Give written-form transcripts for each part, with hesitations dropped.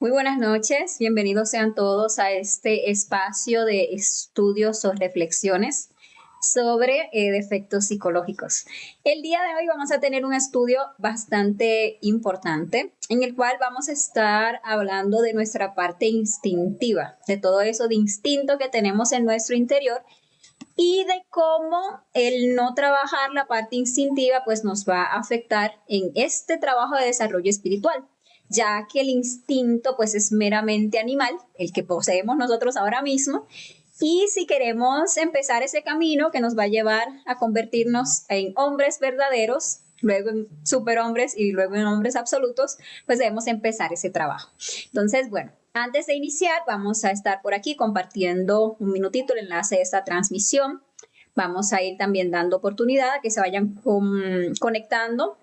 Muy buenas noches, bienvenidos sean todos a este espacio de estudios o reflexiones sobre defectos psicológicos. El día de hoy vamos a tener un estudio bastante importante en el cual vamos a estar hablando de nuestra parte instintiva, de todo eso de instinto que tenemos en nuestro interior y de cómo el no trabajar la parte instintiva pues nos va a afectar en este trabajo de desarrollo espiritual, ya que el instinto pues es meramente animal, el que poseemos nosotros ahora mismo, y si queremos empezar ese camino que nos va a llevar a convertirnos en hombres verdaderos, luego en superhombres y luego en hombres absolutos, pues debemos empezar ese trabajo. Entonces, bueno, antes de iniciar, vamos a estar por aquí compartiendo un minutito el enlace de esta transmisión. Vamos a ir también dando oportunidad a que se vayan conectando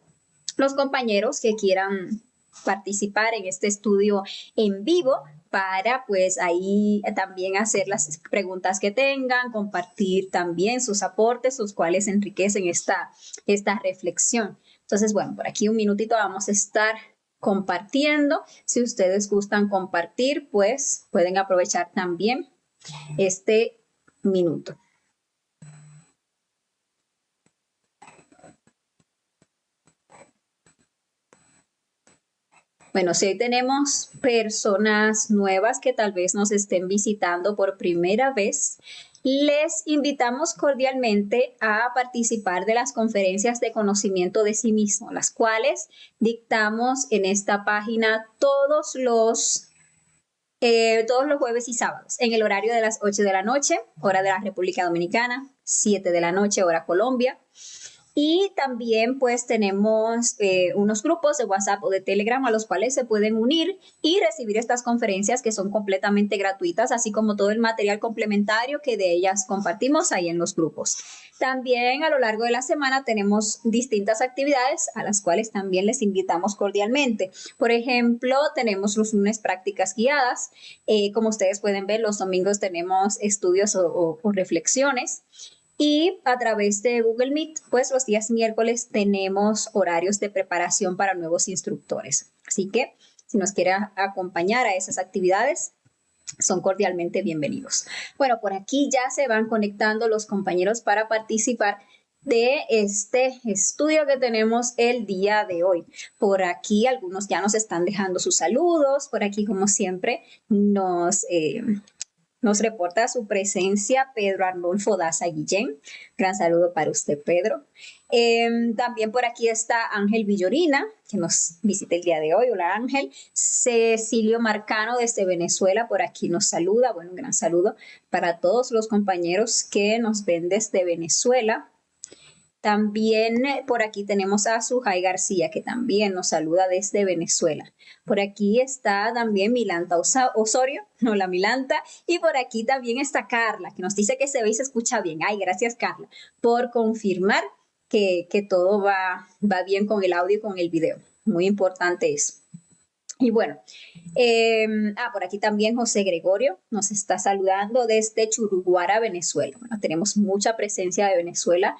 los compañeros que quieran participar en este estudio en vivo para pues ahí también hacer las preguntas que tengan, compartir también sus aportes, los cuales enriquecen esta reflexión. Entonces, bueno, por aquí un minutito vamos a estar compartiendo. Si ustedes gustan compartir, pues pueden aprovechar también este minuto. Bueno, si hoy tenemos personas nuevas que tal vez nos estén visitando por primera vez, les invitamos cordialmente a participar de las conferencias de conocimiento de sí mismo, las cuales dictamos en esta página todos los jueves y sábados, en el horario de las 8 de la noche, hora de la República Dominicana, 7 de la noche, hora Colombia. Y también pues tenemos unos grupos de WhatsApp o de Telegram a los cuales se pueden unir y recibir estas conferencias que son completamente gratuitas, así como todo el material complementario que de ellas compartimos ahí en los grupos. También a lo largo de la semana tenemos distintas actividades a las cuales también les invitamos cordialmente. Por ejemplo, tenemos los lunes prácticas guiadas. Como ustedes pueden ver, los domingos tenemos estudios o reflexiones. Y a través de Google Meet, pues los días miércoles tenemos horarios de preparación para nuevos instructores. Así que si nos quiere acompañar a esas actividades, son cordialmente bienvenidos. Bueno, por aquí ya se van conectando los compañeros para participar de este estudio que tenemos el día de hoy. Por aquí algunos ya nos están dejando sus saludos. Por aquí, como siempre, nos reporta su presencia Pedro Arnulfo Daza Guillén. Gran saludo para usted, Pedro. También por aquí está Ángel Villorina, que nos visita el día de hoy. Hola, Ángel. Cecilio Marcano desde Venezuela, por aquí nos saluda. Bueno, un gran saludo para todos los compañeros que nos ven desde Venezuela. También por aquí tenemos a Sujay García, que también nos saluda desde Venezuela. Por aquí está también Milanta Osorio, hola Milanta, y por aquí también está Carla, que nos dice que se ve y se escucha bien. Ay, gracias Carla, por confirmar que todo va bien con el audio y con el video. Muy importante eso. Y bueno, por aquí también José Gregorio nos está saludando desde Churuguara, Venezuela. Bueno, tenemos mucha presencia de Venezuela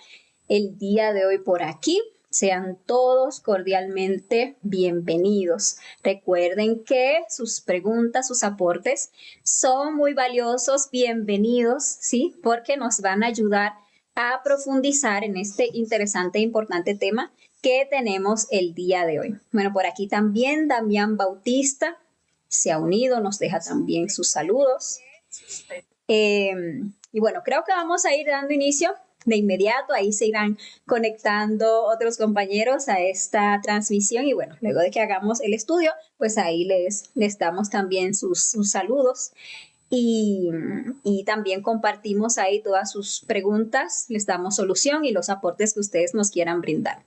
el día de hoy por aquí. Sean todos cordialmente bienvenidos. Recuerden que sus preguntas, sus aportes son muy valiosos, bienvenidos, ¿sí? Porque nos van a ayudar a profundizar en este interesante e importante tema que tenemos el día de hoy. Bueno, por aquí también Damián Bautista se ha unido, nos deja también sus saludos. Y bueno, creo que vamos a ir dando inicio de inmediato, ahí se irán conectando otros compañeros a esta transmisión y bueno, luego de que hagamos el estudio, pues ahí les damos también sus saludos y también compartimos ahí todas sus preguntas, les damos solución y los aportes que ustedes nos quieran brindar.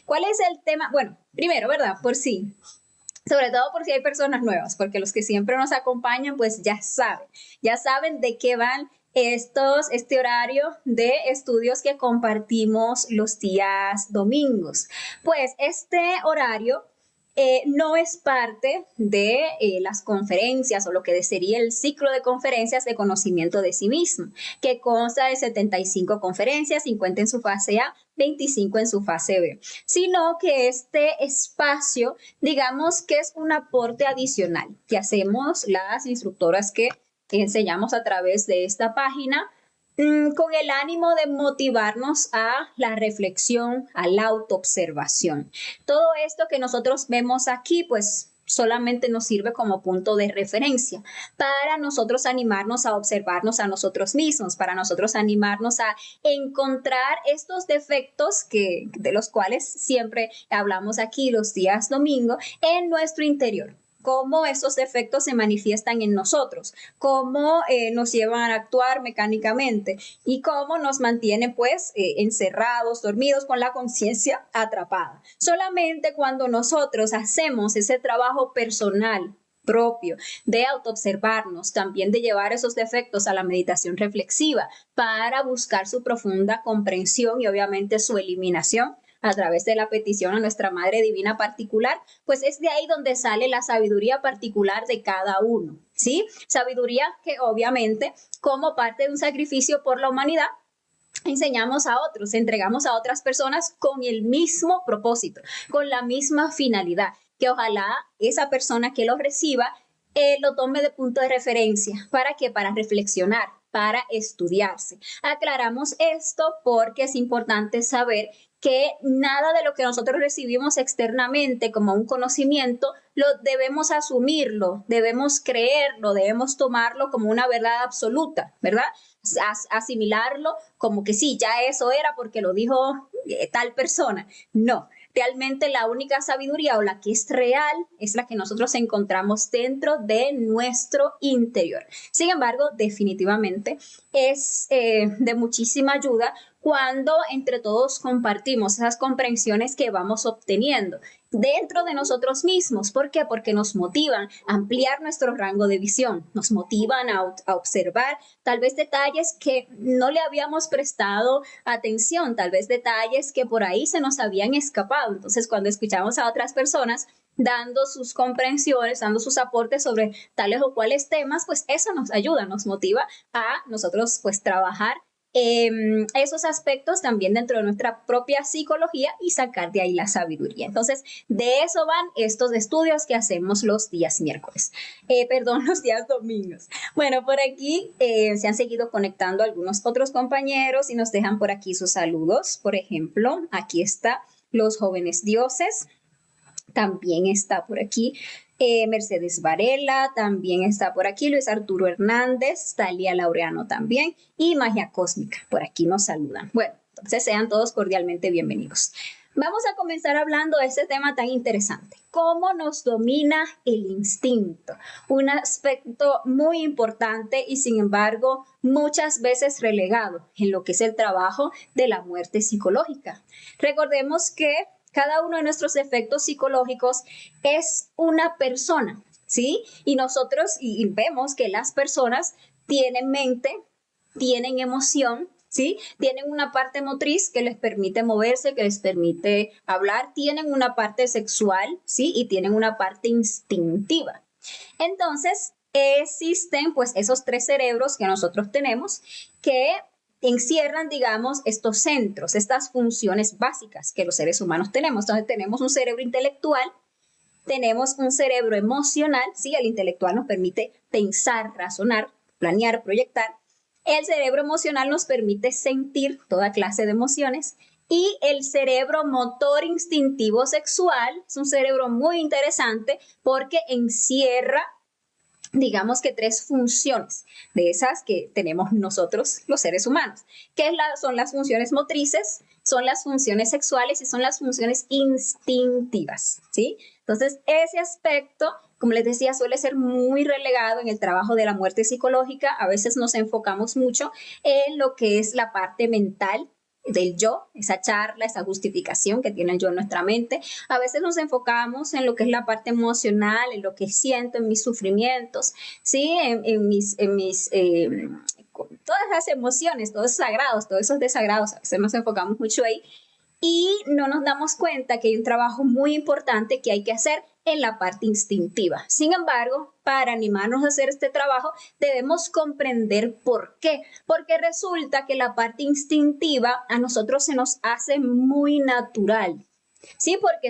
¿Cuál es el tema? Bueno, primero, ¿verdad? Sobre todo por si hay personas nuevas, porque los que siempre nos acompañan, pues ya saben de qué van este horario de estudios que compartimos los días domingos. Pues este horario no es parte de las conferencias o lo que sería el ciclo de conferencias de conocimiento de sí mismo, que consta de 75 conferencias, 50 en su fase A, 25 en su fase B, sino que este espacio, digamos que es un aporte adicional que hacemos las instructoras que enseñamos a través de esta página, con el ánimo de motivarnos a la reflexión, a la autoobservación. Todo esto que nosotros vemos aquí, pues solamente nos sirve como punto de referencia para nosotros animarnos a observarnos a nosotros mismos, para nosotros animarnos a encontrar estos defectos de los cuales siempre hablamos aquí los días domingo en nuestro interior, cómo esos defectos se manifiestan en nosotros, cómo nos llevan a actuar mecánicamente y cómo nos mantienen pues encerrados, dormidos, con la conciencia atrapada. Solamente cuando nosotros hacemos ese trabajo personal propio, de autoobservarnos, también de llevar esos defectos a la meditación reflexiva para buscar su profunda comprensión y obviamente su eliminación a través de la petición a nuestra Madre Divina particular, pues es de ahí donde sale la sabiduría particular de cada uno, ¿sí? Sabiduría que obviamente, como parte de un sacrificio por la humanidad, enseñamos a otros, entregamos a otras personas con el mismo propósito, con la misma finalidad, que ojalá esa persona que lo reciba lo tome de punto de referencia. ¿Para qué? Para reflexionar, para estudiarse. Aclaramos esto porque es importante saber que nada de lo que nosotros recibimos externamente como un conocimiento lo debemos asumirlo, debemos creerlo, debemos tomarlo como una verdad absoluta, ¿verdad? Asimilarlo como que sí, ya eso era porque lo dijo tal persona. No, realmente la única sabiduría o la que es real es la que nosotros encontramos dentro de nuestro interior. Sin embargo, definitivamente es de muchísima ayuda cuando entre todos compartimos esas comprensiones que vamos obteniendo dentro de nosotros mismos. ¿Por qué? Porque nos motivan a ampliar nuestro rango de visión, nos motivan a observar tal vez detalles que no le habíamos prestado atención, tal vez detalles que por ahí se nos habían escapado. Entonces, cuando escuchamos a otras personas dando sus comprensiones, dando sus aportes sobre tales o cuales temas, pues eso nos ayuda, nos motiva a nosotros pues trabajar esos aspectos también dentro de nuestra propia psicología y sacar de ahí la sabiduría. Entonces, de eso van estos estudios que hacemos los días miércoles, los días domingos. Bueno, por aquí se han seguido conectando algunos otros compañeros y nos dejan por aquí sus saludos. Por ejemplo, aquí está los jóvenes dioses. También está por aquí Mercedes Varela, también está por aquí Luis Arturo Hernández, Talia Laureano también y Magia Cósmica, por aquí nos saludan. Bueno, entonces sean todos cordialmente bienvenidos. Vamos a comenzar hablando de este tema tan interesante, cómo nos domina el instinto, un aspecto muy importante y sin embargo muchas veces relegado en lo que es el trabajo de la muerte psicológica. Recordemos que cada uno de nuestros efectos psicológicos es una persona, ¿sí? Y nosotros y vemos que las personas tienen mente, tienen emoción, ¿sí? Tienen una parte motriz que les permite moverse, que les permite hablar, tienen una parte sexual, ¿sí? Y tienen una parte instintiva. Entonces, existen pues esos tres cerebros que nosotros tenemos que encierran, digamos, estos centros, estas funciones básicas que los seres humanos tenemos. Entonces, tenemos un cerebro intelectual, tenemos un cerebro emocional, ¿sí? El intelectual nos permite pensar, razonar, planear, proyectar. El cerebro emocional nos permite sentir toda clase de emociones. Y el cerebro motor instintivo sexual es un cerebro muy interesante porque encierra, digamos que tres funciones de esas que tenemos nosotros los seres humanos, que son las funciones motrices, son las funciones sexuales y son las funciones instintivas, ¿sí? Entonces, ese aspecto, como les decía, suele ser muy relegado en el trabajo de la muerte psicológica. A veces nos enfocamos mucho en lo que es la parte mental del yo, esa charla, esa justificación que tiene el yo en nuestra mente. A veces nos enfocamos en lo que es la parte emocional, en lo que siento, en mis sufrimientos, ¿sí? Todas las emociones, todos esos sagrados, todos esos desagrados. A veces nos enfocamos mucho ahí y no nos damos cuenta que hay un trabajo muy importante que hay que hacer en la parte instintiva. Sin embargo, para animarnos a hacer este trabajo, debemos comprender por qué. Porque resulta que la parte instintiva a nosotros se nos hace muy natural. Sí, porque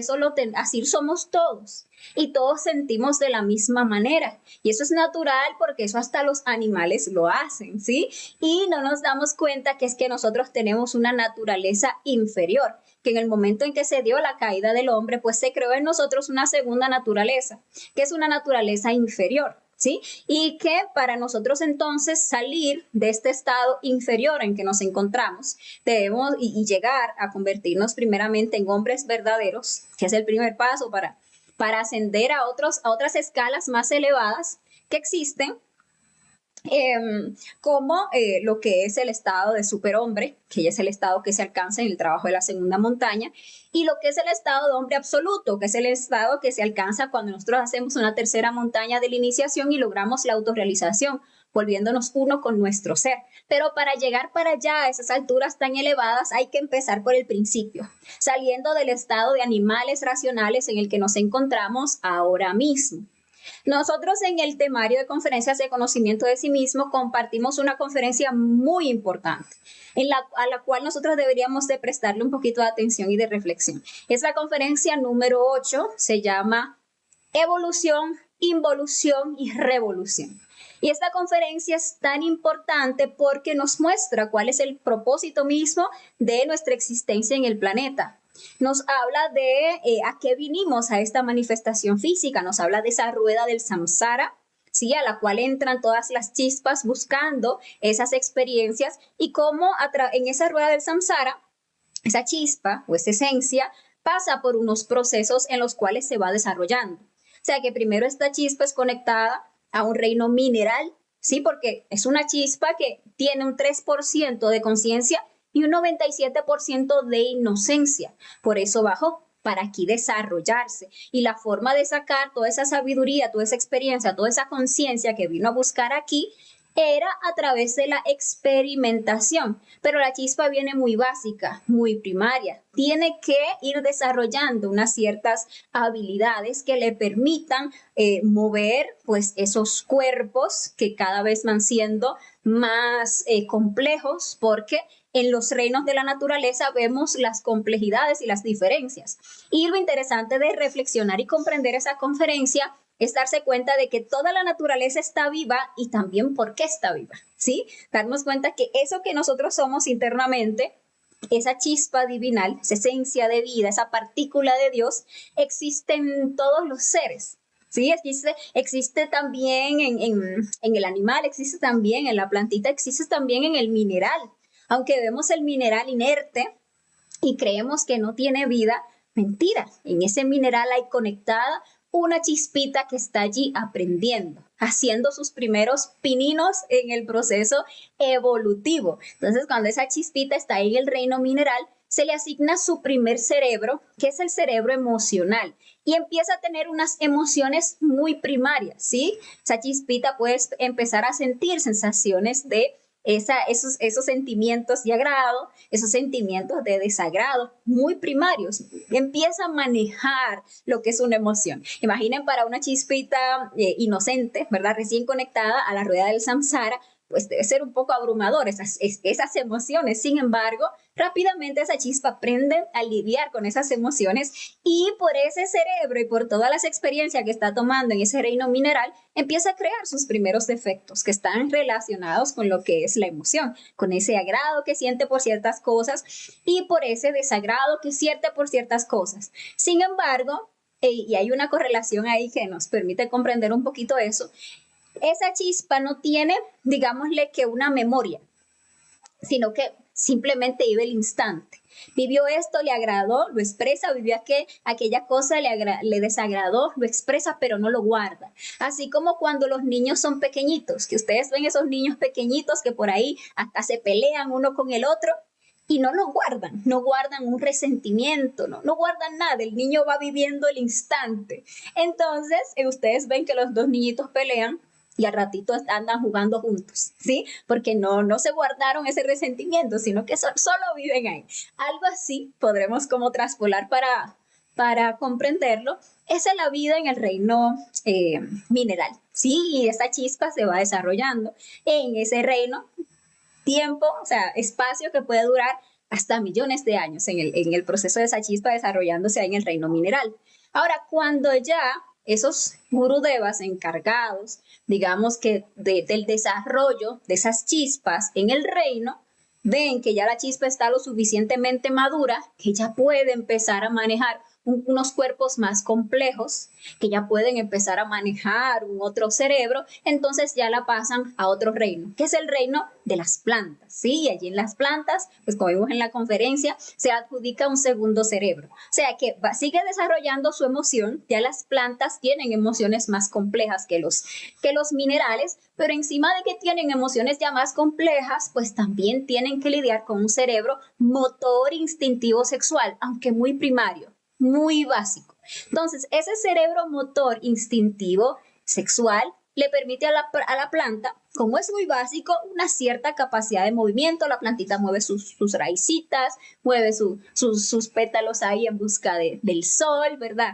así somos todos y todos sentimos de la misma manera y eso es natural porque eso hasta los animales lo hacen, ¿sí? Y no nos damos cuenta que es que nosotros tenemos una naturaleza inferior, que en el momento en que se dio la caída del hombre, pues se creó en nosotros una segunda naturaleza, que es una naturaleza inferior. ¿Sí? Y que para nosotros entonces salir de este estado inferior en que nos encontramos, debemos y llegar a convertirnos primeramente en hombres verdaderos, que es el primer paso para ascender a otras escalas más elevadas que existen, como lo que es el estado de superhombre, que ya es el estado que se alcanza en el trabajo de la segunda montaña, y lo que es el estado de hombre absoluto, que es el estado que se alcanza cuando nosotros hacemos una tercera montaña de la iniciación y logramos la autorrealización, volviéndonos uno con nuestro ser. Pero para llegar para allá a esas alturas tan elevadas hay que empezar por el principio, saliendo del estado de animales racionales en el que nos encontramos ahora mismo. Nosotros en el temario de conferencias de conocimiento de sí mismo compartimos una conferencia muy importante a la cual nosotros deberíamos de prestarle un poquito de atención y de reflexión. Es la conferencia número 8, se llama Evolución, Involución y Revolución. Y esta conferencia es tan importante porque nos muestra cuál es el propósito mismo de nuestra existencia en el planeta. Nos habla de a qué vinimos a esta manifestación física, nos habla de esa rueda del samsara, ¿sí? A la cual entran todas las chispas buscando esas experiencias y cómo en esa rueda del samsara, esa chispa o esa esencia pasa por unos procesos en los cuales se va desarrollando. O sea que primero esta chispa es conectada a un reino mineral, ¿sí? Porque es una chispa que tiene un 3% de conciencia y un 97% de inocencia. Por eso bajó, para aquí desarrollarse. Y la forma de sacar toda esa sabiduría, toda esa experiencia, toda esa conciencia que vino a buscar aquí, era a través de la experimentación. Pero la chispa viene muy básica, muy primaria. Tiene que ir desarrollando unas ciertas habilidades que le permitan mover pues esos cuerpos que cada vez van siendo más complejos, porque en los reinos de la naturaleza vemos las complejidades y las diferencias. Y lo interesante de reflexionar y comprender esa conferencia es darse cuenta de que toda la naturaleza está viva y también por qué está viva, ¿sí? Darnos cuenta que eso que nosotros somos internamente, esa chispa divinal, esa esencia de vida, esa partícula de Dios, existe en todos los seres. Sí, existe también en el animal, existe también en la plantita, existe también en el mineral. Aunque vemos el mineral inerte y creemos que no tiene vida, mentira, en ese mineral hay conectada una chispita que está allí aprendiendo, haciendo sus primeros pininos en el proceso evolutivo. Entonces, cuando esa chispita está en el reino mineral, se le asigna su primer cerebro, que es el cerebro emocional, y empieza a tener unas emociones muy primarias, ¿sí? Esa chispita puede empezar a sentir sensaciones de esos sentimientos de agrado, esos sentimientos de desagrado, muy primarios. Empieza a manejar lo que es una emoción. Imaginen para una chispita inocente, ¿verdad? Recién conectada a la rueda del samsara, pues debe ser un poco abrumador esas emociones. Sin embargo, rápidamente esa chispa aprende a lidiar con esas emociones y por ese cerebro y por todas las experiencias que está tomando en ese reino mineral, empieza a crear sus primeros defectos que están relacionados con lo que es la emoción, con ese agrado que siente por ciertas cosas y por ese desagrado que siente por ciertas cosas. Sin embargo, y hay una correlación ahí que nos permite comprender un poquito eso, esa chispa no tiene, digámosle que una memoria, sino que simplemente vive el instante. Vivió esto, le agradó, lo expresa, vivió aquella cosa, le desagradó, lo expresa, pero no lo guarda. Así como cuando los niños son pequeñitos, que ustedes ven esos niños pequeñitos que por ahí hasta se pelean uno con el otro, y no lo guardan, no guardan un resentimiento, no guardan nada, el niño va viviendo el instante. Entonces, ustedes ven que los dos niñitos pelean, y al ratito andan jugando juntos, ¿sí? Porque no se guardaron ese resentimiento, sino que solo viven ahí. Algo así podremos como traspolar para comprenderlo. Esa es la vida en el reino mineral, ¿sí? Y esa chispa se va desarrollando en ese reino, tiempo, o sea, espacio que puede durar hasta millones de años en el proceso de esa chispa desarrollándose en el reino mineral. Ahora, cuando ya esos gurudevas encargados, digamos que del desarrollo de esas chispas en el reino, ven que ya la chispa está lo suficientemente madura, que ya puede empezar a manejar unos cuerpos más complejos, que ya pueden empezar a manejar un otro cerebro, entonces ya la pasan a otro reino, que es el reino de las plantas, ¿sí? Y allí en las plantas, pues como vimos en la conferencia, se adjudica un segundo cerebro. O sea que sigue desarrollando su emoción, ya las plantas tienen emociones más complejas que los minerales, pero encima de que tienen emociones ya más complejas, pues también tienen que lidiar con un cerebro motor instintivo sexual, aunque muy primario, muy básico. Entonces, ese cerebro motor instintivo sexual le permite a la planta, como es muy básico, una cierta capacidad de movimiento. La plantita mueve sus raicitas, mueve sus pétalos ahí en busca del sol, ¿verdad?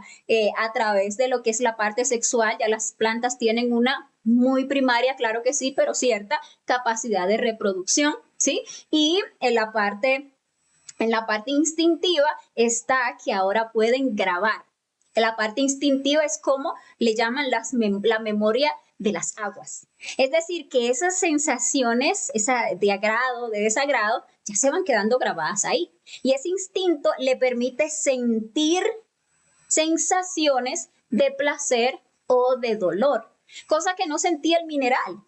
A través de lo que es la parte sexual, ya las plantas tienen una muy primaria, claro que sí, pero cierta capacidad de reproducción, ¿sí? Y en la parte instintiva está que ahora pueden grabar. La parte instintiva es como le llaman la memoria de las aguas. Es decir, que esas sensaciones, de agrado, de desagrado, ya se van quedando grabadas ahí. Y ese instinto le permite sentir sensaciones de placer o de dolor, cosa que no sentía el mineral.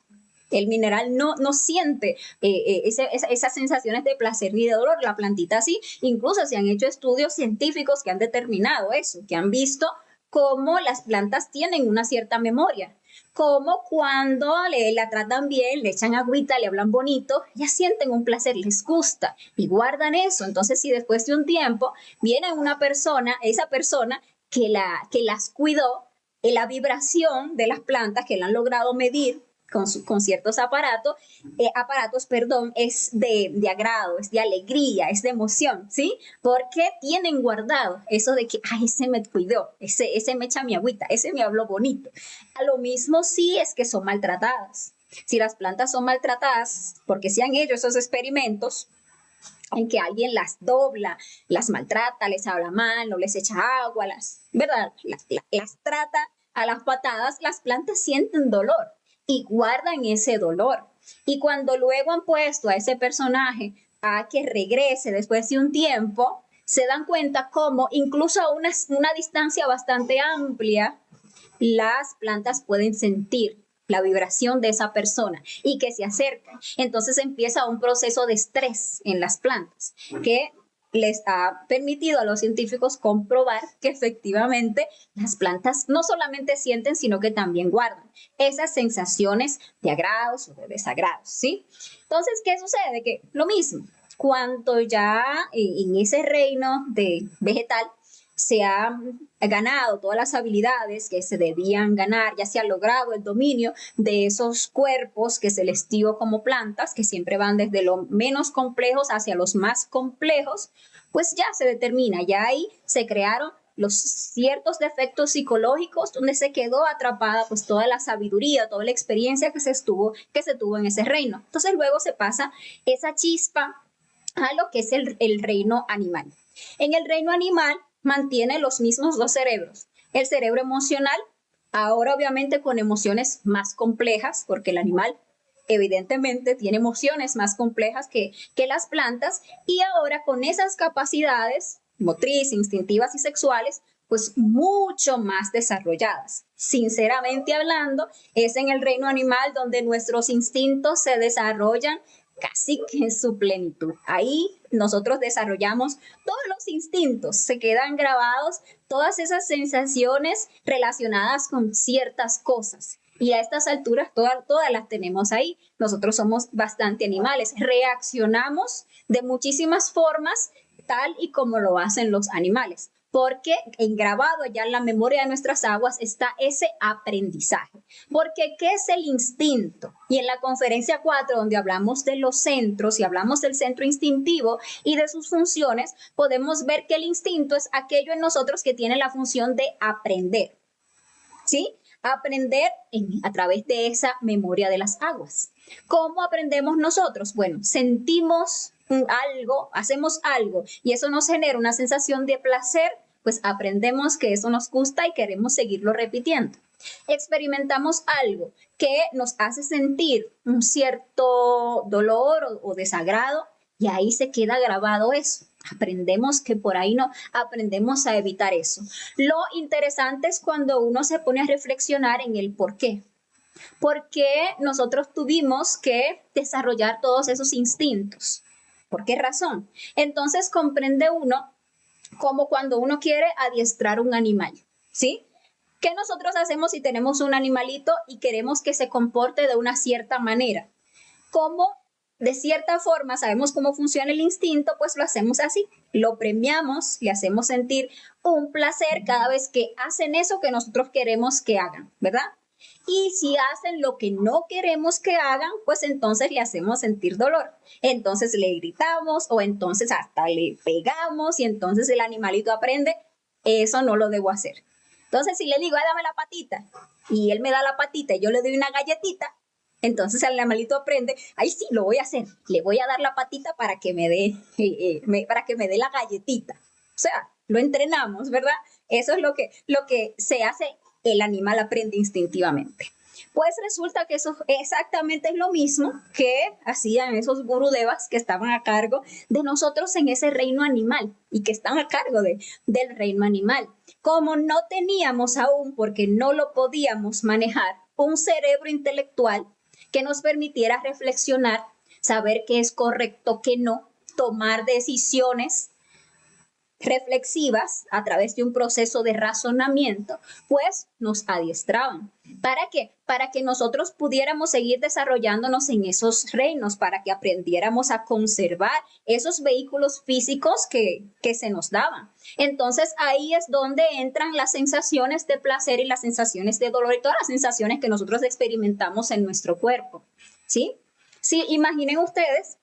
El mineral no siente esas sensaciones de placer ni de dolor, la plantita sí. Incluso se han hecho estudios científicos que han determinado eso, que han visto cómo las plantas tienen una cierta memoria, como cuando la tratan bien, le echan agüita, le hablan bonito, ya sienten un placer, les gusta y guardan eso. Entonces, si después de un tiempo viene una persona, esa persona que las cuidó, la vibración de las plantas que la han logrado medir con ciertos aparatos, es de agrado, es de alegría, es de emoción, ¿sí? Porque tienen guardado eso de que, ay, ese me cuidó, ese me echa mi agüita, ese me habló bonito. A lo mismo sí es que son maltratadas. Si las plantas son maltratadas, porque se han hecho esos experimentos en que alguien las dobla, las maltrata, les habla mal, no les echa agua, ¿verdad? Las trata a las patadas, las plantas sienten dolor y guardan ese dolor. Y cuando luego han puesto a ese personaje a que regrese después de un tiempo, se dan cuenta cómo incluso a una distancia bastante amplia, las plantas pueden sentir la vibración de esa persona y que se acercan. Entonces empieza un proceso de estrés en las plantas que les ha permitido a los científicos comprobar que efectivamente las plantas no solamente sienten, sino que también guardan esas sensaciones de agrados o de desagrados, ¿sí? Entonces, ¿qué sucede? Que lo mismo, cuando ya en ese reino de vegetal se han ganado todas las habilidades que se debían ganar, ya se ha logrado el dominio de esos cuerpos que se les dio como plantas, que siempre van desde los menos complejos hacia los más complejos, pues ya se determina, ya ahí se crearon los ciertos defectos psicológicos donde se quedó atrapada pues toda la sabiduría, toda la experiencia que se tuvo en ese reino. Entonces luego se pasa esa chispa a lo que es el reino animal. En el reino animal mantiene los mismos dos cerebros. El cerebro emocional, ahora obviamente con emociones más complejas, porque el animal evidentemente tiene emociones más complejas que las plantas, y ahora con esas capacidades motriz, instintivas y sexuales, pues mucho más desarrolladas. Sinceramente hablando, es en el reino animal donde nuestros instintos se desarrollan casi que en su plenitud. Ahí nosotros desarrollamos todos los instintos, se quedan grabados todas esas sensaciones relacionadas con ciertas cosas. Y a estas alturas todas las tenemos ahí. Nosotros somos bastante animales, reaccionamos de muchísimas formas tal y como lo hacen los animales. porque engrabado ya en la memoria de nuestras aguas está ese aprendizaje. Porque, ¿qué es el instinto? Y en la conferencia 4, donde hablamos de los centros y hablamos del centro instintivo y de sus funciones, podemos ver que el instinto es aquello en nosotros que tiene la función de aprender, ¿sí? Aprender a través de esa memoria de las aguas. ¿Cómo aprendemos nosotros? Bueno, sentimos algo, hacemos algo y eso nos genera una sensación de placer, pues aprendemos que eso nos gusta y queremos seguirlo repitiendo. Experimentamos algo que nos hace sentir un cierto dolor o desagrado y ahí se queda grabado eso. Aprendemos que por ahí no, aprendemos a evitar eso. Lo interesante es cuando uno se pone a reflexionar en el por qué. ¿Por qué nosotros tuvimos que desarrollar todos esos instintos? ¿Por qué razón? Entonces comprende uno como cuando uno quiere adiestrar un animal, ¿sí? ¿Qué nosotros hacemos si tenemos un animalito y queremos que se comporte de una cierta manera? ¿Cómo? De cierta forma sabemos cómo funciona el instinto, pues lo hacemos así, lo premiamos, le hacemos sentir un placer cada vez que hacen eso que nosotros queremos que hagan, ¿verdad? Y si hacen lo que no queremos que hagan, pues entonces le hacemos sentir dolor. Entonces le gritamos o entonces hasta le pegamos y entonces el animalito aprende, eso no lo debo hacer. Entonces si le digo, dame la patita y él me da la patita y yo le doy una galletita, entonces el animalito aprende, ay sí, lo voy a hacer, le voy a dar la patita para que me dé la galletita. O sea, lo entrenamos, ¿verdad? Eso es lo que se hace, el animal aprende instintivamente. Pues resulta que eso exactamente es lo mismo que hacían esos gurudevas que estaban a cargo de nosotros en ese reino animal y que están a cargo del reino animal. Como no teníamos aún, porque no lo podíamos manejar, un cerebro intelectual que nos permitiera reflexionar, saber qué es correcto, qué no, tomar decisiones reflexivas a través de un proceso de razonamiento, pues nos adiestraban. ¿Para qué? Para que nosotros pudiéramos seguir desarrollándonos en esos reinos, para que aprendiéramos a conservar esos vehículos físicos que se nos daban. Entonces ahí es donde entran las sensaciones de placer y las sensaciones de dolor y todas las sensaciones que nosotros experimentamos en nuestro cuerpo, ¿sí? Sí, imaginen ustedes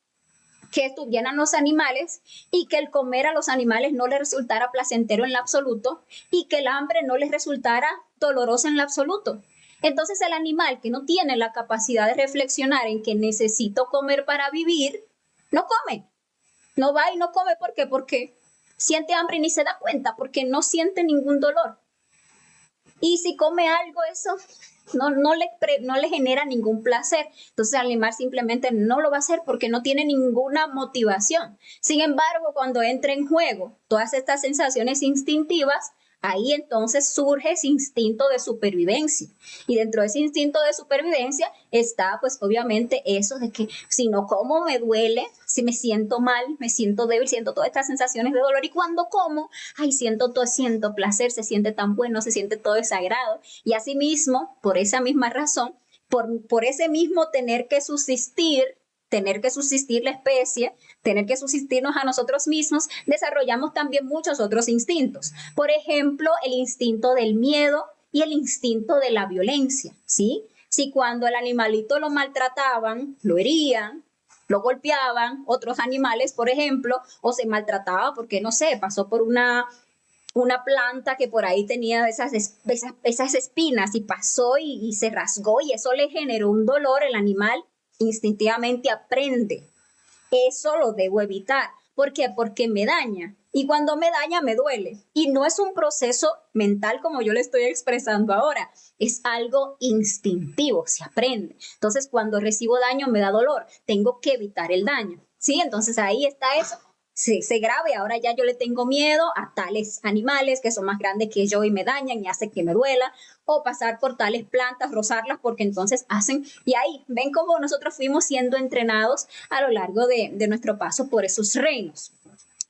que estuvieran los animales y que el comer a los animales no les resultara placentero en lo absoluto y que el hambre no les resultara dolorosa en lo absoluto. Entonces el animal que no tiene la capacidad de reflexionar en que necesito comer para vivir, no come, no va y no come. ¿Por qué? Porque siente hambre y ni se da cuenta, porque no siente ningún dolor. Y si come algo, eso no le genera ningún placer. Entonces el animal simplemente no lo va a hacer porque no tiene ninguna motivación. Sin embargo, cuando entra en juego todas estas sensaciones instintivas, ahí entonces surge ese instinto de supervivencia. Y dentro de ese instinto de supervivencia está, pues obviamente, eso de que si no como me duele, si me siento mal, me siento débil, siento todas estas sensaciones de dolor. Y cuando como, ay, siento placer, se siente tan bueno, se siente todo ese agrado. Y asimismo, por esa misma razón, por ese mismo tener que subsistir la especie, tener que subsistirnos a nosotros mismos, desarrollamos también muchos otros instintos. Por ejemplo, el instinto del miedo y el instinto de la violencia, ¿sí? Si cuando el animalito lo maltrataban, lo herían, lo golpeaban, otros animales, por ejemplo, o se maltrataba porque, no sé, pasó por una planta que por ahí tenía esas espinas y pasó y se rasgó y eso le generó un dolor, el animal instintivamente aprende. Eso lo debo evitar. ¿Por qué? Porque me daña. Y cuando me daña, me duele. Y no es un proceso mental como yo le estoy expresando ahora. Es algo instintivo, se aprende. Entonces, cuando recibo daño, me da dolor. Tengo que evitar el daño. ¿Sí? Entonces, ahí está eso. Se grave, ahora ya yo le tengo miedo a tales animales que son más grandes que yo y me dañan y hacen que me duela, o pasar por tales plantas, rozarlas porque entonces hacen, y ahí ven cómo nosotros fuimos siendo entrenados a lo largo de nuestro paso por esos reinos.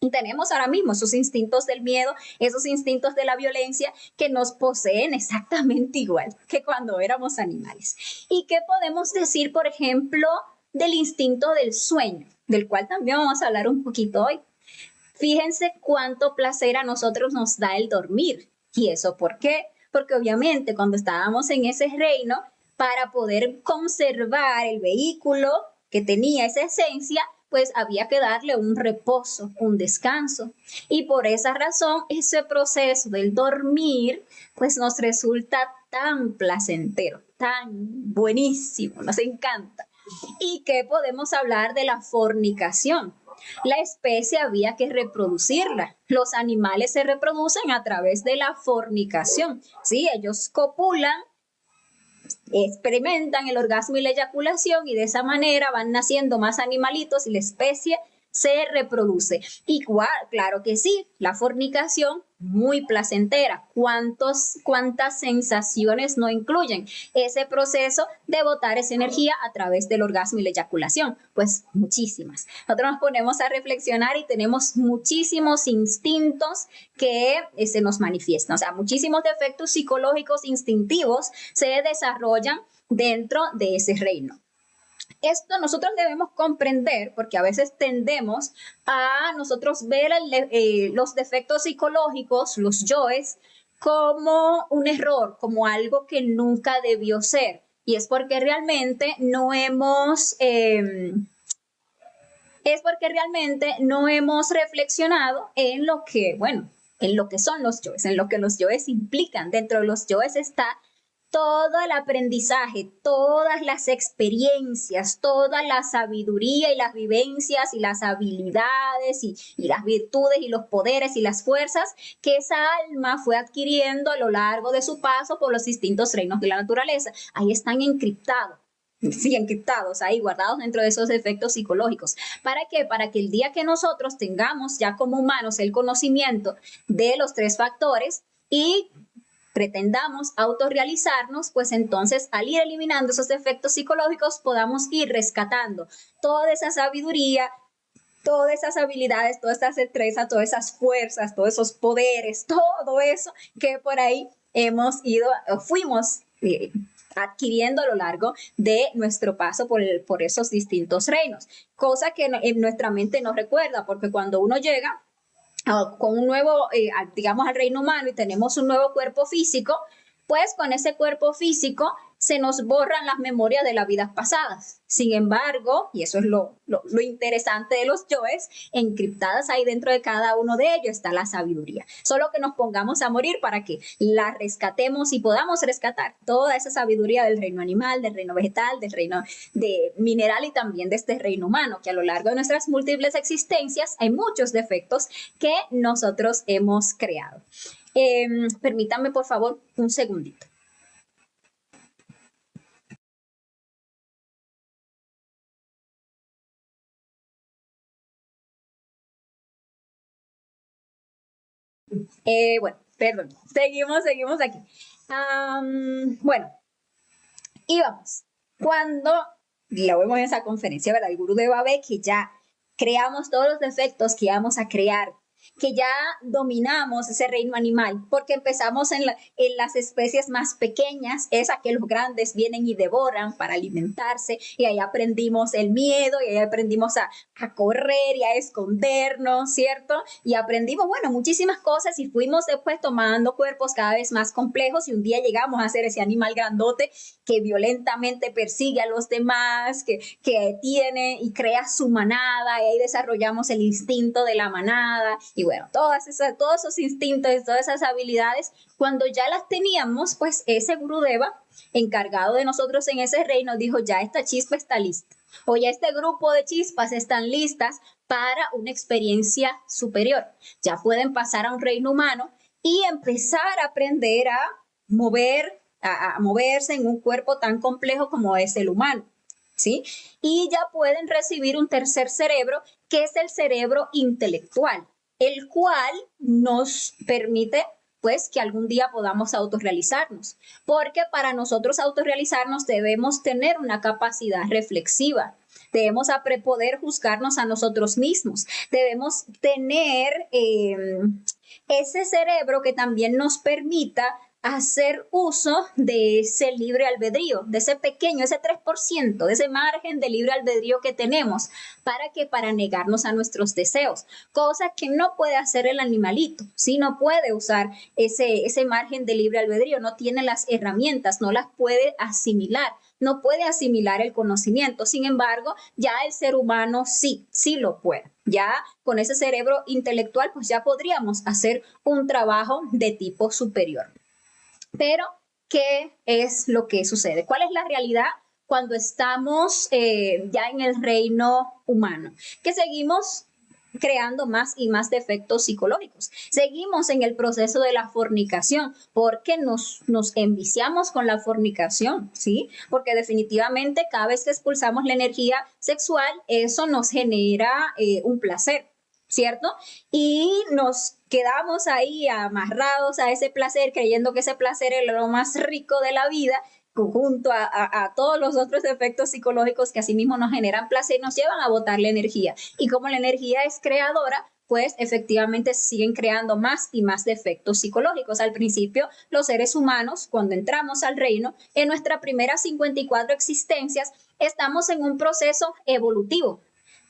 Y tenemos ahora mismo esos instintos del miedo, esos instintos de la violencia que nos poseen exactamente igual que cuando éramos animales. ¿Y qué podemos decir, por ejemplo, del instinto del sueño, del cual también vamos a hablar un poquito hoy? Fíjense cuánto placer a nosotros nos da el dormir. ¿Y eso por qué? Porque obviamente cuando estábamos en ese reino, para poder conservar el vehículo que tenía esa esencia, pues había que darle un reposo, un descanso. Y por esa razón, ese proceso del dormir, pues nos resulta tan placentero, tan buenísimo, nos encanta. ¿Y qué podemos hablar de la fornicación? La especie había que reproducirla. Los animales se reproducen a través de la fornicación. Sí, ellos copulan, experimentan el orgasmo y la eyaculación y de esa manera van naciendo más animalitos y la especie se reproduce. Y claro que sí, la fornicación muy placentera. ¿Cuántas sensaciones no incluyen ese proceso de botar esa energía a través del orgasmo y la eyaculación? Pues muchísimas. Nosotros nos ponemos a reflexionar y tenemos muchísimos instintos que se nos manifiestan. O sea, muchísimos defectos psicológicos instintivos se desarrollan dentro de ese reino. Esto nosotros debemos comprender porque a veces tendemos a nosotros ver los defectos psicológicos, los yoes, como un error, como algo que nunca debió ser. Y es porque realmente no hemos reflexionado en lo que, bueno, en lo que son los yoes, en lo que los yoes implican. Dentro de los yoes está todo el aprendizaje, todas las experiencias, toda la sabiduría y las vivencias y las habilidades y las virtudes y los poderes y las fuerzas que esa alma fue adquiriendo a lo largo de su paso por los distintos reinos de la naturaleza. Ahí están encriptados. Sí, encriptados ahí, guardados dentro de esos efectos psicológicos. ¿Para qué? Para que el día que nosotros tengamos ya como humanos el conocimiento de los tres factores y pretendamos autorrealizarnos, pues entonces al ir eliminando esos efectos psicológicos podamos ir rescatando toda esa sabiduría, todas esas habilidades, todas esas destrezas, todas esas fuerzas, todos esos poderes, todo eso que por ahí fuimos adquiriendo a lo largo de nuestro paso por esos distintos reinos, cosa que en nuestra mente no recuerda, porque cuando uno llega con un nuevo, digamos, al reino humano y tenemos un nuevo cuerpo físico, pues con ese cuerpo físico se nos borran las memorias de las vidas pasadas. Sin embargo, y eso es lo interesante de los yoes, encriptadas ahí dentro de cada uno de ellos está la sabiduría. Solo que nos pongamos a morir para que la rescatemos y podamos rescatar toda esa sabiduría del reino animal, del reino vegetal, del reino mineral y también de este reino humano, que a lo largo de nuestras múltiples existencias hay muchos defectos que nosotros hemos creado. Permítanme, por favor, un segundito. Bueno, perdón, seguimos aquí. Bueno, íbamos. Cuando lo vemos en esa conferencia, ¿verdad? El Gurudeva ve que ya creamos todos los defectos que íbamos a crear, que ya dominamos ese reino animal, porque empezamos en las especies más pequeñas, esa que los grandes vienen y devoran para alimentarse, y ahí aprendimos el miedo, y ahí aprendimos a correr y a escondernos, ¿cierto? Y aprendimos, bueno, muchísimas cosas y fuimos después tomando cuerpos cada vez más complejos y un día llegamos a ser ese animal grandote que violentamente persigue a los demás, que tiene y crea su manada, y ahí desarrollamos el instinto de la manada. Y bueno, todos esos instintos, todas esas habilidades, cuando ya las teníamos, pues ese Gurudeva, encargado de nosotros en ese reino, dijo, ya esta chispa está lista, o ya este grupo de chispas están listas para una experiencia superior. Ya pueden pasar a un reino humano y empezar a aprender a moverse en un cuerpo tan complejo como es el humano. ¿Sí? Y ya pueden recibir un tercer cerebro, que es el cerebro intelectual, el cual nos permite pues que algún día podamos autorrealizarnos, porque para nosotros autorrealizarnos debemos tener una capacidad reflexiva, debemos poder juzgarnos a nosotros mismos, debemos tener ese cerebro que también nos permita hacer uso de ese libre albedrío, de ese pequeño, ese 3%, de ese margen de libre albedrío que tenemos. ¿Para qué? Para negarnos a nuestros deseos, cosa que no puede hacer el animalito, ¿sí? No puede usar ese margen de libre albedrío, no tiene las herramientas, no las puede asimilar, no puede asimilar el conocimiento. Sin embargo, ya el ser humano sí lo puede. Ya con ese cerebro intelectual, pues ya podríamos hacer un trabajo de tipo superior. Pero, ¿qué es lo que sucede? ¿Cuál es la realidad cuando estamos ya en el reino humano? Que seguimos creando más y más defectos psicológicos. Seguimos en el proceso de la fornicación porque nos enviciamos con la fornicación, ¿sí? Porque definitivamente cada vez que expulsamos la energía sexual, eso nos genera un placer, ¿cierto? Y nos quedamos ahí amarrados a ese placer, creyendo que ese placer es lo más rico de la vida, junto a todos los otros efectos psicológicos que asimismo nos generan placer, nos llevan a botar la energía. Y como la energía es creadora, pues efectivamente siguen creando más y más defectos psicológicos. Al principio, los seres humanos, cuando entramos al reino, en nuestras primeras 54 existencias, estamos en un proceso evolutivo.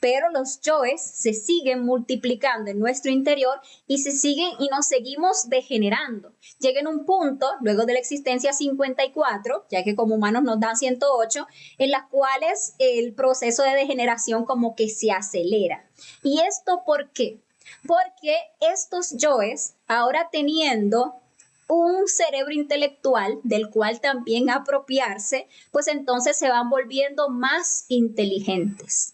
Pero los yoes se siguen multiplicando en nuestro interior y se siguen y nos seguimos degenerando. Llega en un punto, luego de la existencia 54, ya que como humanos nos dan 108, en las cuales el proceso de degeneración como que se acelera. ¿Y esto por qué? Porque estos yoes, ahora teniendo un cerebro intelectual del cual también apropiarse, pues entonces se van volviendo más inteligentes.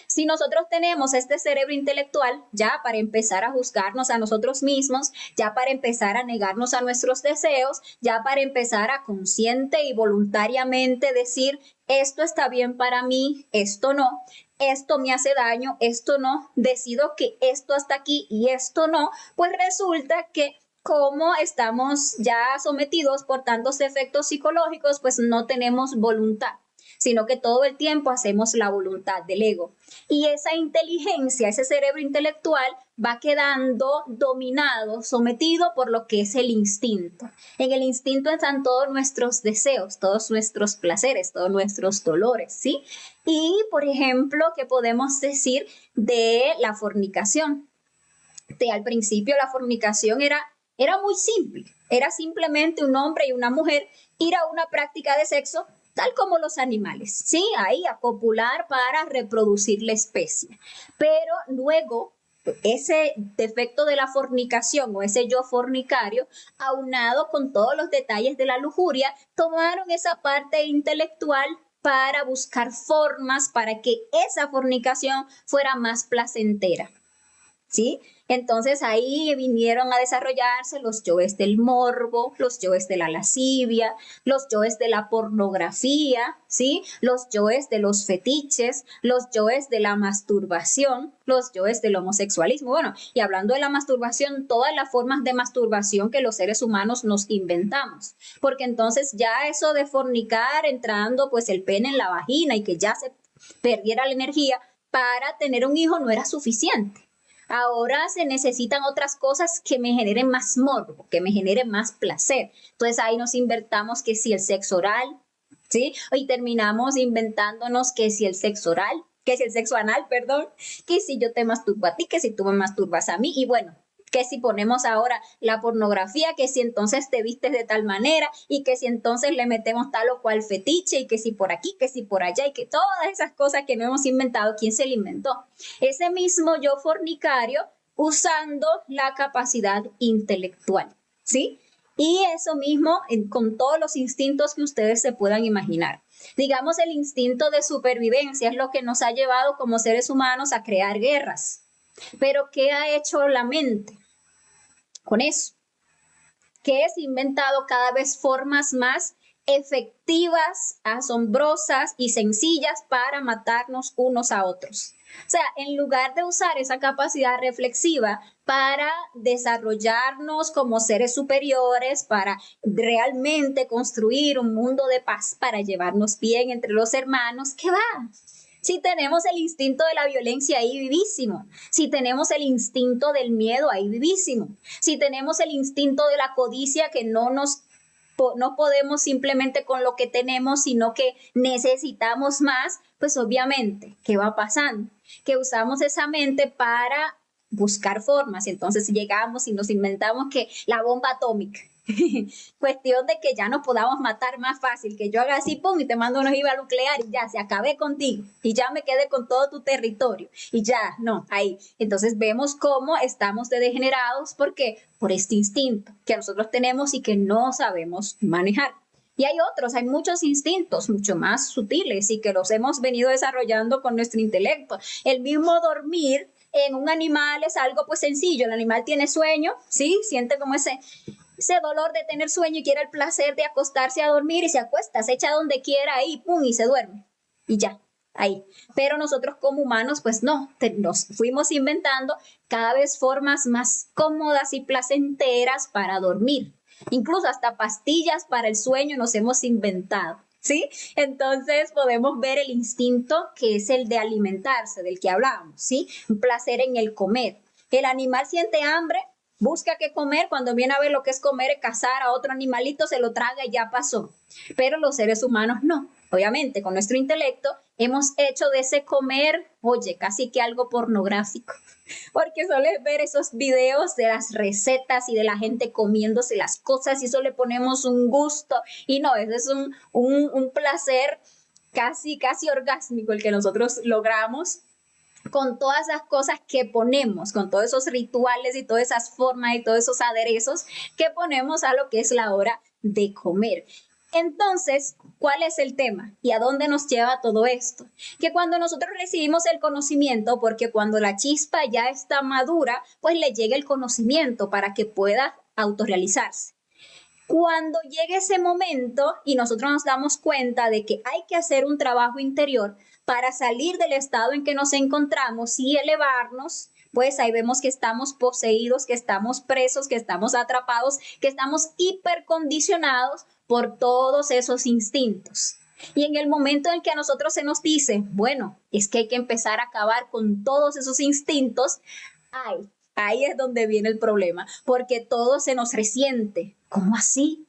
Si nosotros tenemos este cerebro intelectual, ya para empezar a juzgarnos a nosotros mismos, ya para empezar a negarnos a nuestros deseos, ya para empezar a consciente y voluntariamente decir, esto está bien para mí, esto no, esto me hace daño, esto no, decido que esto hasta aquí y esto no, pues resulta que como estamos ya sometidos por tantos efectos psicológicos, pues no tenemos voluntad, sino que todo el tiempo hacemos la voluntad del ego. Y esa inteligencia, ese cerebro intelectual va quedando dominado, sometido por lo que es el instinto. En el instinto están todos nuestros deseos, todos nuestros placeres, todos nuestros dolores, ¿sí? Y, por ejemplo, ¿qué podemos decir de la fornicación? Al principio la fornicación era muy simple, era simplemente un hombre y una mujer ir a una práctica de sexo tal como los animales, ¿sí? Ahí a copular para reproducir la especie. Pero luego, ese defecto de la fornicación o ese yo fornicario, aunado con todos los detalles de la lujuria, tomaron esa parte intelectual para buscar formas para que esa fornicación fuera más placentera, ¿sí? Entonces ahí vinieron a desarrollarse los yoes del morbo, los yoes de la lascivia, los yoes de la pornografía, ¿sí? Los yoes de los fetiches, los yoes de la masturbación, los yoes del homosexualismo. Bueno, y hablando de la masturbación, todas las formas de masturbación que los seres humanos nos inventamos. Porque entonces ya eso de fornicar entrando pues el pene en la vagina y que ya se perdiera la energía para tener un hijo no era suficiente. Ahora se necesitan otras cosas que me generen más morbo, que me generen más placer. Entonces ahí nos inventamos que si el sexo oral, ¿sí? Y terminamos inventándonos que si el sexo oral, que si el sexo anal, perdón, que si yo te masturbo a ti, que si tú me masturbas a mí. Y bueno, que si ponemos ahora la pornografía, que si entonces te vistes de tal manera y que si entonces le metemos tal o cual fetiche y que si por aquí, que si por allá y que todas esas cosas que no hemos inventado, ¿quién se le inventó? Ese mismo yo fornicario usando la capacidad intelectual, ¿sí? Y eso mismo con todos los instintos que ustedes se puedan imaginar. Digamos, el instinto de supervivencia es lo que nos ha llevado como seres humanos a crear guerras. Pero ¿qué ha hecho la mente con eso? Que es inventado cada vez formas más efectivas, asombrosas y sencillas para matarnos unos a otros. O sea, en lugar de usar esa capacidad reflexiva para desarrollarnos como seres superiores, para realmente construir un mundo de paz, para llevarnos bien entre los hermanos, ¿qué va? Si tenemos el instinto de la violencia ahí vivísimo, si tenemos el instinto del miedo ahí vivísimo, si tenemos el instinto de la codicia que no nos no podemos simplemente con lo que tenemos, sino que necesitamos más, pues obviamente, ¿qué va pasando? Que usamos esa mente para buscar formas. Entonces llegamos y nos inventamos que la bomba atómica. Cuestión de que ya nos podamos matar más fácil, que yo haga así, pum, y te mando una ojiva nuclear y ya, se acabé contigo y ya me quedé con todo tu territorio y ya, no, ahí. Entonces vemos cómo estamos de degenerados porque por este instinto que nosotros tenemos y que no sabemos manejar. Y hay otros, hay muchos instintos mucho más sutiles y que los hemos venido desarrollando con nuestro intelecto. El mismo dormir en un animal es algo pues sencillo, el animal tiene sueño, ¿sí? Siente como ese dolor de tener sueño y quiere el placer de acostarse a dormir y se acuesta, se echa donde quiera ahí, pum, y se duerme. Y ya, ahí. Pero nosotros como humanos, pues no, nos fuimos inventando cada vez formas más cómodas y placenteras para dormir. Incluso hasta pastillas para el sueño nos hemos inventado, ¿sí? Entonces podemos ver el instinto que es el de alimentarse, del que hablábamos, ¿sí? Un placer en el comer. El animal siente hambre, busca qué comer, cuando viene a ver lo que es comer, cazar a otro animalito, se lo traga y ya pasó. Pero los seres humanos no. Obviamente, con nuestro intelecto hemos hecho de ese comer, oye, casi que algo pornográfico. Porque sueles ver esos videos de las recetas y de la gente comiéndose las cosas y eso le ponemos un gusto. Y no, ese es un placer casi orgásmico el que nosotros logramos con todas las cosas que ponemos, con todos esos rituales y todas esas formas y todos esos aderezos que ponemos a lo que es la hora de comer. Entonces, ¿cuál es el tema? ¿Y a dónde nos lleva todo esto? Que cuando nosotros recibimos el conocimiento, porque cuando la chispa ya está madura, pues le llega el conocimiento para que pueda autorrealizarse. Cuando llegue ese momento y nosotros nos damos cuenta de que hay que hacer un trabajo interior para salir del estado en que nos encontramos y elevarnos, pues ahí vemos que estamos poseídos, que estamos presos, que estamos atrapados, que estamos hipercondicionados por todos esos instintos. Y en el momento en que a nosotros se nos dice, bueno, es que hay que empezar a acabar con todos esos instintos, ahí es donde viene el problema, porque todo se nos resiente. ¿Cómo así?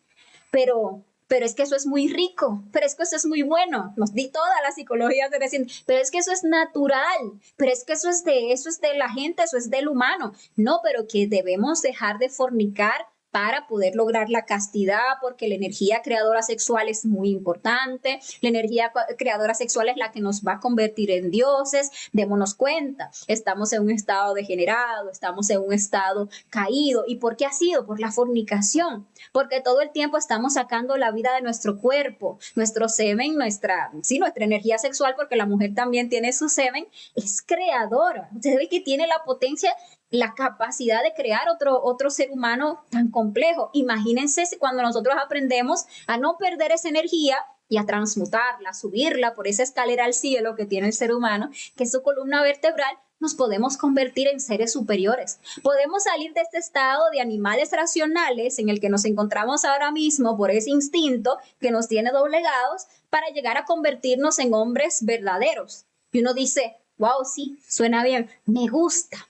Pero es que eso es muy rico, pero es que eso es muy bueno, nos di toda la psicología de recién, pero es que eso es natural, pero es que eso es de la gente, eso es del humano. No, pero que debemos dejar de fornicar para poder lograr la castidad, porque la energía creadora sexual es muy importante, la energía creadora sexual es la que nos va a convertir en dioses. Démonos cuenta, estamos en un estado degenerado, estamos en un estado caído. ¿Y por qué ha sido? Por la fornicación, porque todo el tiempo estamos sacando la vida de nuestro cuerpo, nuestro semen, nuestra energía sexual, porque la mujer también tiene su semen, es creadora. Usted ve que tiene la potencia, la capacidad de crear otro ser humano tan complejo. Imagínense cuando nosotros aprendemos a no perder esa energía y a transmutarla, a subirla por esa escalera al cielo que tiene el ser humano, que es su columna vertebral, nos podemos convertir en seres superiores. Podemos salir de este estado de animales racionales en el que nos encontramos ahora mismo por ese instinto que nos tiene doblegados para llegar a convertirnos en hombres verdaderos. Y uno dice, wow, sí, suena bien, me gusta.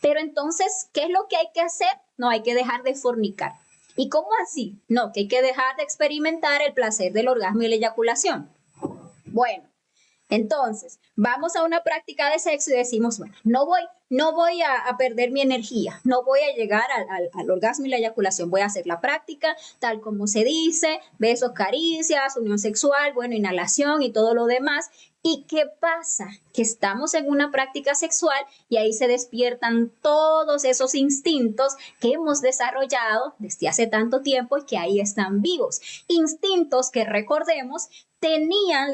Pero entonces, ¿qué es lo que hay que hacer? No, hay que dejar de fornicar. ¿Y cómo así? No, que hay que dejar de experimentar el placer del orgasmo y la eyaculación. Bueno, entonces, vamos a una práctica de sexo y decimos, bueno, no voy a perder mi energía, no voy a llegar al orgasmo y la eyaculación, voy a hacer la práctica tal como se dice, besos, caricias, unión sexual, bueno, inhalación y todo lo demás. ¿Y qué pasa? Que estamos en una práctica sexual y ahí se despiertan todos esos instintos que hemos desarrollado desde hace tanto tiempo y que ahí están vivos. Instintos que, recordemos, cumplían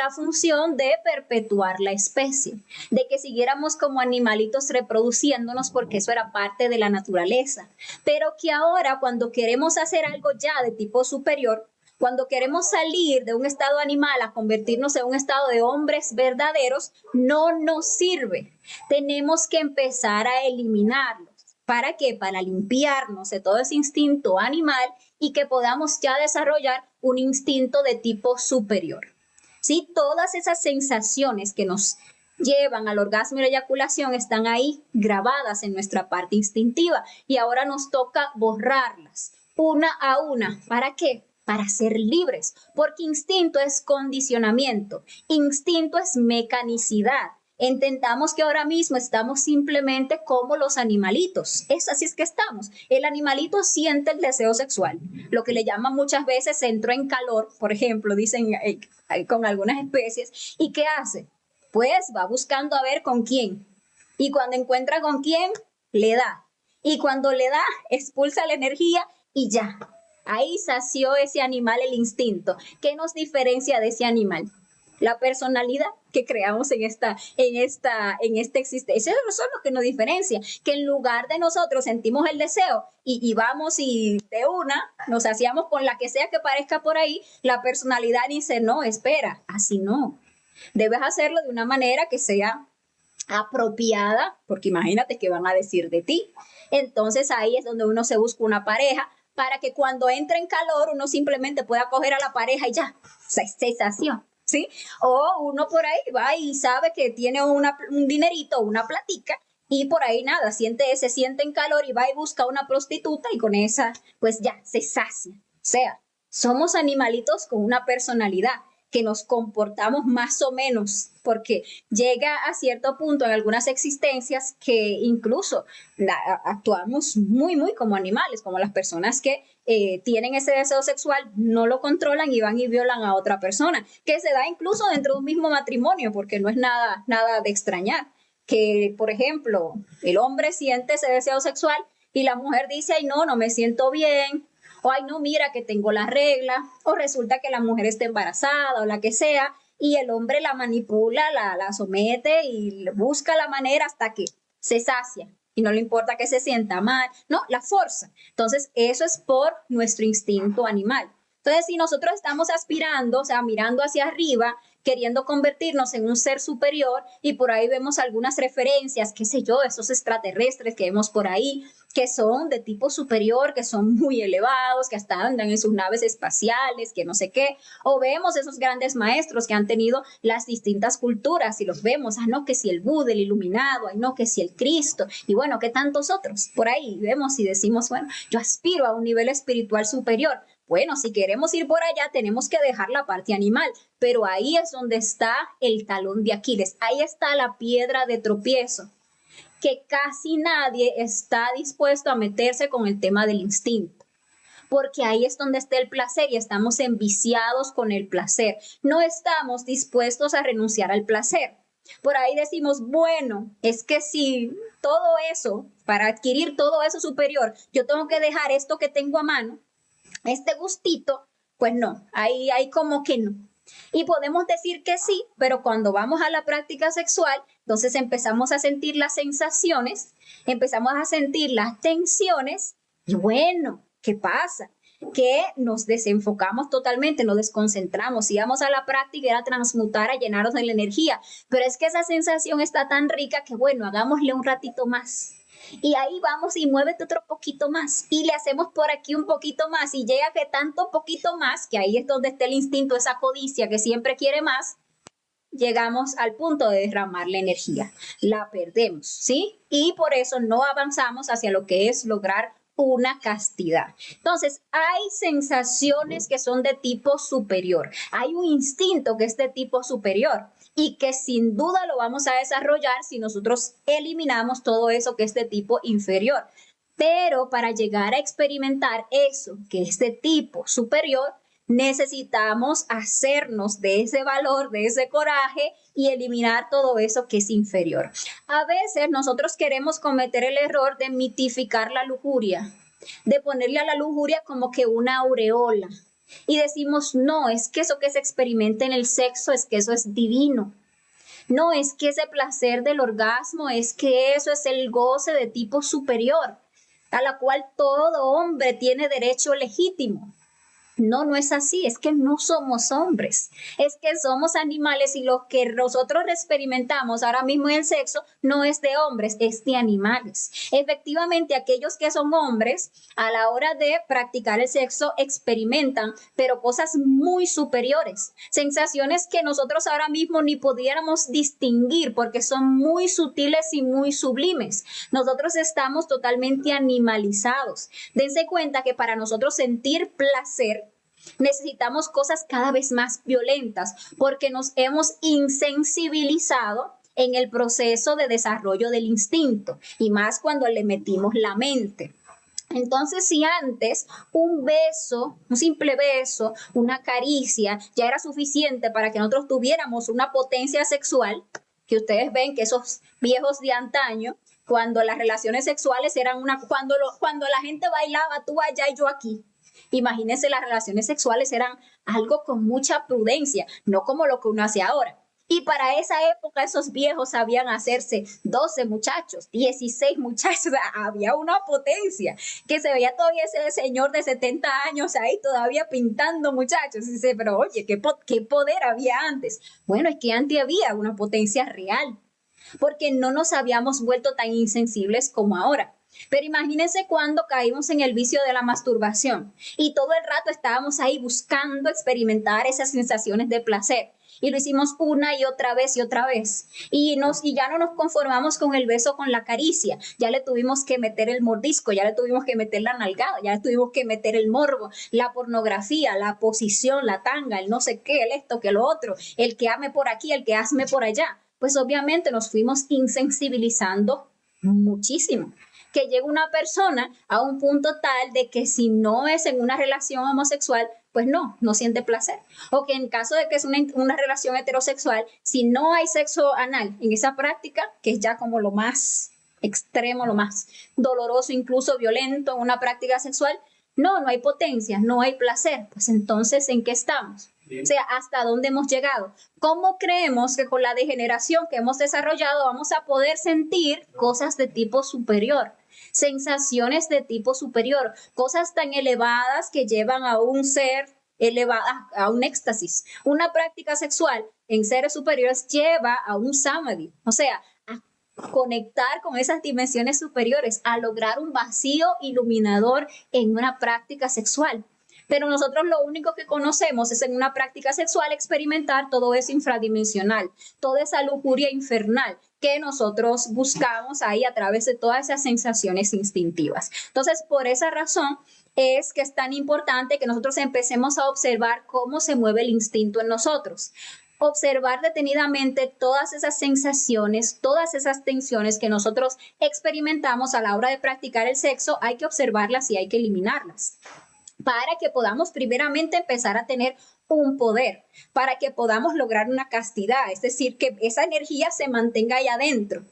la función de perpetuar la especie, de que siguiéramos como animalitos reproduciéndonos porque eso era parte de la naturaleza. Pero que ahora cuando queremos hacer algo ya de tipo superior, cuando queremos salir de un estado animal a convertirnos en un estado de hombres verdaderos, no nos sirve. Tenemos que empezar a eliminarlos. ¿Para qué? Para limpiarnos de todo ese instinto animal y que podamos ya desarrollar un instinto de tipo superior. ¿Sí? Todas esas sensaciones que nos llevan al orgasmo y la eyaculación están ahí grabadas en nuestra parte instintiva y ahora nos toca borrarlas. una a una. ¿Para qué? Para ser libres, porque instinto es condicionamiento, instinto es mecanicidad. Entendamos que ahora mismo estamos simplemente como los animalitos. Es así es que estamos. El animalito siente el deseo sexual, lo que le llaman muchas veces entró en calor, por ejemplo, dicen con algunas especies. ¿Y qué hace? Pues va buscando a ver con quién. Y cuando encuentra con quién, le da. Y cuando le da, expulsa la energía y ya. Ahí sació ese animal el instinto. ¿Qué nos diferencia de ese animal? La personalidad que creamos en esta existencia. Eso es lo que nos diferencia, que en lugar de nosotros sentimos el deseo y vamos y de una nos hacíamos con la que sea que parezca por ahí, la personalidad dice, no, espera, así no. Debes hacerlo de una manera que sea apropiada, porque imagínate qué van a decir de ti. Entonces ahí es donde uno se busca una pareja para que cuando entre en calor uno simplemente pueda coger a la pareja y ya, sensación. ¿Sí? O uno por ahí va y sabe que tiene un dinerito, una platica, y por ahí nada, se siente en calor y va y busca una prostituta y con esa, pues ya, se sacia. O sea, somos animalitos con una personalidad que nos comportamos más o menos, porque llega a cierto punto en algunas existencias que incluso actuamos muy, muy como animales, como las personas que tienen ese deseo sexual, no lo controlan y van y violan a otra persona, que se da incluso dentro de un mismo matrimonio, porque no es nada de extrañar. Que, por ejemplo, el hombre siente ese deseo sexual y la mujer dice, ay, no me siento bien, o ay, no, mira que tengo la regla, o resulta que la mujer está embarazada o la que sea, y el hombre la manipula, la somete y busca la manera hasta que se sacia y no le importa que se sienta mal, no, la fuerza. Entonces, eso es por nuestro instinto animal. Entonces, si nosotros estamos aspirando, o sea, mirando hacia arriba, queriendo convertirnos en un ser superior, y por ahí vemos algunas referencias, qué sé yo, esos extraterrestres que vemos por ahí, que son de tipo superior, que son muy elevados, que hasta andan en sus naves espaciales, que no sé qué, o vemos esos grandes maestros que han tenido las distintas culturas y los vemos, no, que si el Buda, el iluminado, no, que si el Cristo, y bueno, que tantos otros, por ahí vemos y decimos, bueno, yo aspiro a un nivel espiritual superior. Bueno, si queremos ir por allá, tenemos que dejar la parte animal, pero ahí es donde está el talón de Aquiles, ahí está la piedra de tropiezo, que casi nadie está dispuesto a meterse con el tema del instinto, porque ahí es donde está el placer y estamos enviciados con el placer, no estamos dispuestos a renunciar al placer. Por ahí decimos, bueno, es que si todo eso, para adquirir todo eso superior, yo tengo que dejar esto que tengo a mano, este gustito, pues no, ahí como que no. Y podemos decir que sí, pero cuando vamos a la práctica sexual, entonces empezamos a sentir las sensaciones, empezamos a sentir las tensiones y bueno, ¿qué pasa? Que nos desenfocamos totalmente, nos desconcentramos, íbamos a la práctica, era transmutar, a llenarnos de la energía, pero es que esa sensación está tan rica que bueno, hagámosle un ratito más. Y ahí vamos y muévete otro poquito más y le hacemos por aquí un poquito más y llega que tanto poquito más, que ahí es donde está el instinto, esa codicia que siempre quiere más, llegamos al punto de derramar la energía, la perdemos, ¿sí? Y por eso no avanzamos hacia lo que es lograr una castidad. Entonces, hay sensaciones que son de tipo superior, hay un instinto que es de tipo superior y que sin duda lo vamos a desarrollar si nosotros eliminamos todo eso que es de tipo inferior. Pero para llegar a experimentar eso que es de tipo superior, necesitamos hacernos de ese valor, de ese coraje y eliminar todo eso que es inferior. A veces nosotros queremos cometer el error de mitificar la lujuria, de ponerle a la lujuria como que una aureola. Y decimos, no, es que eso que se experimenta en el sexo, es que eso es divino. No, es que ese placer del orgasmo, es que eso es el goce de tipo superior, a la cual todo hombre tiene derecho legítimo. No, no es así, es que no somos hombres, es que somos animales y lo que nosotros experimentamos ahora mismo en el sexo no es de hombres, es de animales. Efectivamente, aquellos que son hombres a la hora de practicar el sexo experimentan, pero cosas muy superiores, sensaciones que nosotros ahora mismo ni pudiéramos distinguir porque son muy sutiles y muy sublimes. Nosotros estamos totalmente animalizados. Dense cuenta que para nosotros sentir placer necesitamos cosas cada vez más violentas porque nos hemos insensibilizado en el proceso de desarrollo del instinto y más cuando le metimos la mente. Entonces, si antes un beso, un simple beso, una caricia, ya era suficiente para que nosotros tuviéramos una potencia sexual, que ustedes ven que esos viejos de antaño, cuando las relaciones sexuales eran cuando la gente bailaba tú allá y yo aquí. Imagínense, las relaciones sexuales eran algo con mucha prudencia, no como lo que uno hace ahora. Y para esa época esos viejos sabían hacerse 12 muchachos, 16 muchachos, había una potencia que se veía todavía ese señor de 70 años ahí todavía pintando muchachos. Y dice, pero oye, ¿qué poder había antes? Bueno, es que antes había una potencia real, porque no nos habíamos vuelto tan insensibles como ahora. Pero imagínense cuando caímos en el vicio de la masturbación y todo el rato estábamos ahí buscando experimentar esas sensaciones de placer. Y lo hicimos una y otra vez y otra vez. Y ya no nos conformamos con el beso, con la caricia. Ya le tuvimos que meter el mordisco, ya le tuvimos que meter la nalgada, ya le tuvimos que meter el morbo, la pornografía, la posición, la tanga, el no sé qué, el esto, que lo otro, el que ame por aquí, el que hazme por allá. Pues obviamente nos fuimos insensibilizando muchísimo, que llega una persona a un punto tal de que si no es en una relación homosexual, pues no siente placer. O que en caso de que es una relación heterosexual, si no hay sexo anal en esa práctica, que es ya como lo más extremo, lo más doloroso, incluso violento, una práctica sexual, no hay potencia, no hay placer. Pues entonces, ¿en qué estamos? O sea, ¿hasta dónde hemos llegado? ¿Cómo creemos que con la degeneración que hemos desarrollado vamos a poder sentir cosas de tipo superior? Sensaciones de tipo superior, cosas tan elevadas que llevan a un ser elevado, a un éxtasis. Una práctica sexual en seres superiores lleva a un samadhi, o sea, a conectar con esas dimensiones superiores, a lograr un vacío iluminador en una práctica sexual. Pero nosotros lo único que conocemos es en una práctica sexual experimentar todo eso infradimensional, toda esa lujuria infernal que nosotros buscamos ahí a través de todas esas sensaciones instintivas. Entonces, por esa razón es que es tan importante que nosotros empecemos a observar cómo se mueve el instinto en nosotros. Observar detenidamente todas esas sensaciones, todas esas tensiones que nosotros experimentamos a la hora de practicar el sexo, hay que observarlas y hay que eliminarlas, para que podamos primeramente empezar a tener un poder, para que podamos lograr una castidad, es decir, que esa energía se mantenga ahí adentro,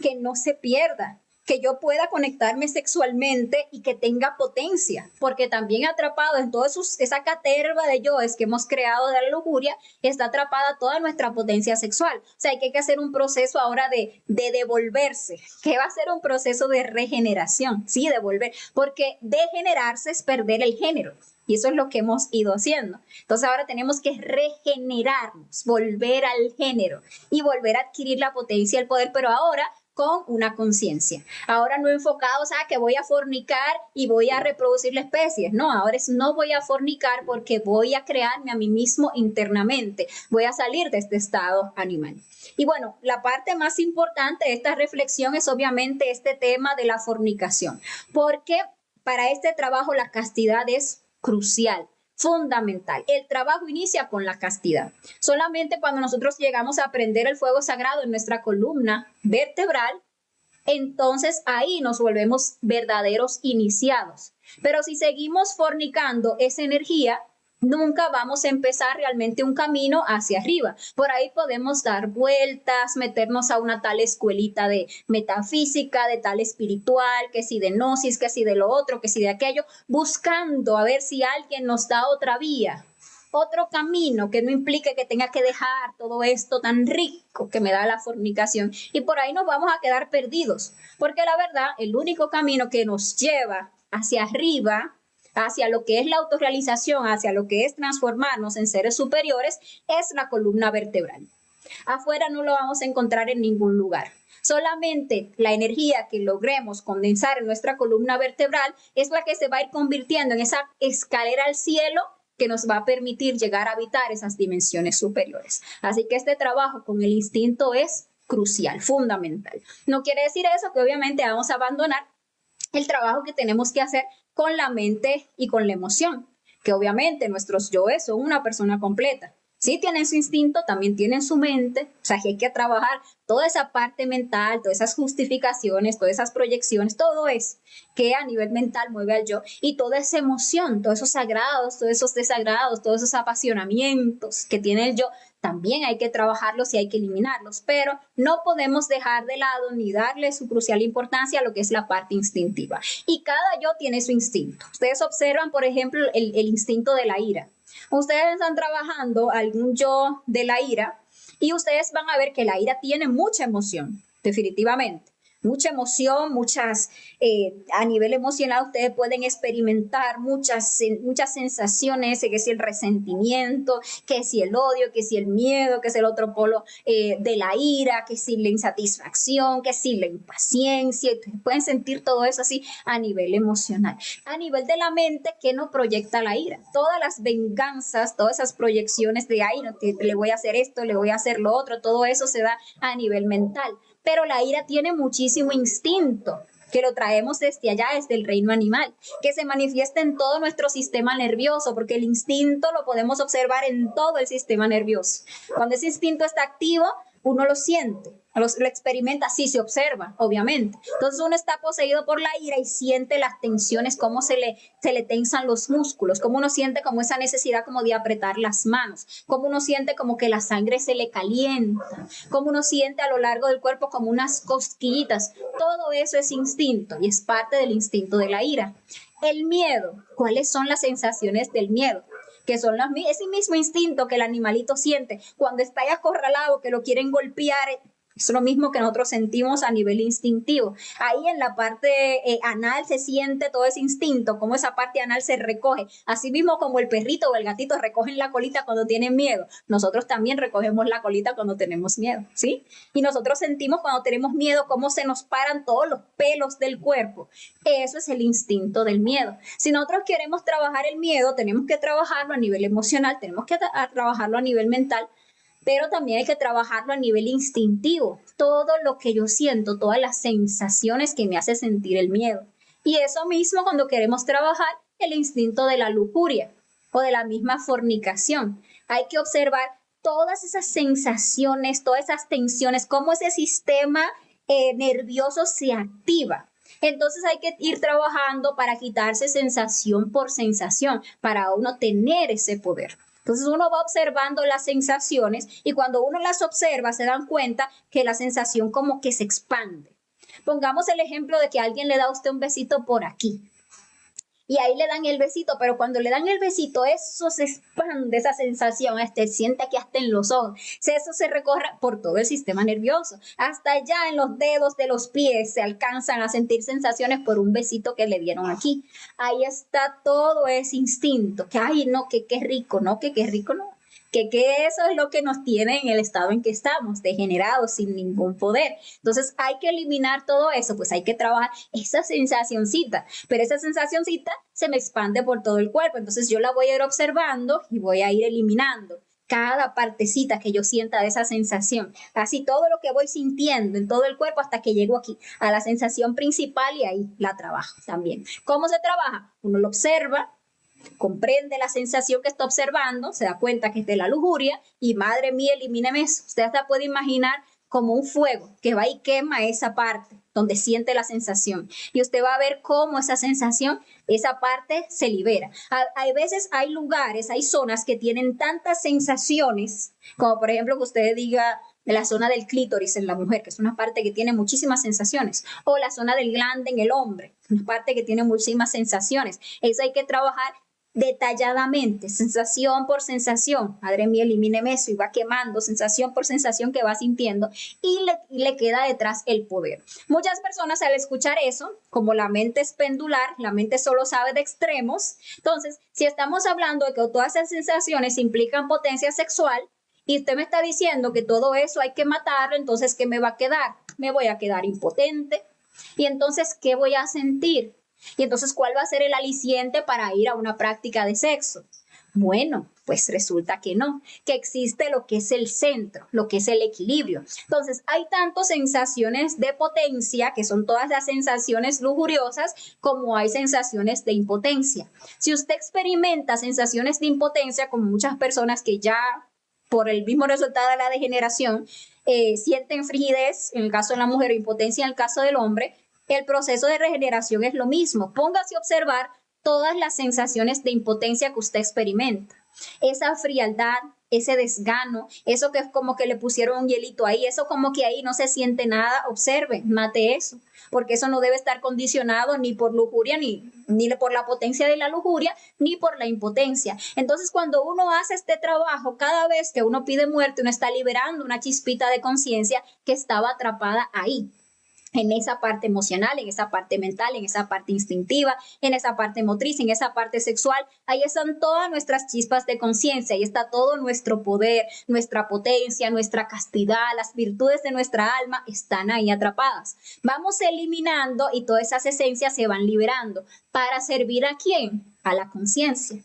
que no se pierda, que yo pueda conectarme sexualmente y que tenga potencia, porque también atrapado en toda esa caterva de yoes que hemos creado de la lujuria, está atrapada toda nuestra potencia sexual. O sea, hay que hacer un proceso ahora de devolverse, que va a ser un proceso de regeneración, sí, devolver, porque degenerarse es perder el género. Y eso es lo que hemos ido haciendo. Entonces ahora tenemos que regenerarnos, volver al género y volver a adquirir la potencia, el poder, pero ahora con una conciencia. Ahora no enfocados a que voy a fornicar y voy a reproducir la especie. No, ahora es no voy a fornicar porque voy a crearme a mí mismo internamente. Voy a salir de este estado animal. Y bueno, la parte más importante de esta reflexión es obviamente este tema de la fornicación, porque para este trabajo la castidad es crucial, fundamental. El trabajo inicia con la castidad. Solamente cuando nosotros llegamos a aprender el fuego sagrado en nuestra columna vertebral, entonces ahí nos volvemos verdaderos iniciados. Pero si seguimos fornicando esa energía, nunca vamos a empezar realmente un camino hacia arriba. Por ahí podemos dar vueltas, meternos a una tal escuelita de metafísica, de tal espiritual, que si de gnosis, que si de lo otro, que si de aquello, buscando a ver si alguien nos da otra vía, otro camino que no implique que tenga que dejar todo esto tan rico que me da la fornicación. Y por ahí nos vamos a quedar perdidos, porque la verdad, el único camino que nos lleva hacia arriba, hacia lo que es la autorrealización, hacia lo que es transformarnos en seres superiores, es la columna vertebral. Afuera no lo vamos a encontrar en ningún lugar. Solamente la energía que logremos condensar en nuestra columna vertebral es la que se va a ir convirtiendo en esa escalera al cielo que nos va a permitir llegar a habitar esas dimensiones superiores. Así que este trabajo con el instinto es crucial, fundamental. No quiere decir eso que obviamente vamos a abandonar el trabajo que tenemos que hacer con la mente y con la emoción, que obviamente nuestros yoes son una persona completa. Sí tienen su instinto, también tienen su mente, o sea que hay que trabajar toda esa parte mental, todas esas justificaciones, todas esas proyecciones, todo eso que a nivel mental mueve al yo y toda esa emoción, todos esos sagrados, todos esos desagrados, todos esos apasionamientos que tiene el yo, también hay que trabajarlos y hay que eliminarlos, pero no podemos dejar de lado ni darle su crucial importancia a lo que es la parte instintiva. Y cada yo tiene su instinto. Ustedes observan, por ejemplo, el instinto de la ira. Ustedes están trabajando algún yo de la ira y ustedes van a ver que la ira tiene mucha emoción, definitivamente. Mucha emoción, a nivel emocional ustedes pueden experimentar muchas sensaciones, que si el resentimiento, que si el odio, que si el miedo, que si el otro polo de la ira, que si la insatisfacción, que si la impaciencia. Ustedes pueden sentir todo eso así a nivel emocional. A nivel de la mente, ¿qué nos proyecta la ira? Todas las venganzas, todas esas proyecciones de, ay, no, le voy a hacer esto, le voy a hacer lo otro, todo eso se da a nivel mental. Pero la ira tiene muchísimo instinto, que lo traemos desde allá, desde el reino animal, que se manifiesta en todo nuestro sistema nervioso, porque el instinto lo podemos observar en todo el sistema nervioso. Cuando ese instinto está activo, uno lo siente, lo experimenta, sí se observa, obviamente. Entonces uno está poseído por la ira y siente las tensiones, cómo se le tensan los músculos, cómo uno siente como esa necesidad como de apretar las manos, cómo uno siente como que la sangre se le calienta, cómo uno siente a lo largo del cuerpo como unas cosquillitas. Todo eso es instinto y es parte del instinto de la ira. El miedo, ¿cuáles son las sensaciones del miedo? Que son ese mismo instinto que el animalito siente cuando está ahí acorralado, que lo quieren golpear. Es lo mismo que nosotros sentimos a nivel instintivo. Ahí en la parte anal se siente todo ese instinto, como esa parte anal se recoge. Así mismo como el perrito o el gatito recogen la colita cuando tienen miedo. Nosotros también recogemos la colita cuando tenemos miedo, ¿sí? Y nosotros sentimos cuando tenemos miedo cómo se nos paran todos los pelos del cuerpo. Eso es el instinto del miedo. Si nosotros queremos trabajar el miedo, tenemos que trabajarlo a nivel emocional, tenemos que trabajarlo a nivel mental, pero también hay que trabajarlo a nivel instintivo. Todo lo que yo siento, todas las sensaciones que me hace sentir el miedo. Y eso mismo cuando queremos trabajar el instinto de la lujuria o de la misma fornicación. Hay que observar todas esas sensaciones, todas esas tensiones, cómo ese sistema nervioso se activa. Entonces hay que ir trabajando para quitarse sensación por sensación, para uno tener ese poder. Entonces uno va observando las sensaciones y cuando uno las observa se dan cuenta que la sensación como que se expande. Pongamos el ejemplo de que alguien le da a usted un besito por aquí. Y ahí le dan el besito, pero cuando le dan el besito, eso se expande, esa sensación, siente aquí hasta en los ojos. Eso se recorre por todo el sistema nervioso. Hasta allá en los dedos de los pies se alcanzan a sentir sensaciones por un besito que le dieron aquí. Ahí está todo ese instinto. Que, ay, no, que qué rico, no, que qué rico, no. Que eso es lo que nos tiene en el estado en que estamos, degenerados, sin ningún poder. Entonces hay que eliminar todo eso, pues hay que trabajar esa sensacioncita, pero esa sensacioncita se me expande por todo el cuerpo, entonces yo la voy a ir observando y voy a ir eliminando cada partecita que yo sienta de esa sensación, así todo lo que voy sintiendo en todo el cuerpo hasta que llego aquí a la sensación principal y ahí la trabajo también. ¿Cómo se trabaja? Uno lo observa, comprende la sensación que está observando, se da cuenta que es de la lujuria y madre mía, elimíneme eso. Usted hasta puede imaginar como un fuego que va y quema esa parte donde siente la sensación y usted va a ver cómo esa sensación, esa parte se libera. Hay veces, hay lugares, hay zonas que tienen tantas sensaciones, como por ejemplo que usted diga de la zona del clítoris en la mujer, que es una parte que tiene muchísimas sensaciones, o la zona del glande en el hombre, una parte que tiene muchísimas sensaciones. Eso hay que trabajar detalladamente, sensación por sensación. Madre mía, elimíneme eso y va quemando sensación por sensación que va sintiendo y le queda detrás el poder. Muchas personas al escuchar eso, como la mente es pendular, la mente solo sabe de extremos, entonces si estamos hablando de que todas esas sensaciones implican potencia sexual y usted me está diciendo que todo eso hay que matarlo, entonces ¿qué me va a quedar? Me voy a quedar impotente. Y entonces, ¿qué voy a sentir? Y entonces, ¿cuál va a ser el aliciente para ir a una práctica de sexo? Bueno, pues resulta que no, que existe lo que es el centro, lo que es el equilibrio. Entonces, hay tantas sensaciones de potencia, que son todas las sensaciones lujuriosas, como hay sensaciones de impotencia. Si usted experimenta sensaciones de impotencia, como muchas personas que ya por el mismo resultado de la degeneración, sienten frigidez, en el caso de la mujer, o impotencia en el caso del hombre, el proceso de regeneración es lo mismo. Póngase a observar todas las sensaciones de impotencia que usted experimenta. Esa frialdad, ese desgano, eso que es como que le pusieron un hielito ahí, eso como que ahí no se siente nada, observe, mate eso, porque eso no debe estar condicionado ni por lujuria, ni por la potencia de la lujuria, ni por la impotencia. Entonces, cuando uno hace este trabajo, cada vez que uno pide muerte, uno está liberando una chispita de conciencia que estaba atrapada ahí, en esa parte emocional, en esa parte mental, en esa parte instintiva, en esa parte motriz, en esa parte sexual. Ahí están todas nuestras chispas de conciencia, ahí está todo nuestro poder, nuestra potencia, nuestra castidad, las virtudes de nuestra alma están ahí atrapadas. Vamos eliminando y todas esas esencias se van liberando. ¿Para servir a quién? A la conciencia.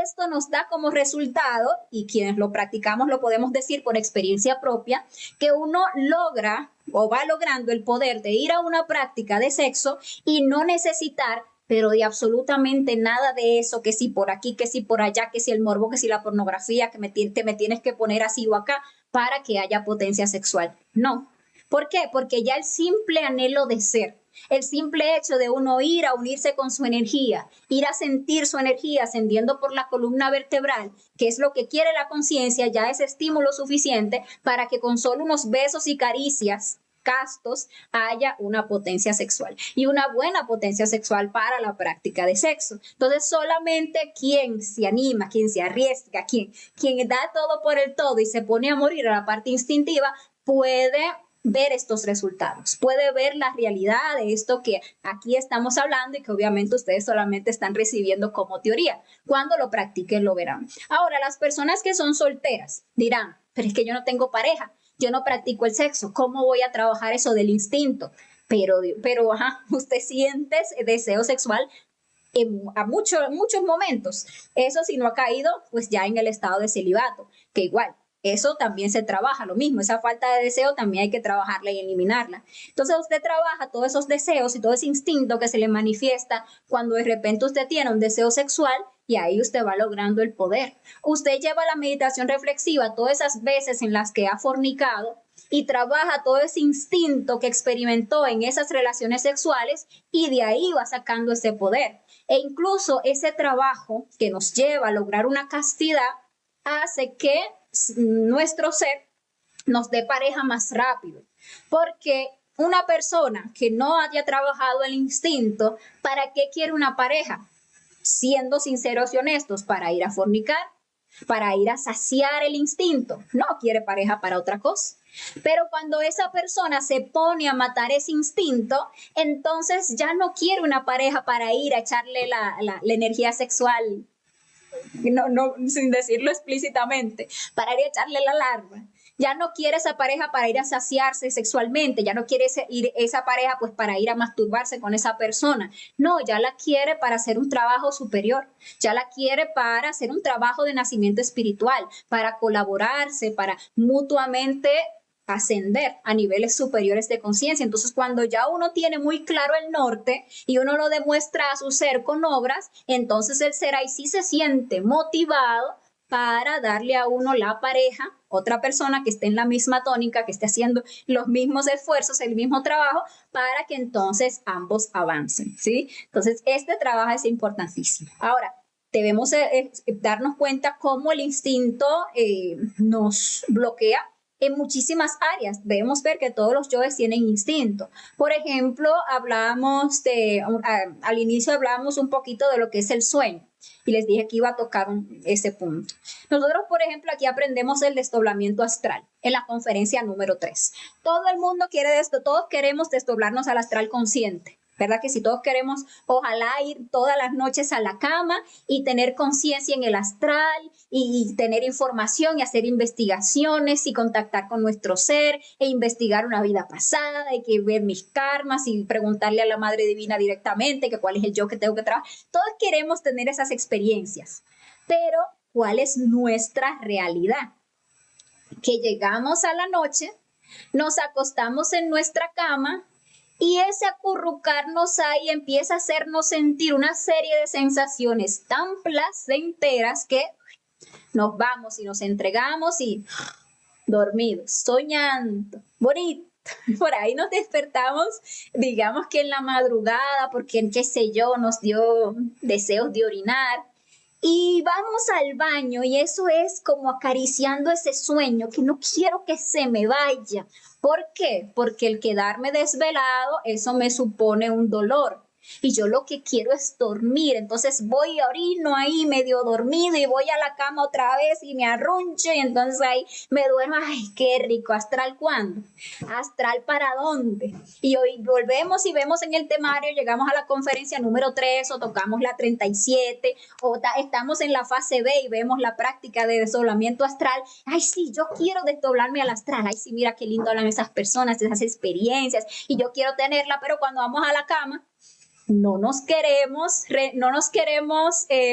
Esto nos da como resultado, y quienes lo practicamos lo podemos decir por experiencia propia, que uno logra o va logrando el poder de ir a una práctica de sexo y no necesitar, pero de absolutamente nada de eso, que si por aquí, que si por allá, que si el morbo, que si la pornografía, que me tienes que poner así o acá para que haya potencia sexual. No. ¿Por qué? Porque ya el simple anhelo de ser, el simple hecho de uno ir a unirse con su energía, ir a sentir su energía ascendiendo por la columna vertebral, que es lo que quiere la conciencia, ya es estímulo suficiente para que con solo unos besos y caricias castos haya una potencia sexual y una buena potencia sexual para la práctica de sexo. Entonces, solamente quien se anima, quien se arriesga, quien da todo por el todo y se pone a morir a la parte instintiva, puede ver estos resultados, puede ver la realidad de esto que aquí estamos hablando y que obviamente ustedes solamente están recibiendo como teoría. Cuando lo practiquen lo verán. Ahora, las personas que son solteras dirán, pero es que yo no tengo pareja, yo no practico el sexo, ¿cómo voy a trabajar eso del instinto? Pero ajá, usted siente deseo sexual a muchos momentos. Eso si no ha caído, pues ya en el estado de celibato, que igual eso también se trabaja, lo mismo, esa falta de deseo también hay que trabajarla y eliminarla. Entonces usted trabaja todos esos deseos y todo ese instinto que se le manifiesta cuando de repente usted tiene un deseo sexual y ahí usted va logrando el poder. Usted lleva la meditación reflexiva todas esas veces en las que ha fornicado y trabaja todo ese instinto que experimentó en esas relaciones sexuales y de ahí va sacando ese poder. E incluso ese trabajo que nos lleva a lograr una castidad hace que nuestro ser nos dé pareja más rápido, porque una persona que no haya trabajado el instinto, ¿para qué quiere una pareja? Siendo sinceros y honestos, para ir a fornicar, para ir a saciar el instinto, no quiere pareja para otra cosa. Pero cuando esa persona se pone a matar ese instinto, entonces ya no quiere una pareja para ir a echarle la energía sexual, no, sin decirlo explícitamente, para ir a echarle la larva. Ya no quiere esa pareja para ir a saciarse sexualmente, ya no quiere esa pareja pues para ir a masturbarse con esa persona. No, ya la quiere para hacer un trabajo superior, ya la quiere para hacer un trabajo de nacimiento espiritual, para colaborarse, para mutuamente ascender a niveles superiores de conciencia. Entonces, cuando ya uno tiene muy claro el norte y uno lo demuestra a su ser con obras, entonces el ser ahí sí se siente motivado para darle a uno la pareja, otra persona que esté en la misma tónica, que esté haciendo los mismos esfuerzos, el mismo trabajo, para que entonces ambos avancen, ¿sí? Entonces, este trabajo es importantísimo. Ahora, debemos darnos cuenta cómo el instinto nos bloquea en muchísimas áreas. Debemos ver que todos los yoes tienen instinto. Por ejemplo, al inicio hablábamos un poquito de lo que es el sueño. y les dije que iba a tocar ese punto. Nosotros, por ejemplo, aquí aprendemos el desdoblamiento astral en la conferencia número 3. Todo el mundo quiere esto, todos queremos desdoblarnos al astral consciente. ¿Verdad que si todos queremos, ojalá ir todas las noches a la cama y tener conciencia en el astral y tener información y hacer investigaciones y contactar con nuestro ser e investigar una vida pasada, hay que ver mis karmas y preguntarle a la Madre Divina directamente que cuál es el yo que tengo que trabajar? Todos queremos tener esas experiencias, pero ¿cuál es nuestra realidad? Que llegamos a la noche, nos acostamos en nuestra cama, y ese acurrucarnos ahí empieza a hacernos sentir una serie de sensaciones tan placenteras que nos vamos y nos entregamos y dormidos, soñando, bonito. Por ahí nos despertamos, digamos que en la madrugada, porque qué sé yo, nos dio deseos de orinar. Y vamos al baño y eso es como acariciando ese sueño que no quiero que se me vaya. ¿Por qué? Porque el quedarme desvelado, eso me supone un dolor. Y yo lo que quiero es dormir, entonces voy a orino ahí medio dormido y voy a la cama otra vez y me arruncho y entonces ahí me duermo. Ay, qué rico. ¿Astral cuándo? ¿Astral para dónde? Y hoy volvemos y vemos en el temario, llegamos a la conferencia número 3 o tocamos la 37 o estamos en la fase B y vemos la práctica de desdoblamiento astral. Ay, sí, yo quiero desdoblarme al astral. Ay, sí, mira qué lindo hablan esas personas, esas experiencias y yo quiero tenerla, pero cuando vamos a la cama, no nos queremos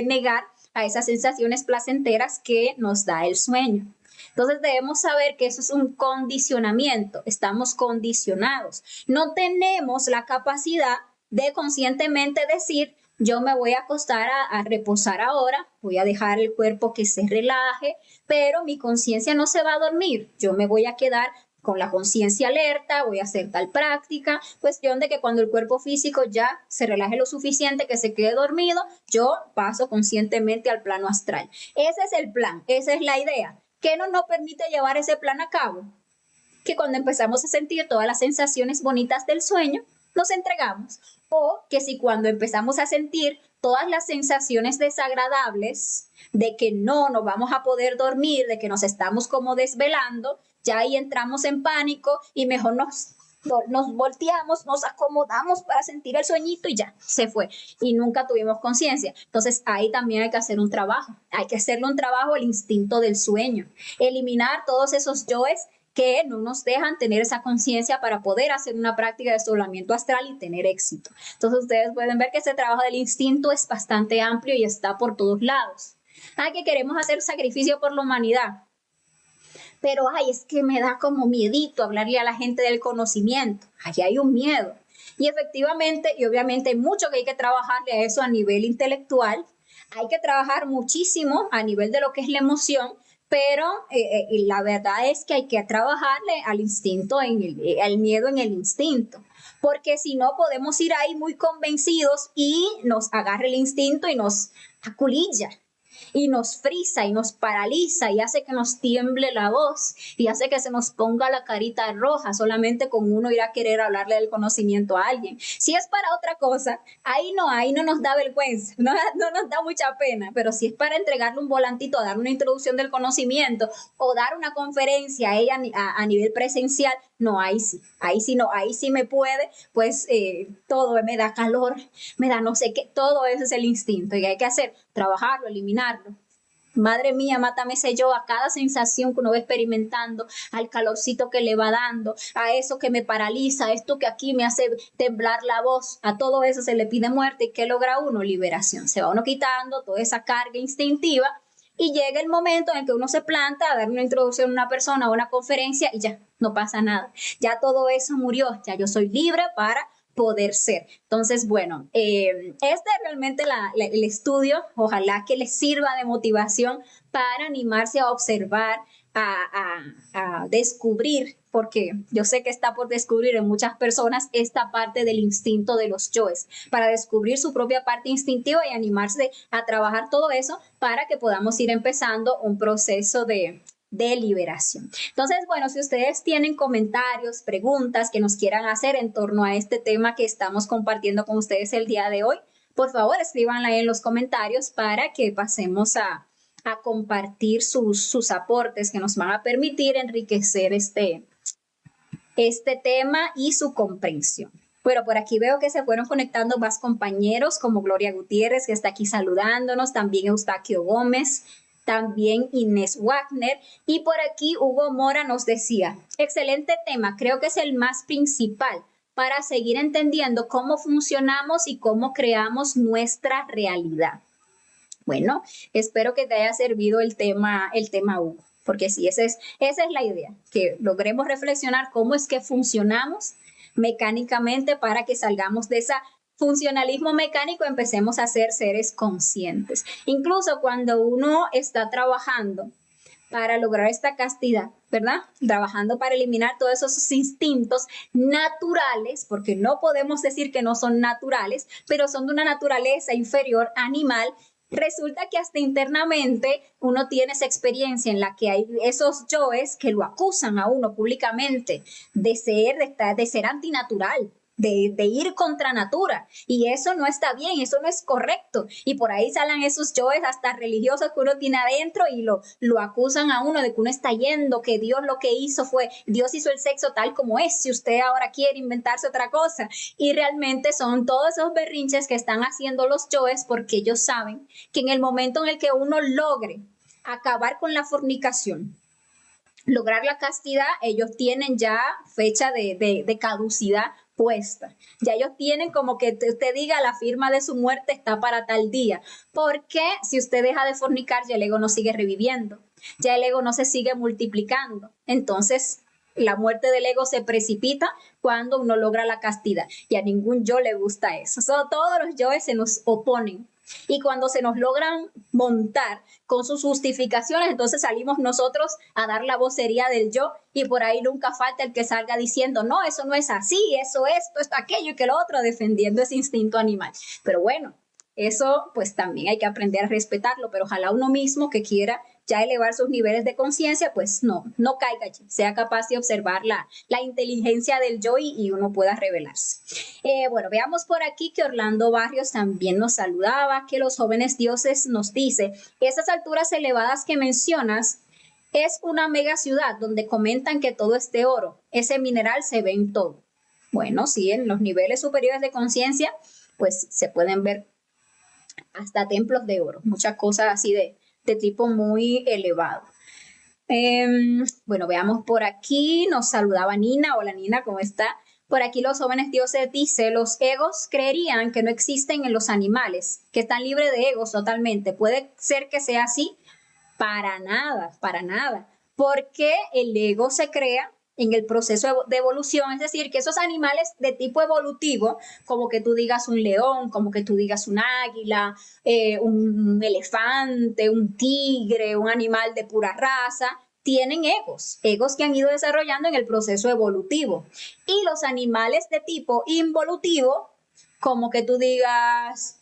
negar a esas sensaciones placenteras que nos da el sueño. Entonces debemos saber que eso es un condicionamiento, estamos condicionados. No tenemos la capacidad de conscientemente decir, yo me voy a acostar a reposar ahora, voy a dejar el cuerpo que se relaje, pero mi conciencia no se va a dormir, yo me voy a quedar con la conciencia alerta, voy a hacer tal práctica, cuestión de que cuando el cuerpo físico ya se relaje lo suficiente, que se quede dormido, yo paso conscientemente al plano astral. Ese es el plan, esa es la idea. ¿Qué nos permite llevar ese plan a cabo? Que cuando empezamos a sentir todas las sensaciones bonitas del sueño, nos entregamos. O que si cuando empezamos a sentir todas las sensaciones desagradables de que no nos vamos a poder dormir, de que nos estamos como desvelando, ya ahí entramos en pánico y mejor nos volteamos, nos acomodamos para sentir el sueñito y ya, se fue. Y nunca tuvimos conciencia. Entonces ahí también hay que hacer un trabajo. Hay que hacerle un trabajo al instinto del sueño. Eliminar todos esos yoes que no nos dejan tener esa conciencia para poder hacer una práctica de desdoblamiento astral y tener éxito. Entonces ustedes pueden ver que ese trabajo del instinto es bastante amplio y está por todos lados. Que queremos hacer sacrificio por la humanidad. Pero, es que me da como miedito hablarle a la gente del conocimiento. Aquí hay un miedo. Y efectivamente, y obviamente hay mucho que hay que trabajarle a eso a nivel intelectual. Hay que trabajar muchísimo a nivel de lo que es la emoción, pero la verdad es que hay que trabajarle al instinto, al miedo en el instinto. Porque si no, podemos ir ahí muy convencidos y nos agarra el instinto y nos aculilla. Y nos frisa y nos paraliza y hace que nos tiemble la voz y hace que se nos ponga la carita roja solamente con uno ir a querer hablarle del conocimiento a alguien. Si es para otra cosa, ahí no nos da vergüenza, no nos da mucha pena, pero si es para entregarle un volantito, dar una introducción del conocimiento o dar una conferencia a ella a nivel presencial, no, ahí sí me puede, pues todo me da calor, me da no sé qué, todo eso es el instinto y hay que hacer, trabajarlo, eliminarlo. Madre mía, mátame ese yo a cada sensación que uno va experimentando, al calorcito que le va dando, a eso que me paraliza, a esto que aquí me hace temblar la voz, a todo eso se le pide muerte. ¿Y qué logra uno? Liberación. Se va uno quitando toda esa carga instintiva y llega el momento en que uno se planta a dar una introducción a una persona o una conferencia y ya, no pasa nada. Ya todo eso murió, ya yo soy libre para poder ser. Entonces, bueno, este es realmente el estudio, ojalá que les sirva de motivación para animarse a observar, a descubrir, porque yo sé que está por descubrir en muchas personas esta parte del instinto de los yoes, para descubrir su propia parte instintiva y animarse a trabajar todo eso para que podamos ir empezando un proceso de liberación. Entonces, bueno, si ustedes tienen comentarios, preguntas que nos quieran hacer en torno a este tema que estamos compartiendo con ustedes el día de hoy, por favor escríbanla ahí en los comentarios para que pasemos a compartir sus aportes que nos van a permitir enriquecer este tema y su comprensión. Bueno, por aquí veo que se fueron conectando más compañeros como Gloria Gutiérrez, que está aquí saludándonos, también Eustaquio Gómez, también Inés Wagner, y por aquí Hugo Mora nos decía, excelente tema, creo que es el más principal para seguir entendiendo cómo funcionamos y cómo creamos nuestra realidad. Bueno, espero que te haya servido el tema Hugo, porque sí, esa es la idea, que logremos reflexionar cómo es que funcionamos mecánicamente para que salgamos de ese funcionalismo mecánico, empecemos a ser seres conscientes. Incluso cuando uno está trabajando para lograr esta castidad, ¿verdad? Trabajando para eliminar todos esos instintos naturales, porque no podemos decir que no son naturales, pero son de una naturaleza inferior animal. Resulta que hasta internamente uno tiene esa experiencia en la que hay esos yoes que lo acusan a uno públicamente de ser antinatural, de ir contra natura, y eso no está bien, eso no es correcto, y por ahí salen esos yoes hasta religiosos que uno tiene adentro y lo acusan a uno de que uno está yendo, que Dios lo que hizo fue, Dios hizo el sexo tal como es, si usted ahora quiere inventarse otra cosa, y realmente son todos esos berrinches que están haciendo los yoes porque ellos saben que en el momento en el que uno logre acabar con la fornicación, lograr la castidad, ellos tienen ya fecha de caducidad puesta. Ya ellos tienen como que usted diga la firma de su muerte está para tal día. Porque si usted deja de fornicar, ya el ego no sigue reviviendo. Ya el ego no se sigue multiplicando. Entonces, la muerte del ego se precipita cuando uno logra la castidad. Y a ningún yo le gusta eso. Todos los yoes se nos oponen. Y cuando se nos logran montar con sus justificaciones, entonces salimos nosotros a dar la vocería del yo, y por ahí nunca falta el que salga diciendo, no, eso no es así, eso, esto, aquello y que lo otro, defendiendo ese instinto animal. Pero bueno, eso pues también hay que aprender a respetarlo, pero ojalá uno mismo que quiera ya elevar sus niveles de conciencia, pues no caiga allí, sea capaz de observar la inteligencia del yo y uno pueda revelarse. Bueno, veamos por aquí que Orlando Barrios también nos saludaba, que los jóvenes dioses nos dice, esas alturas elevadas que mencionas es una mega ciudad donde comentan que todo es de oro, ese mineral se ve en todo. Bueno, sí, en los niveles superiores de conciencia, pues se pueden ver hasta templos de oro, muchas cosas así de tipo muy elevado. Bueno, veamos por aquí, nos saludaba Nina. Hola Nina, ¿cómo está? Por aquí los jóvenes dioses dice, los egos creerían que no existen en los animales, que están libres de egos totalmente. ¿Puede ser que sea así? Para nada, para nada. Porque el ego se crea en el proceso de evolución, es decir, que esos animales de tipo evolutivo, como que tú digas un león, como que tú digas un águila, un elefante, un tigre, un animal de pura raza, tienen egos que han ido desarrollando en el proceso evolutivo. Y los animales de tipo involutivo, como que tú digas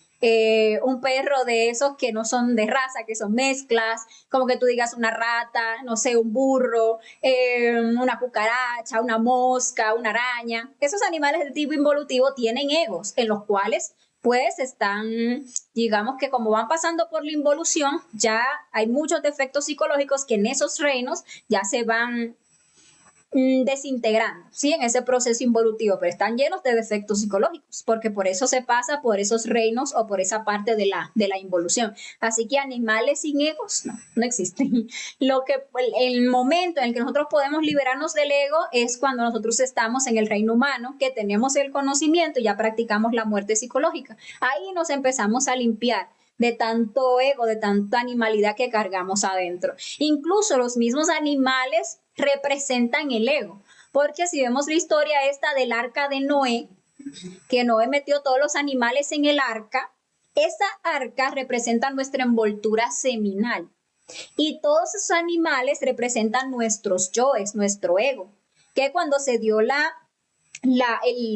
un perro de esos que no son de raza, que son mezclas, como que tú digas una rata, no sé, un burro, una cucaracha, una mosca, una araña. Esos animales de tipo involutivo tienen egos en los cuales pues están, digamos que como van pasando por la involución, ya hay muchos defectos psicológicos que en esos reinos ya se van desintegrando, ¿sí? En ese proceso involutivo, pero están llenos de defectos psicológicos, porque por eso se pasa por esos reinos o por esa parte de la involución. Así que animales sin egos, no existen. El momento en el que nosotros podemos liberarnos del ego es cuando nosotros estamos en el reino humano, que tenemos el conocimiento y ya practicamos la muerte psicológica. Ahí nos empezamos a limpiar de tanto ego, de tanta animalidad que cargamos adentro. Incluso los mismos animales representan el ego, porque si vemos la historia esta del arca de Noé, que Noé metió todos los animales en el arca, esa arca representa nuestra envoltura seminal y todos esos animales representan nuestros yoes, nuestro ego, que cuando se dio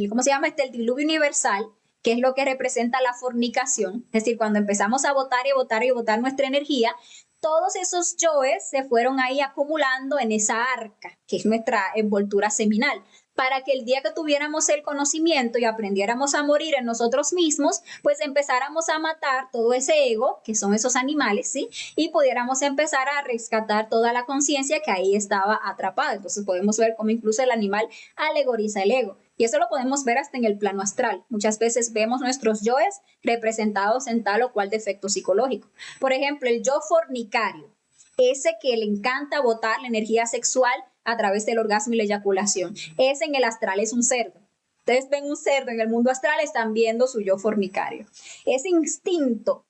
¿cómo se llama? El diluvio universal, que es lo que representa la fornicación, es decir, cuando empezamos a botar y botar y botar nuestra energía, todos esos yoes se fueron ahí acumulando en esa arca, que es nuestra envoltura seminal. para que el día que tuviéramos el conocimiento y aprendiéramos a morir en nosotros mismos, pues empezáramos a matar todo ese ego, que son esos animales, ¿sí? Y pudiéramos empezar a rescatar toda la conciencia que ahí estaba atrapada. Entonces podemos ver cómo incluso el animal alegoriza el ego. Y eso lo podemos ver hasta en el plano astral. Muchas veces vemos nuestros yoes representados en tal o cual defecto psicológico. Por ejemplo, el yo fornicario, ese que le encanta botar la energía sexual a través del orgasmo y la eyaculación. Ese en el astral es un cerdo. Ustedes ven un cerdo en el mundo astral, están viendo su yo fornicario. Ese instinto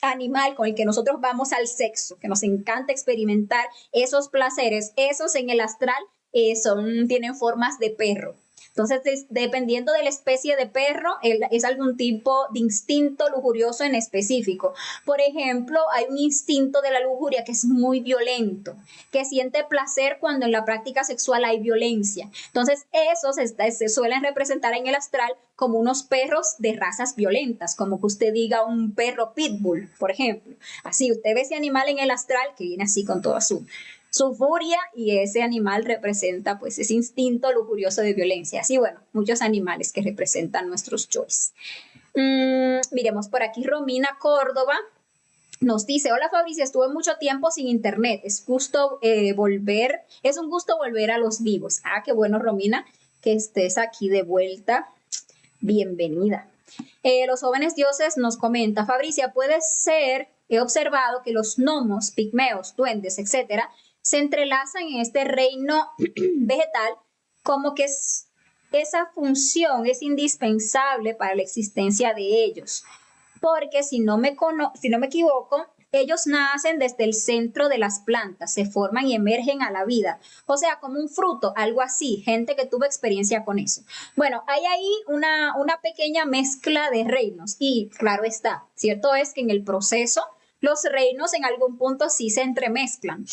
animal con el que nosotros vamos al sexo, que nos encanta experimentar esos placeres, esos en el astral tienen formas de perro. Entonces, dependiendo de la especie de perro, es algún tipo de instinto lujurioso en específico. Por ejemplo, hay un instinto de la lujuria que es muy violento, que siente placer cuando en la práctica sexual hay violencia. Entonces, esos se suelen representar en el astral como unos perros de razas violentas, como que usted diga un perro pitbull, por ejemplo. Así, usted ve ese animal en el astral que viene así con toda su furia, y ese animal representa pues ese instinto lujurioso de violencia. Así, bueno, muchos animales que representan nuestros yoes. Miremos por aquí, Romina Córdoba nos dice: hola Fabricia, estuve mucho tiempo sin internet, es un gusto volver a los vivos. Ah, qué bueno, Romina, que estés aquí de vuelta, bienvenida. Los jóvenes dioses nos comenta: Fabricia, puede ser, he observado que los gnomos, pigmeos, duendes, etcétera, se entrelazan en este reino vegetal, como que esa función es indispensable para la existencia de ellos, porque si no me equivoco, ellos nacen desde el centro de las plantas, se forman y emergen a la vida, o sea, como un fruto, algo así, gente que tuvo experiencia con eso. Bueno, hay ahí una pequeña mezcla de reinos, y claro está, cierto es que en el proceso los reinos en algún punto sí se entremezclan,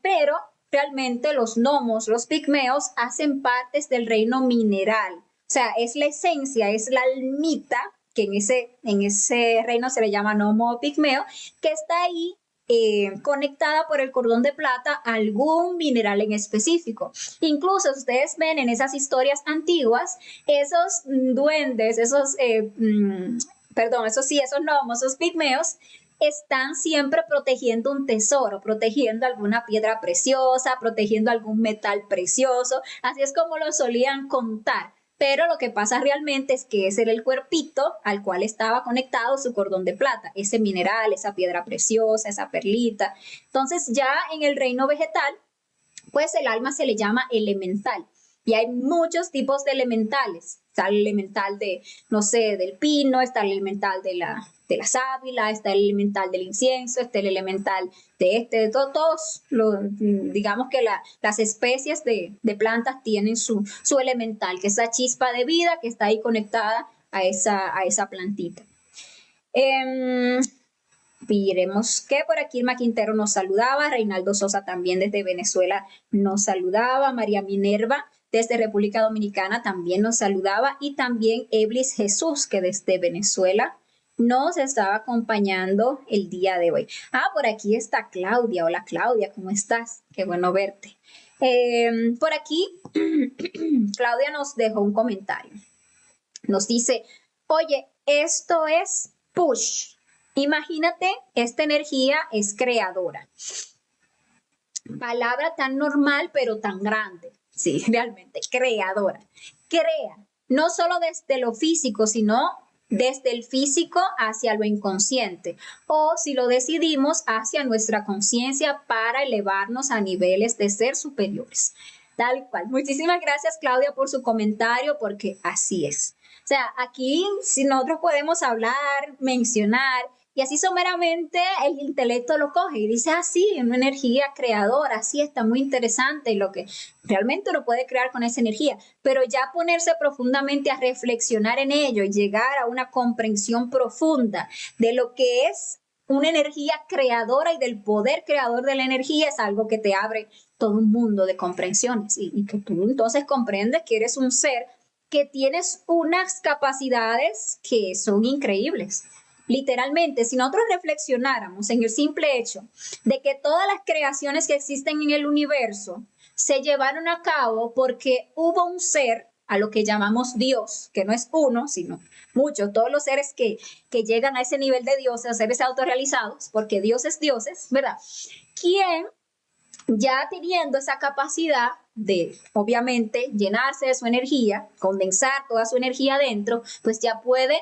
pero realmente los gnomos, los pigmeos, hacen partes del reino mineral. O sea, es la esencia, es la almita, que en ese reino se le llama gnomo pigmeo, que está ahí conectada por el cordón de plata a algún mineral en específico. Incluso ustedes ven en esas historias antiguas, esos duendes, esos gnomos, esos pigmeos, están siempre protegiendo un tesoro, protegiendo alguna piedra preciosa, protegiendo algún metal precioso. Así es como lo solían contar. Pero lo que pasa realmente es que ese era el cuerpito al cual estaba conectado su cordón de plata, ese mineral, esa piedra preciosa, esa perlita. Entonces, ya en el reino vegetal, pues el alma se le llama elemental. Y hay muchos tipos de elementales. Está el elemental del pino, está el elemental de la sábila, está el elemental del incienso, está el elemental de todos, digamos que las especies de plantas tienen su elemental, que es esa chispa de vida que está ahí conectada a esa plantita. Miremos que por aquí Irma Quintero nos saludaba, Reinaldo Sosa también desde Venezuela nos saludaba, María Minerva desde República Dominicana también nos saludaba, y también Eblis Jesús, que desde Venezuela nos estaba acompañando el día de hoy. Por aquí está Claudia. Hola Claudia, ¿cómo estás? Qué bueno verte. Por aquí Claudia nos dejó un comentario. Nos dice: oye, esto es push. Imagínate, esta energía es creadora. Palabra tan normal, pero tan grande. Sí, realmente, creadora. Crea, no solo desde lo físico, sino desde el físico hacia lo inconsciente, o si lo decidimos, hacia nuestra conciencia para elevarnos a niveles de ser superiores. Tal cual. Muchísimas gracias, Claudia, por su comentario, porque así es. O sea, aquí si nosotros podemos hablar, mencionar, y así someramente el intelecto lo coge y dice: sí, una energía creadora, sí, está muy interesante lo que realmente uno puede crear con esa energía, pero ya ponerse profundamente a reflexionar en ello y llegar a una comprensión profunda de lo que es una energía creadora y del poder creador de la energía es algo que te abre todo un mundo de comprensiones, y que tú entonces comprendes que eres un ser que tienes unas capacidades que son increíbles. Literalmente, si nosotros reflexionáramos en el simple hecho de que todas las creaciones que existen en el universo se llevaron a cabo porque hubo un ser, a lo que llamamos Dios, que no es uno, sino muchos, todos los seres que llegan a ese nivel de Dios, a seres autorrealizados, porque Dios es dioses, ¿verdad? Quien ya teniendo esa capacidad de, obviamente, llenarse de su energía, condensar toda su energía dentro, pues ya puede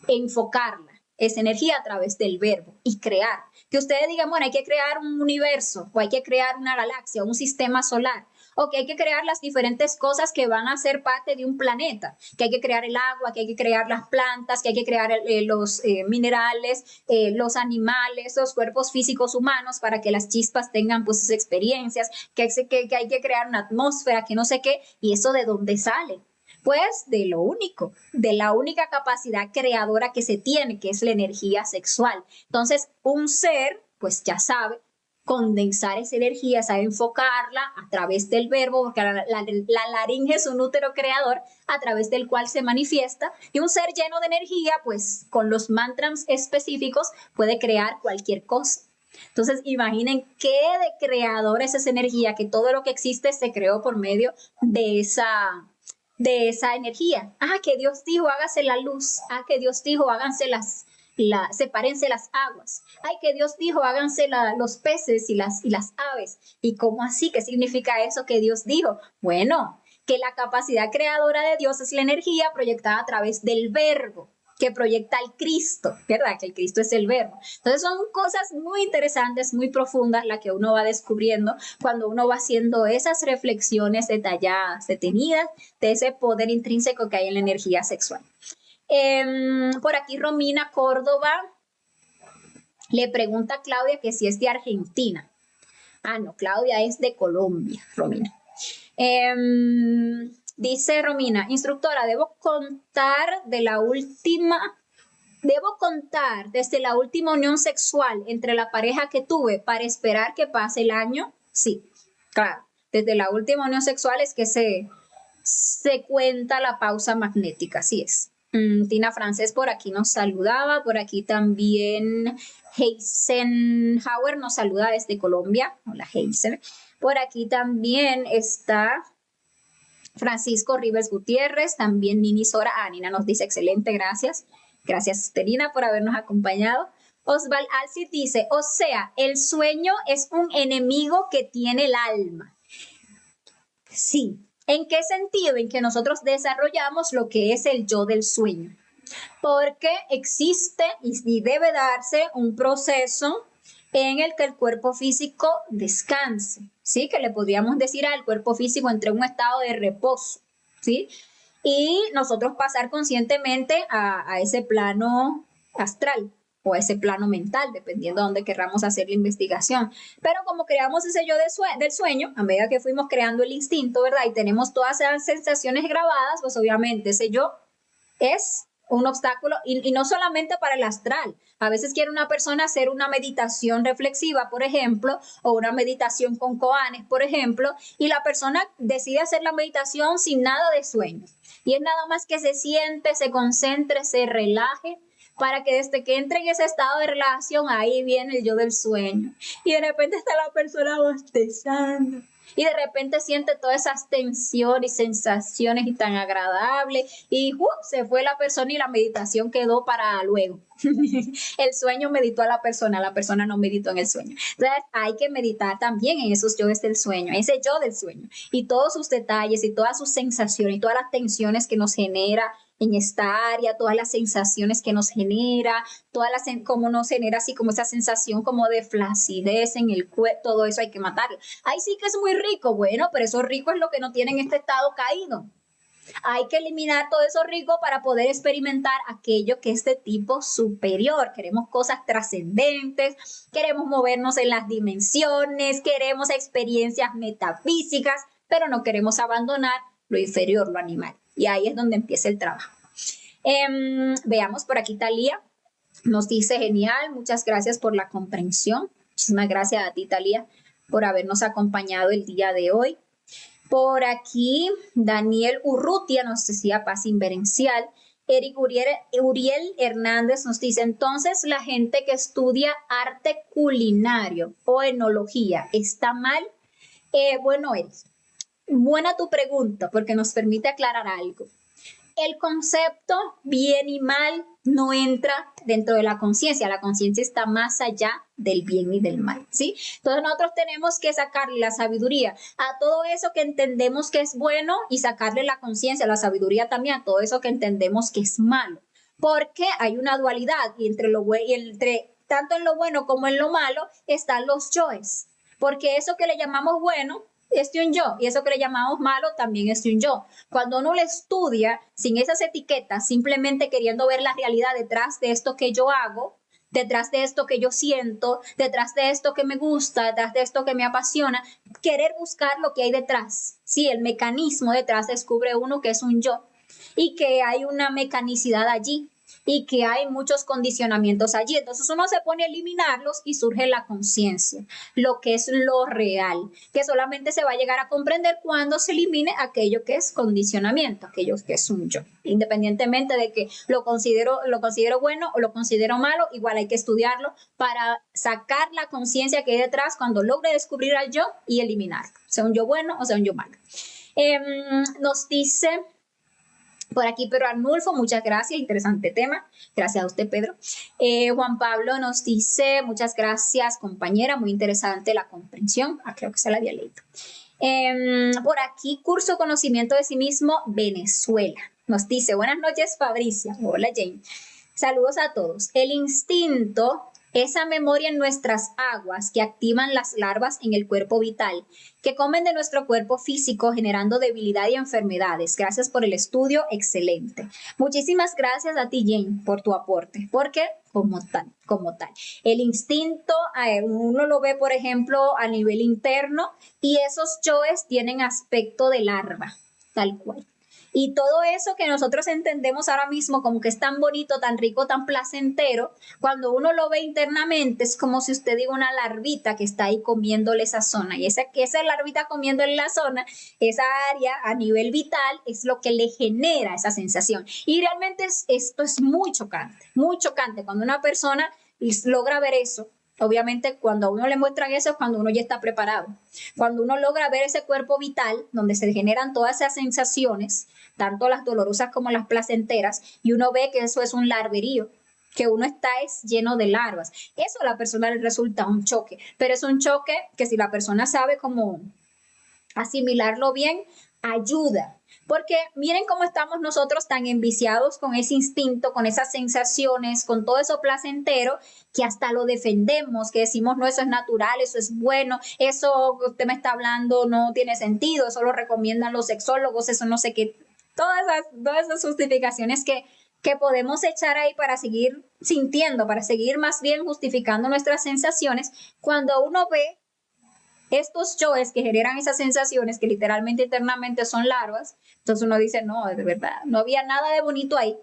enfocarla, esa energía a través del verbo y crear. Que ustedes digan, bueno, hay que crear un universo, o hay que crear una galaxia, un sistema solar, o que hay que crear las diferentes cosas que van a ser parte de un planeta, que hay que crear el agua, que hay que crear las plantas, que hay que crear los minerales, los animales, los cuerpos físicos humanos para que las chispas tengan pues sus experiencias, que hay que crear una atmósfera, que no sé qué, y eso de dónde sale. Pues de lo único, de la única capacidad creadora que se tiene, que es la energía sexual. Entonces, un ser, pues ya sabe condensar esa energía, sabe enfocarla a través del verbo, porque la laringe es un útero creador a través del cual se manifiesta, y un ser lleno de energía, pues con los mantras específicos puede crear cualquier cosa. Entonces, imaginen qué de creador es esa energía, que todo lo que existe se creó por medio de esa energía. Que Dios dijo, hágase la luz. Que Dios dijo, háganse sepárense las aguas. Que Dios dijo, háganse los peces y las aves. ¿Y cómo así? ¿Qué significa eso que Dios dijo? Bueno, que la capacidad creadora de Dios es la energía proyectada a través del verbo, que proyecta al Cristo, ¿verdad? Que el Cristo es el verbo. Entonces son cosas muy interesantes, muy profundas, las que uno va descubriendo cuando uno va haciendo esas reflexiones detalladas, detenidas, de ese poder intrínseco que hay en la energía sexual. Por aquí Romina Córdoba le pregunta a Claudia que si es de Argentina. No, Claudia es de Colombia, Romina. Dice Romina, instructora, debo contar desde la última unión sexual entre la pareja que tuve para esperar que pase el año. Sí, claro, desde la última unión sexual es que se cuenta la pausa magnética, así es. Tina Francés por aquí nos saludaba, por aquí también Heisenhauer nos saluda desde Colombia. Hola Heisen. Por aquí también está Francisco Rivers Gutiérrez, también Nini Sora. Nina nos dice excelente, gracias. Gracias, Terina, por habernos acompañado. Osval Alcid dice, o sea, el sueño es un enemigo que tiene el alma. Sí. ¿En qué sentido? En que nosotros desarrollamos lo que es el yo del sueño. Porque existe y debe darse un proceso en el que el cuerpo físico descanse, ¿sí? Que le podríamos decir al cuerpo físico entre un estado de reposo, ¿sí? Y nosotros pasar conscientemente a ese plano astral o a ese plano mental, dependiendo de dónde querramos hacer la investigación. Pero como creamos ese yo del sueño, a medida que fuimos creando el instinto, ¿verdad? Y tenemos todas esas sensaciones grabadas, pues obviamente ese yo es un obstáculo y no solamente para el astral. A veces quiere una persona hacer una meditación reflexiva, por ejemplo, o una meditación con koanes, por ejemplo, y la persona decide hacer la meditación sin nada de sueño. Y es nada más que se siente, se concentre, se relaje, para que desde que entre en ese estado de relajación, ahí viene el yo del sueño. Y de repente está la persona bostezando. Y de repente siente todas esas tensiones y sensaciones y tan agradables. Y se fue la persona y la meditación quedó para luego. El sueño meditó a la persona no meditó en el sueño. Entonces hay que meditar también en esos yoes del sueño, ese yo del sueño. Y todos sus detalles y todas sus sensaciones y todas las tensiones que nos genera en esta área, todas las sensaciones que nos genera, cómo nos genera así como esa sensación como de flacidez en el cuerpo, todo eso hay que matarlo. Ay, sí que es muy rico, bueno, pero eso rico es lo que no tiene en este estado caído. Hay que eliminar todo eso rico para poder experimentar aquello que es de tipo superior. Queremos cosas trascendentes, queremos movernos en las dimensiones, queremos experiencias metafísicas, pero no queremos abandonar lo inferior, lo animal. Y ahí es donde empieza el trabajo. Veamos por aquí Talía. Nos dice genial, muchas gracias por la comprensión. Muchísimas gracias a ti, Talía, por habernos acompañado el día de hoy. Por aquí, Daniel Urrutia nos decía paz inverencial. Eric Uriel Hernández nos dice, entonces la gente que estudia arte culinario o enología, ¿está mal? Bueno, Eric, buena tu pregunta porque nos permite aclarar algo. El concepto bien y mal no entra dentro de la conciencia está más allá del bien y del mal, ¿sí? Entonces nosotros tenemos que sacarle la sabiduría a todo eso que entendemos que es bueno y sacarle la conciencia, la sabiduría también a todo eso que entendemos que es malo, porque hay una dualidad y entre tanto en lo bueno como en lo malo están los yoes, porque eso que le llamamos bueno es de un yo y eso que le llamamos malo también es de un yo. Cuando uno le estudia sin esas etiquetas, simplemente queriendo ver la realidad detrás de esto que yo hago, detrás de esto que yo siento, detrás de esto que me gusta, detrás de esto que me apasiona, querer buscar lo que hay detrás. Sí, el mecanismo detrás descubre uno que es un yo y que hay una mecanicidad allí y que hay muchos condicionamientos allí. Entonces uno se pone a eliminarlos y surge la conciencia, lo que es lo real, que solamente se va a llegar a comprender cuando se elimine aquello que es condicionamiento, aquello que es un yo. Independientemente de que lo considero bueno o lo considero malo, igual hay que estudiarlo para sacar la conciencia que hay detrás cuando logre descubrir al yo y eliminarlo, sea un yo bueno o sea un yo malo. Nos dice por aquí Pedro Arnulfo, muchas gracias, interesante tema. Gracias a usted, Pedro. Juan Pablo nos dice, muchas gracias, compañera, muy interesante la comprensión. Creo que se la había leído. Por aquí, curso Conocimiento de sí mismo, Venezuela. Nos dice, buenas noches, Fabricia. Hola, Jane. Saludos a todos. El instinto, esa memoria en nuestras aguas que activan las larvas en el cuerpo vital, que comen de nuestro cuerpo físico generando debilidad y enfermedades. Gracias por el estudio, excelente. Muchísimas gracias a ti, Jane, por tu aporte, porque como tal. El instinto, uno lo ve, por ejemplo, a nivel interno y esos yoes tienen aspecto de larva, tal cual. Y todo eso que nosotros entendemos ahora mismo como que es tan bonito, tan rico, tan placentero, cuando uno lo ve internamente es como si usted diga una larvita que está ahí comiéndole esa zona. Y esa larvita comiéndole la zona, esa área a nivel vital es lo que le genera esa sensación. Y realmente esto es muy chocante cuando una persona logra ver eso. Obviamente, cuando a uno le muestran eso es cuando uno ya está preparado. Cuando uno logra ver ese cuerpo vital, donde se generan todas esas sensaciones, tanto las dolorosas como las placenteras, y uno ve que eso es un larverío, que uno está lleno de larvas. Eso a la persona le resulta un choque, pero es un choque que si la persona sabe cómo asimilarlo bien, ayuda. Porque miren cómo estamos nosotros tan enviciados con ese instinto, con esas sensaciones, con todo eso placentero, que hasta lo defendemos, que decimos, no, eso es natural, eso es bueno, eso que usted me está hablando no tiene sentido, eso lo recomiendan los sexólogos, eso no sé qué. Todas esas justificaciones que podemos echar ahí para seguir sintiendo, para seguir más bien justificando nuestras sensaciones, cuando uno ve estos yoes que generan esas sensaciones que literalmente internamente son larvas, entonces uno dice, no, de verdad, no había nada de bonito ahí.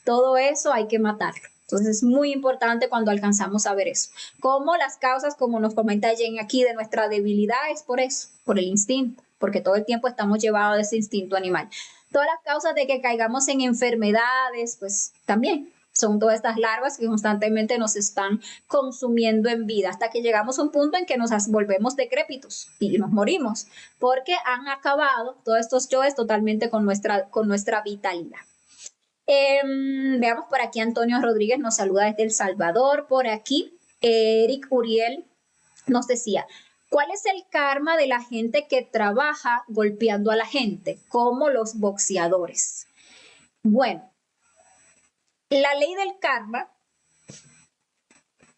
Todo eso hay que matarlo. Entonces es muy importante cuando alcanzamos a ver eso. Como las causas, como nos comenta Jane aquí, de nuestra debilidad es por eso, por el instinto, porque todo el tiempo estamos llevados de ese instinto animal. Todas las causas de que caigamos en enfermedades, pues también son todas estas larvas que constantemente nos están consumiendo en vida hasta que llegamos a un punto en que nos volvemos decrépitos y nos morimos porque han acabado todos estos yoes totalmente con nuestra vitalidad. Veamos por aquí, Antonio Rodríguez nos saluda desde El Salvador. Por aquí, Eric Uriel nos decía, ¿cuál es el karma de la gente que trabaja golpeando a la gente, como los boxeadores? Bueno, la ley del karma,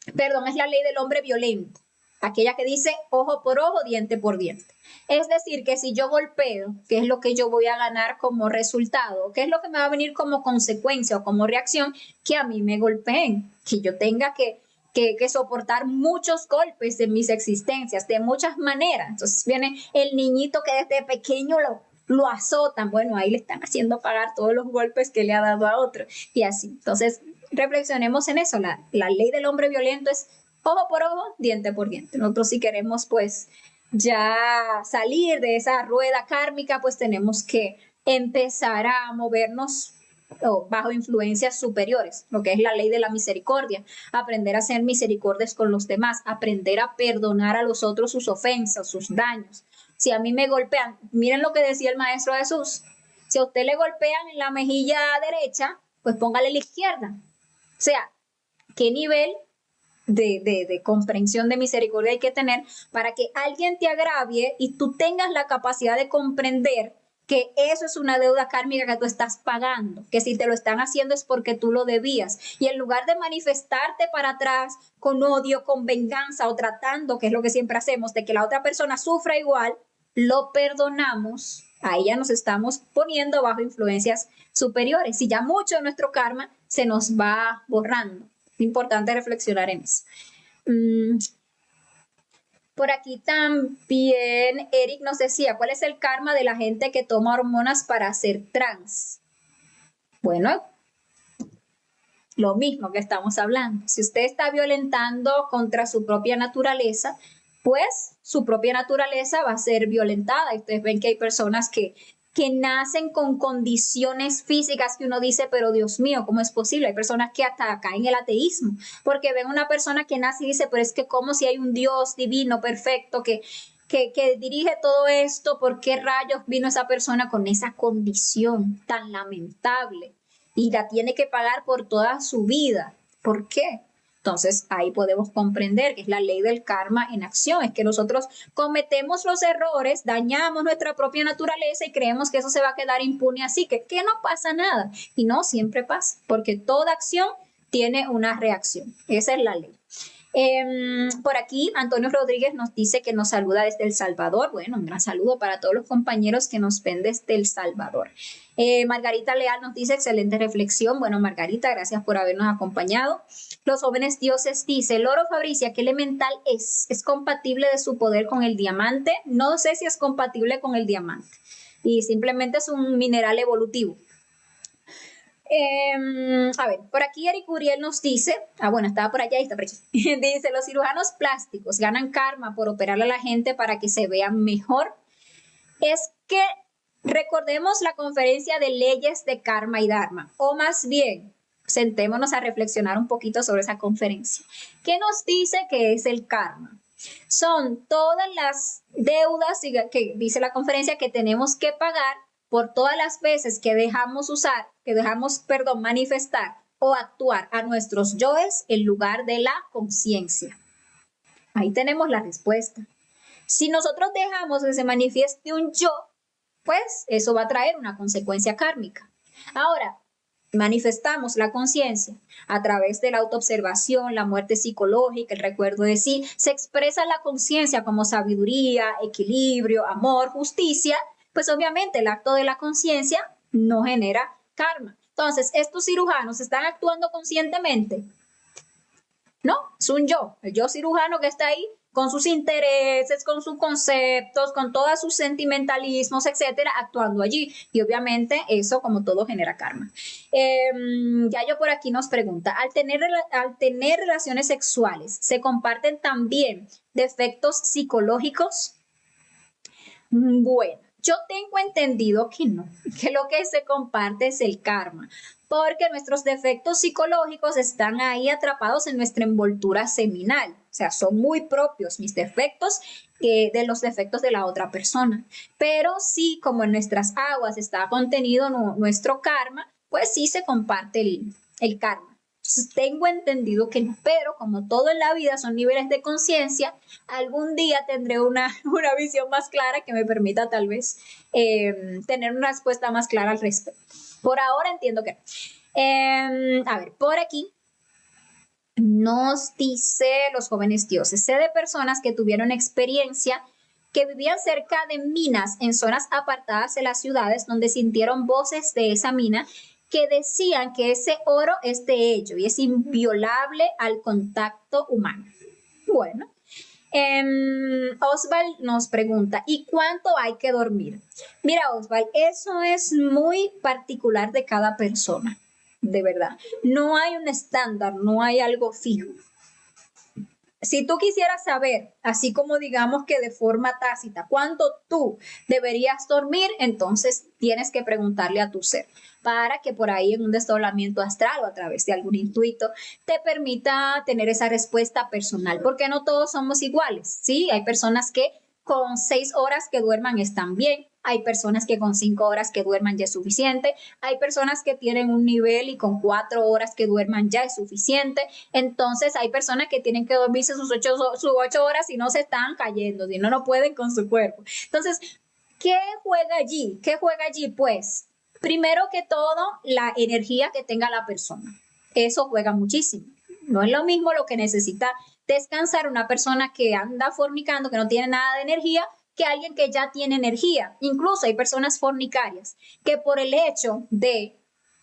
es la ley del hombre violento, aquella que dice ojo por ojo, diente por diente. Es decir, que si yo golpeo, ¿qué es lo que yo voy a ganar como resultado? ¿Qué es lo que me va a venir como consecuencia o como reacción? Que a mí me golpeen, que yo tenga que soportar muchos golpes en mis existencias, de muchas maneras. Entonces viene el niñito que desde pequeño lo azotan, bueno, ahí le están haciendo pagar todos los golpes que le ha dado a otro y así. Entonces, reflexionemos en eso. La ley del hombre violento es ojo por ojo, diente por diente. Nosotros si queremos, pues, ya salir de esa rueda kármica, pues tenemos que empezar a movernos bajo influencias superiores, lo que es la ley de la misericordia, aprender a ser misericordias con los demás, aprender a perdonar a los otros sus ofensas, sus daños, Si a mí me golpean, miren lo que decía el Maestro Jesús, si a usted le golpean en la mejilla derecha, pues póngale la izquierda. O sea, ¿qué nivel de comprensión, de misericordia hay que tener para que alguien te agravie y tú tengas la capacidad de comprender que eso es una deuda kármica que tú estás pagando, que si te lo están haciendo es porque tú lo debías. Y en lugar de manifestarte para atrás con odio, con venganza o tratando, que es lo que siempre hacemos, de que la otra persona sufra igual, lo perdonamos. Ahí ya nos estamos poniendo bajo influencias superiores y ya mucho de nuestro karma se nos va borrando. Importante reflexionar en eso. Por aquí también Eric nos decía, ¿cuál es el karma de la gente que toma hormonas para ser trans? Bueno, lo mismo que estamos hablando. Si usted está violentando contra su propia naturaleza, pues su propia naturaleza va a ser violentada. Y ustedes ven que hay personas que nacen con condiciones físicas que uno dice, pero Dios mío, ¿cómo es posible? Hay personas que hasta caen en el ateísmo, porque ven una persona que nace y dice, pero es que como si hay un Dios divino, perfecto, que dirige todo esto, ¿por qué rayos vino esa persona con esa condición tan lamentable? Y la tiene que pagar por toda su vida. ¿Por qué? Entonces ahí podemos comprender que es la ley del karma en acción, es que nosotros cometemos los errores, dañamos nuestra propia naturaleza y creemos que eso se va a quedar impune así, que no pasa nada. Y no, siempre pasa, porque toda acción tiene una reacción. Esa es la ley. Por aquí Antonio Rodríguez nos dice que nos saluda desde El Salvador. Bueno, un gran saludo para todos los compañeros que nos ven desde El Salvador. Margarita Leal nos dice, excelente reflexión. Bueno, Margarita, gracias por habernos acompañado. Los jóvenes dioses dice, el oro, Fabricia, ¿qué elemental es? ¿Es compatible de su poder con el diamante? No sé si es compatible con el diamante y simplemente es un mineral evolutivo. A ver, por aquí Eric Uriel nos dice, bueno, estaba por allá, está por aquí. Dice, los cirujanos plásticos ganan karma por operarle a la gente para que se vean mejor. Es que recordemos la conferencia de leyes de karma y dharma, o más bien, sentémonos a reflexionar un poquito sobre esa conferencia. ¿Qué nos dice que es el karma? Son todas las deudas que dice la conferencia que tenemos que pagar por todas las veces que dejamos manifestar o actuar a nuestros yoes en lugar de la conciencia. Ahí tenemos la respuesta. Si nosotros dejamos que se manifieste un yo, pues eso va a traer una consecuencia kármica. Ahora, manifestamos la conciencia a través de la autoobservación, la muerte psicológica, el recuerdo de sí, se expresa la conciencia como sabiduría, equilibrio, amor, justicia, pues obviamente el acto de la conciencia no genera karma. Entonces, estos cirujanos están actuando conscientemente. No, es un yo, el yo cirujano que está ahí con sus intereses, con sus conceptos, con todos sus sentimentalismos, etcétera, actuando allí. Y obviamente eso, como todo, genera karma. Yayo por aquí nos pregunta, al tener relaciones sexuales, ¿se comparten también defectos psicológicos? Bueno, yo tengo entendido que no, que lo que se comparte es el karma, porque nuestros defectos psicológicos están ahí atrapados en nuestra envoltura seminal, o sea, son muy propios mis defectos de los defectos de la otra persona, pero sí, como en nuestras aguas está contenido nuestro karma, pues sí se comparte el karma. Tengo entendido que no, pero como todo en la vida son niveles de conciencia, algún día tendré una visión más clara que me permita tal vez tener una respuesta más clara al respecto. Por ahora entiendo que no. A ver, por aquí nos dice los jóvenes dioses, sé de personas que tuvieron experiencia que vivían cerca de minas en zonas apartadas de las ciudades donde sintieron voces de esa mina que decían que ese oro es de ellos y es inviolable al contacto humano. Bueno, Osval nos pregunta, ¿y cuánto hay que dormir? Mira, Osval, eso es muy particular de cada persona, de verdad. No hay un estándar, no hay algo fijo. Si tú quisieras saber, así como digamos que de forma tácita, cuánto tú deberías dormir, entonces tienes que preguntarle a tu ser para que por ahí en un desdoblamiento astral o a través de algún intuito te permita tener esa respuesta personal, porque no todos somos iguales, ¿sí? Hay personas que con 6 horas que duerman están bien. Hay personas que con 5 horas que duerman ya es suficiente. Hay personas que tienen un nivel y con 4 horas que duerman ya es suficiente. Entonces hay personas que tienen que dormirse sus 8 horas y no se están cayendo, si no, no pueden con su cuerpo. Entonces, ¿qué juega allí? ¿Qué juega allí? Pues, primero que todo, la energía que tenga la persona. Eso juega muchísimo. No es lo mismo lo que necesita descansar una persona que anda fornicando, que no tiene nada de energía, que alguien que ya tiene energía. Incluso hay personas fornicarias que por el hecho de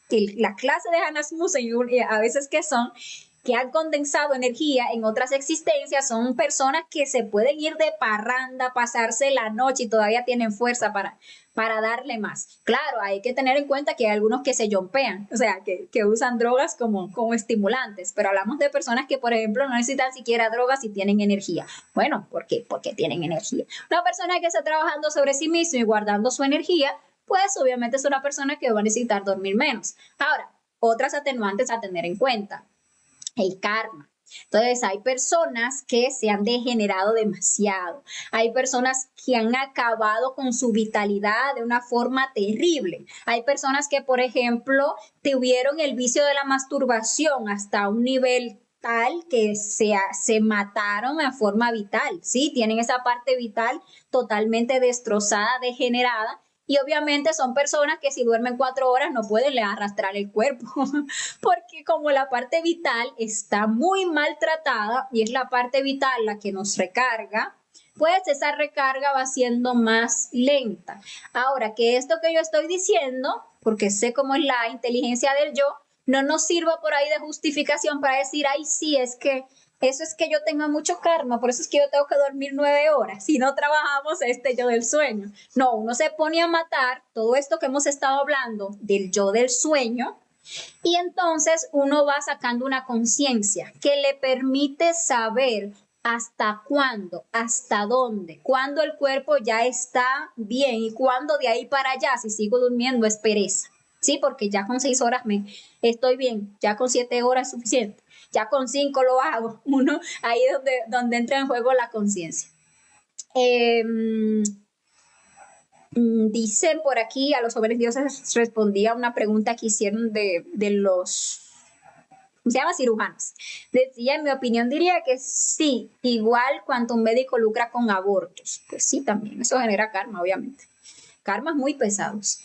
que la clase de Hannas Musen a veces que han condensado energía en otras existencias, son personas que se pueden ir de parranda, pasarse la noche y todavía tienen fuerza para darle más. Claro, hay que tener en cuenta que hay algunos que se yompean, o sea, que usan drogas como estimulantes, pero hablamos de personas que, por ejemplo, no necesitan siquiera drogas y tienen energía. Bueno, ¿por qué? Porque tienen energía. Una persona que está trabajando sobre sí mismo y guardando su energía, pues obviamente es una persona que va a necesitar dormir menos. Ahora, otras atenuantes a tener en cuenta. El karma. Entonces, hay personas que se han degenerado demasiado. Hay personas que han acabado con su vitalidad de una forma terrible. Hay personas que, por ejemplo, tuvieron el vicio de la masturbación hasta un nivel tal que se mataron de forma vital, ¿sí? Tienen esa parte vital totalmente destrozada, degenerada. Y obviamente son personas que si duermen 4 horas no pueden arrastrar el cuerpo, porque como la parte vital está muy maltratada y es la parte vital la que nos recarga, pues esa recarga va siendo más lenta. Ahora, que esto que yo estoy diciendo, porque sé cómo es la inteligencia del yo, no nos sirva por ahí de justificación para decir, ay, sí, es que eso es que yo tengo mucho karma, por eso es que yo tengo que dormir 9 horas, si no trabajamos yo del sueño. No, uno se pone a matar todo esto que hemos estado hablando del yo del sueño y entonces uno va sacando una conciencia que le permite saber hasta cuándo, hasta dónde, cuándo el cuerpo ya está bien y cuándo de ahí para allá, si sigo durmiendo, es pereza. Sí, porque ya con 6 horas estoy bien, ya con 7 horas es suficiente, ya con 5 lo hago. Uno, ahí es donde entra en juego la conciencia. Dicen por aquí, a los jóvenes dioses respondía una pregunta que hicieron de los, se llama cirujanos. Decía, en mi opinión, diría que sí, igual cuanto un médico lucra con abortos. Pues sí, también, eso genera karma, obviamente. Karmas muy pesados.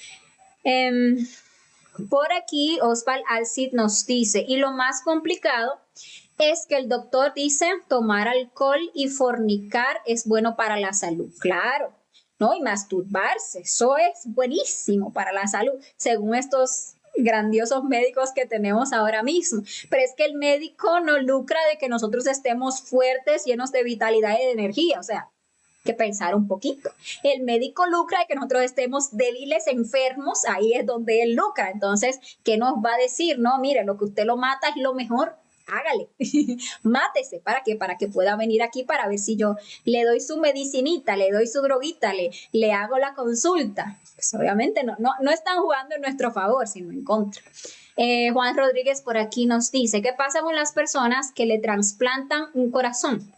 Por aquí, Osval Alcid nos dice, y lo más complicado es que el doctor dice, tomar alcohol y fornicar es bueno para la salud. Claro, ¿no? Y masturbarse, eso es buenísimo para la salud, según estos grandiosos médicos que tenemos ahora mismo. Pero es que el médico no lucra de que nosotros estemos fuertes, llenos de vitalidad y de energía, o sea, que pensar un poquito. El médico lucra de que nosotros estemos débiles, enfermos, ahí es donde él lucra. Entonces, ¿qué nos va a decir? No, mire, lo que usted lo mata es lo mejor, hágale, mátese, ¿para qué? Para que pueda venir aquí para ver si yo le doy su medicinita, le doy su droguita, le hago la consulta. Pues obviamente no están jugando en nuestro favor, sino en contra. Juan Rodríguez por aquí nos dice, ¿qué pasa con las personas que le trasplantan un corazón?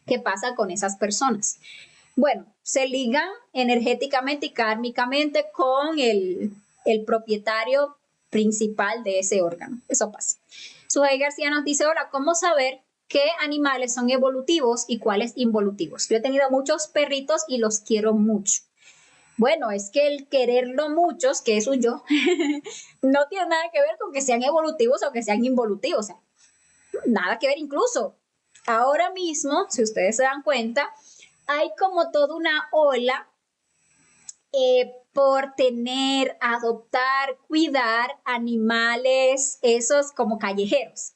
¿Qué pasa con esas personas? Bueno, se ligan energéticamente y kármicamente con el propietario principal de ese órgano. Eso pasa. Suhey García nos dice, hola, ¿cómo saber qué animales son evolutivos y cuáles involutivos? Yo he tenido muchos perritos y los quiero mucho. Bueno, es que el quererlo muchos, que es un yo, no tiene nada que ver con que sean evolutivos o que sean involutivos. O sea, nada que ver incluso. Ahora mismo, si ustedes se dan cuenta, hay como toda una ola por tener, adoptar, cuidar animales, esos como callejeros.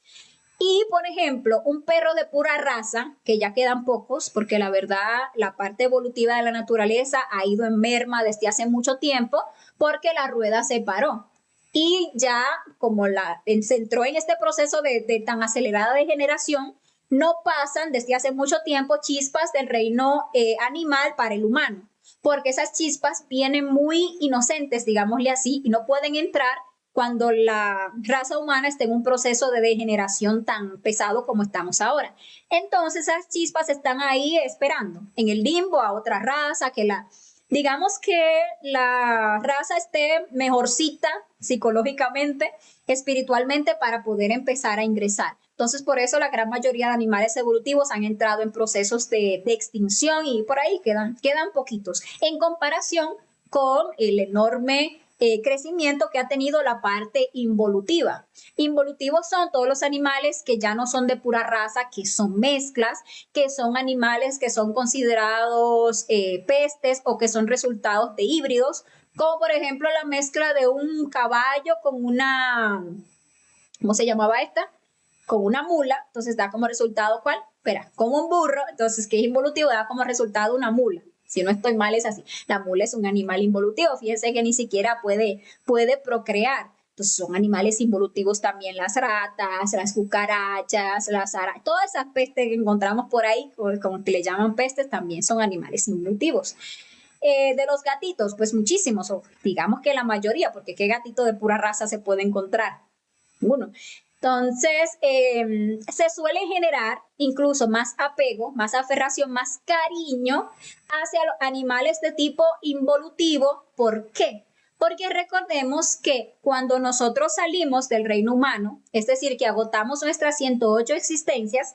Y, por ejemplo, un perro de pura raza, que ya quedan pocos, porque la verdad, la parte evolutiva de la naturaleza ha ido en merma desde hace mucho tiempo, porque la rueda se paró. Y ya, como se entró en este proceso de tan acelerada degeneración, no pasan desde hace mucho tiempo chispas del reino animal para el humano, porque esas chispas vienen muy inocentes, digámosle así, y no pueden entrar cuando la raza humana está en un proceso de degeneración tan pesado como estamos ahora. Entonces esas chispas están ahí esperando en el limbo a otra raza digamos que la raza esté mejorcita psicológicamente, espiritualmente, para poder empezar a ingresar. Entonces, por eso la gran mayoría de animales evolutivos han entrado en procesos de extinción y por ahí quedan poquitos en comparación con el enorme crecimiento que ha tenido la parte involutiva. Involutivos son todos los animales que ya no son de pura raza, que son mezclas, que son animales que son considerados pestes o que son resultados de híbridos, como por ejemplo la mezcla de un caballo con una, ¿cómo se llamaba esta? Con una mula, entonces da como resultado, ¿cuál? Espera, como un burro, entonces que es involutivo, da como resultado una mula. Si no estoy mal es así. La mula es un animal involutivo, fíjense que ni siquiera puede procrear. Entonces son animales involutivos también las ratas, las cucarachas, las arañas, todas esas pestes que encontramos por ahí, como que le llaman pestes, también son animales involutivos. De los gatitos, pues muchísimos, o digamos que la mayoría, porque qué gatito de pura raza se puede encontrar. Uno. Entonces, se suele generar incluso más apego, más aferración, más cariño hacia los animales de tipo involutivo. ¿Por qué? Porque recordemos que cuando nosotros salimos del reino humano, es decir, que agotamos nuestras 108 existencias,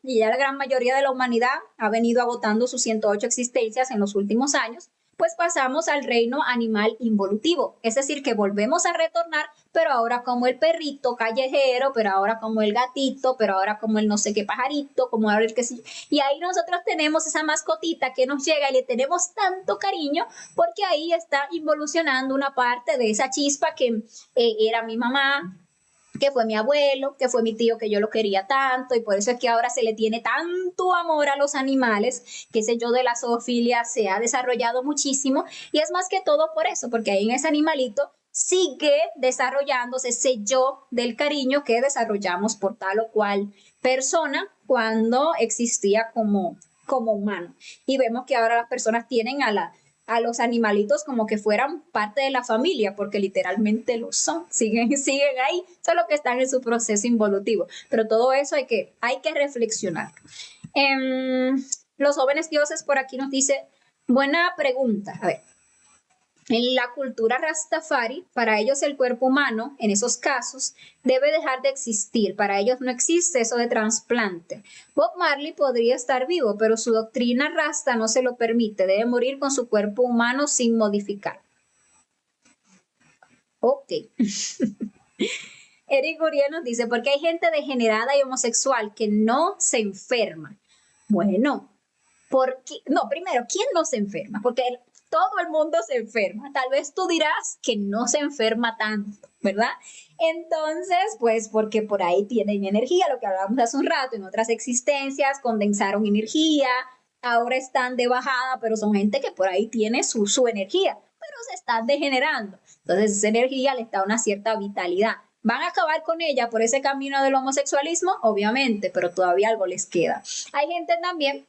y ya la gran mayoría de la humanidad ha venido agotando sus 108 existencias en los últimos años, pues pasamos al reino animal involutivo, es decir, que volvemos a retornar, pero ahora como el perrito callejero, pero ahora como el gatito, pero ahora como el no sé qué pajarito, como ahora el que sí. Y ahí nosotros tenemos esa mascotita que nos llega y le tenemos tanto cariño porque ahí está involucionando una parte de esa chispa que era mi mamá, que fue mi abuelo, que fue mi tío, que yo lo quería tanto, y por eso es que ahora se le tiene tanto amor a los animales, que ese yo de la zoofilia se ha desarrollado muchísimo, y es más que todo por eso, porque ahí en ese animalito sigue desarrollándose ese yo del cariño que desarrollamos por tal o cual persona cuando existía como humano. Y vemos que ahora las personas tienen a los animalitos como que fueran parte de la familia, porque literalmente lo son, siguen ahí, solo que están en su proceso involutivo. Pero todo eso hay que reflexionar. Los jóvenes dioses por aquí nos dice, buena pregunta, a ver. En la cultura Rastafari, para ellos el cuerpo humano, en esos casos, debe dejar de existir. Para ellos no existe eso de trasplante. Bob Marley podría estar vivo, pero su doctrina Rasta no se lo permite. Debe morir con su cuerpo humano sin modificar. Ok. Eric Guriel nos dice, porque hay gente degenerada y homosexual que no se enferma. Bueno, primero, ¿quién no se enferma? Porque todo el mundo se enferma. Tal vez tú dirás que no se enferma tanto, ¿verdad? Entonces, pues porque por ahí tienen energía, lo que hablábamos hace un rato, en otras existencias condensaron energía, ahora están de bajada, pero son gente que por ahí tiene su energía, pero se están degenerando. Entonces, esa energía les da una cierta vitalidad. ¿Van a acabar con ella por ese camino del homosexualismo? Obviamente, pero todavía algo les queda. Hay gente también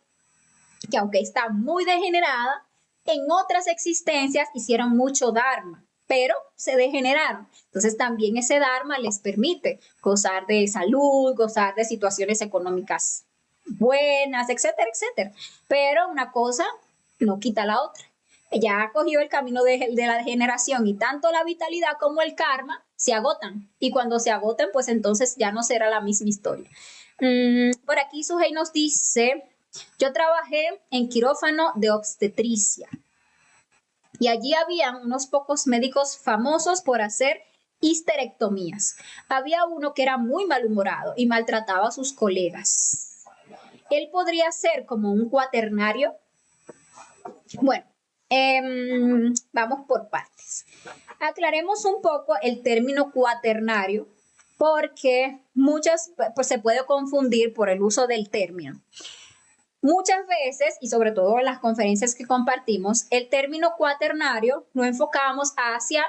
que aunque está muy degenerada, en otras existencias hicieron mucho dharma, pero se degeneraron. Entonces también ese dharma les permite gozar de salud, gozar de situaciones económicas buenas, etcétera, etcétera. Pero una cosa no quita la otra. Ya ha cogido el camino de la degeneración y tanto la vitalidad como el karma se agotan. Y cuando se agotan, pues entonces ya no será la misma historia. Por aquí Sujei nos dice... Yo trabajé en quirófano de obstetricia y allí había unos pocos médicos famosos por hacer histerectomías. Había uno que era muy malhumorado y maltrataba a sus colegas. Él podría ser como un cuaternario. Bueno, vamos por partes. Aclaremos un poco el término cuaternario porque pues se puede confundir por el uso del término. Muchas veces, y sobre todo en las conferencias que compartimos, el término cuaternario lo enfocamos hacia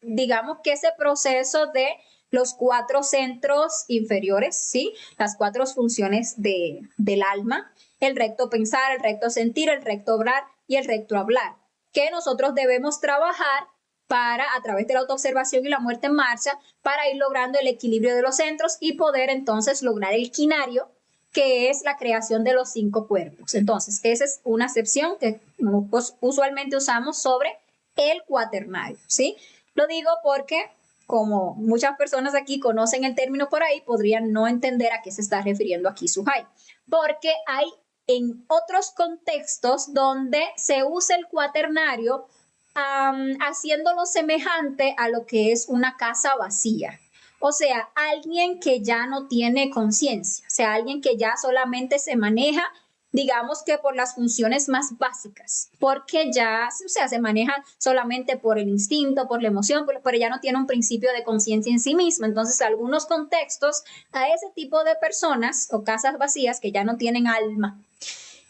digamos que ese proceso de los 4 centros inferiores, ¿sí? Las 4 funciones del alma, el recto pensar, el recto sentir, el recto obrar y el recto hablar. que nosotros debemos trabajar para, a través de la autoobservación y la muerte en marcha, para ir logrando el equilibrio de los centros y poder entonces lograr el quinario, que es la creación de los 5 cuerpos. Entonces, esa es una acepción que pues, usualmente usamos sobre el cuaternario, ¿sí? Lo digo porque, como muchas personas aquí conocen el término por ahí, podrían no entender a qué se está refiriendo aquí Suhai, porque hay en otros contextos donde se usa el cuaternario haciéndolo semejante a lo que es una casa vacía. O sea, alguien que ya no tiene conciencia, o sea, alguien que ya solamente se maneja, digamos que por las funciones más básicas, porque ya, o sea, se maneja solamente por el instinto, por la emoción, pero ya no tiene un principio de conciencia en sí mismo. Entonces, algunos contextos a ese tipo de personas o casas vacías que ya no tienen alma,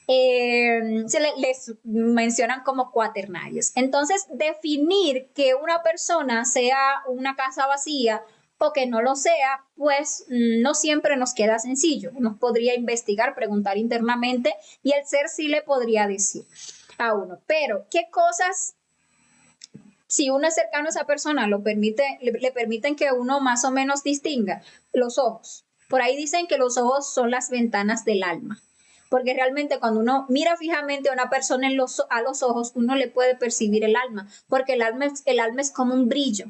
les mencionan como cuaternarios. Entonces, definir que una persona sea una casa vacía o que no lo sea, pues no siempre nos queda sencillo. Uno podría investigar, preguntar internamente y el ser sí le podría decir a uno. Pero, ¿qué cosas, si uno es cercano a esa persona, le permiten que uno más o menos distinga? Los ojos. Por ahí dicen que los ojos son las ventanas del alma, porque realmente cuando uno mira fijamente a una persona a los ojos, uno le puede percibir el alma, porque el alma es como un brillo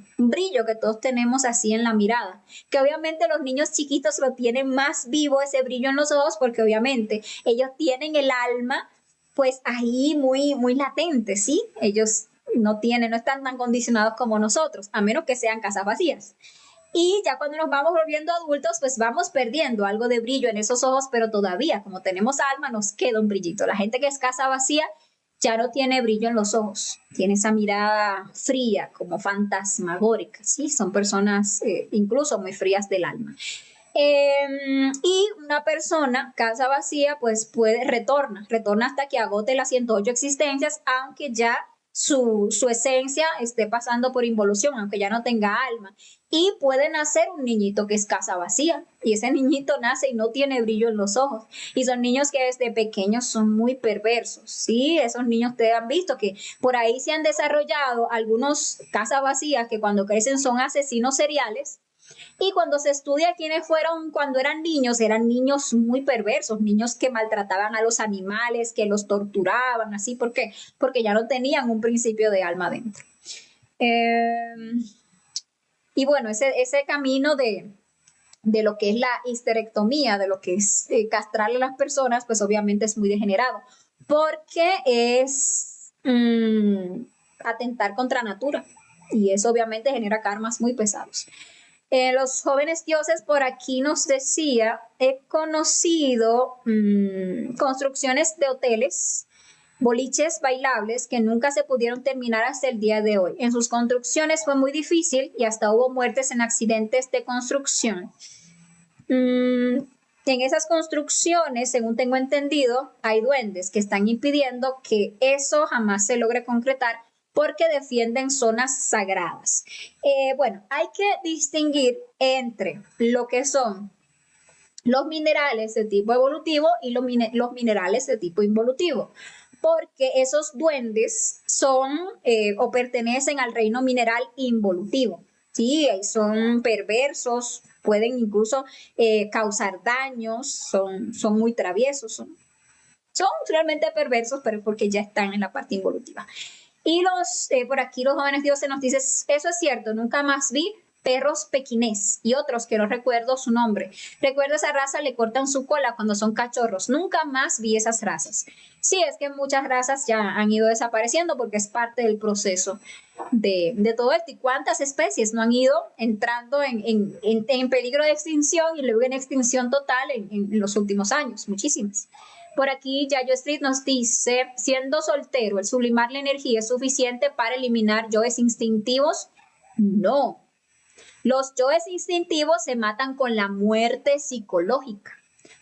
que todos tenemos así en la mirada, que obviamente los niños chiquitos lo tienen más vivo ese brillo en los ojos, porque obviamente ellos tienen el alma pues ahí muy, muy latente, ¿sí? Ellos no están tan condicionados como nosotros, a menos que sean casas vacías. Y ya cuando nos vamos volviendo adultos, pues vamos perdiendo algo de brillo en esos ojos, pero todavía, como tenemos alma, nos queda un brillito. La gente que es casa vacía ya no tiene brillo en los ojos, tiene esa mirada fría, como fantasmagórica, ¿sí? Son personas incluso muy frías del alma. Y una persona, casa vacía, pues retorna hasta que agote las 108 existencias, aunque ya su esencia esté pasando por involución, aunque ya no tenga alma. Y puede nacer un niñito que es casa vacía, y ese niñito nace y no tiene brillo en los ojos. Y son niños que desde pequeños son muy perversos, ¿sí? Esos niños ustedes han visto que por ahí se han desarrollado algunos casas vacías que cuando crecen son asesinos seriales. Y cuando se estudia quiénes fueron cuando eran niños muy perversos, niños que maltrataban a los animales, que los torturaban, así. ¿Por qué? Porque ya no tenían un principio de alma dentro. Y bueno, ese camino de lo que es la histerectomía, de lo que es castrar a las personas, pues obviamente es muy degenerado, porque es atentar contra natura, y eso obviamente genera karmas muy pesados. Los jóvenes dioses por aquí nos decía, he conocido construcciones de hoteles, boliches bailables que nunca se pudieron terminar hasta el día de hoy. En sus construcciones fue muy difícil y hasta hubo muertes en accidentes de construcción. En esas construcciones, según tengo entendido, hay duendes que están impidiendo que eso jamás se logre concretar, porque defienden zonas sagradas. Bueno, hay que distinguir entre lo que son los minerales de tipo evolutivo y los minerales de tipo involutivo, porque esos duendes son o pertenecen al reino mineral involutivo. Sí, son perversos, pueden incluso causar daños, son muy traviesos, son realmente perversos, pero porque ya están en la parte involutiva. Y por aquí los jóvenes dioses nos dicen, eso es cierto, nunca más vi perros pequinés y otros que no recuerdo su nombre. Recuerdo esa raza, le cortan su cola cuando son cachorros. Nunca más vi esas razas. Sí, es que muchas razas ya han ido desapareciendo porque es parte del proceso de todo esto. ¿Y cuántas especies no han ido entrando en peligro de extinción y luego en extinción total en los últimos años? Muchísimas. Por aquí, Yayo Street nos dice, siendo soltero, ¿el sublimar la energía es suficiente para eliminar yoes instintivos? No. Los yoes instintivos se matan con la muerte psicológica.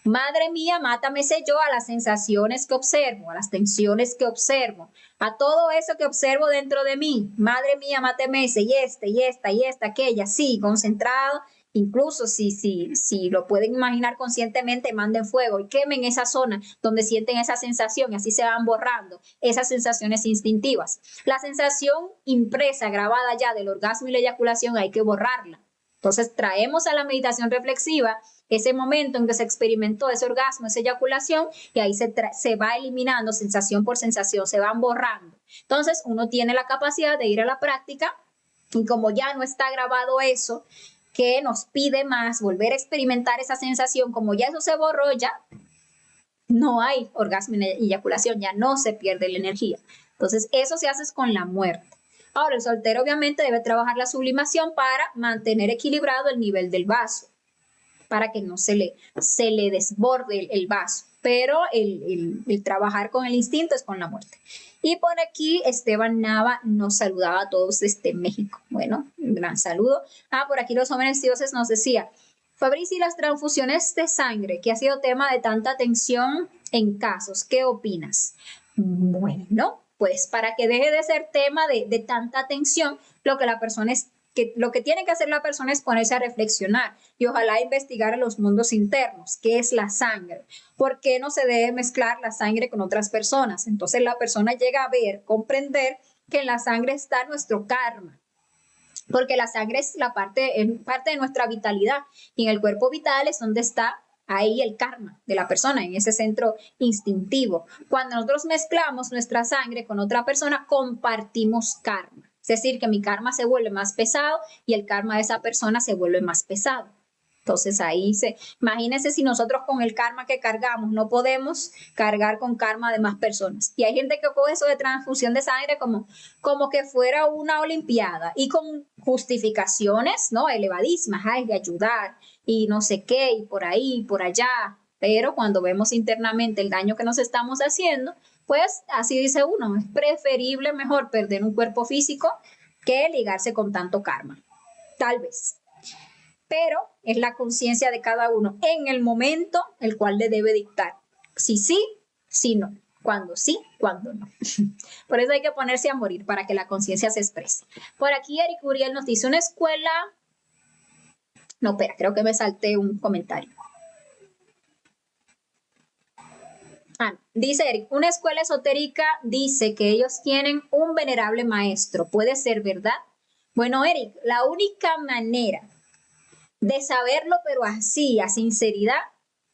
Madre mía, mátame ese yo a las sensaciones que observo, a las tensiones que observo, a todo eso que observo dentro de mí. Madre mía, máteme ese y esta, aquella, sí, concentrado Incluso si lo pueden imaginar conscientemente, manden fuego y quemen esa zona donde sienten esa sensación y así se van borrando esas sensaciones instintivas. La sensación impresa, grabada ya del orgasmo y la eyaculación hay que borrarla. Entonces traemos a la meditación reflexiva ese momento en que se experimentó ese orgasmo, esa eyaculación, y ahí se va eliminando sensación por sensación, se van borrando. Entonces uno tiene la capacidad de ir a la práctica y como ya no está grabado eso, que nos pide más volver a experimentar esa sensación, como ya eso se borró, ya no hay orgasmo y eyaculación, ya no se pierde la energía. Entonces eso se hace con la muerte. Ahora el soltero obviamente debe trabajar la sublimación para mantener equilibrado el nivel del vaso, para que no se le desborde el vaso, pero el trabajar con el instinto es con la muerte. Y por aquí Esteban Nava nos saludaba a todos desde México. Bueno, un gran saludo. Por aquí los jóvenes dioses nos decía, Fabrici, las transfusiones de sangre, que ha sido tema de tanta atención en casos, ¿qué opinas? Bueno, pues para que deje de ser tema de tanta atención, lo que tiene que hacer la persona es ponerse a reflexionar y ojalá investigar en los mundos internos, qué es la sangre, por qué no se debe mezclar la sangre con otras personas. Entonces la persona llega a ver, comprender que en la sangre está nuestro karma, porque la sangre es parte de nuestra vitalidad y en el cuerpo vital es donde está ahí el karma de la persona, en ese centro instintivo. Cuando nosotros mezclamos nuestra sangre con otra persona, compartimos karma. Es decir, que mi karma se vuelve más pesado y el karma de esa persona se vuelve más pesado. Entonces imagínense si nosotros con el karma que cargamos no podemos cargar con karma de más personas. Y hay gente que coge eso de transfusión de sangre como que fuera una olimpiada y con justificaciones, ¿no? Elevadísimas, de ayudar y no sé qué, y por ahí, y por allá. Pero cuando vemos internamente el daño que nos estamos haciendo, pues así dice uno, es preferible mejor perder un cuerpo físico que ligarse con tanto karma. Tal vez. Pero es la conciencia de cada uno en el momento el cual le debe dictar. Si sí, si no. Cuando sí, cuando no. Por eso hay que ponerse a morir para que la conciencia se exprese. Por aquí Eric Uriel nos dice una escuela... No, espera, creo que me salté un comentario. Dice Eric, una escuela esotérica dice que ellos tienen un venerable maestro. ¿Puede ser verdad? Bueno, Eric, la única manera de saberlo, pero así, a sinceridad,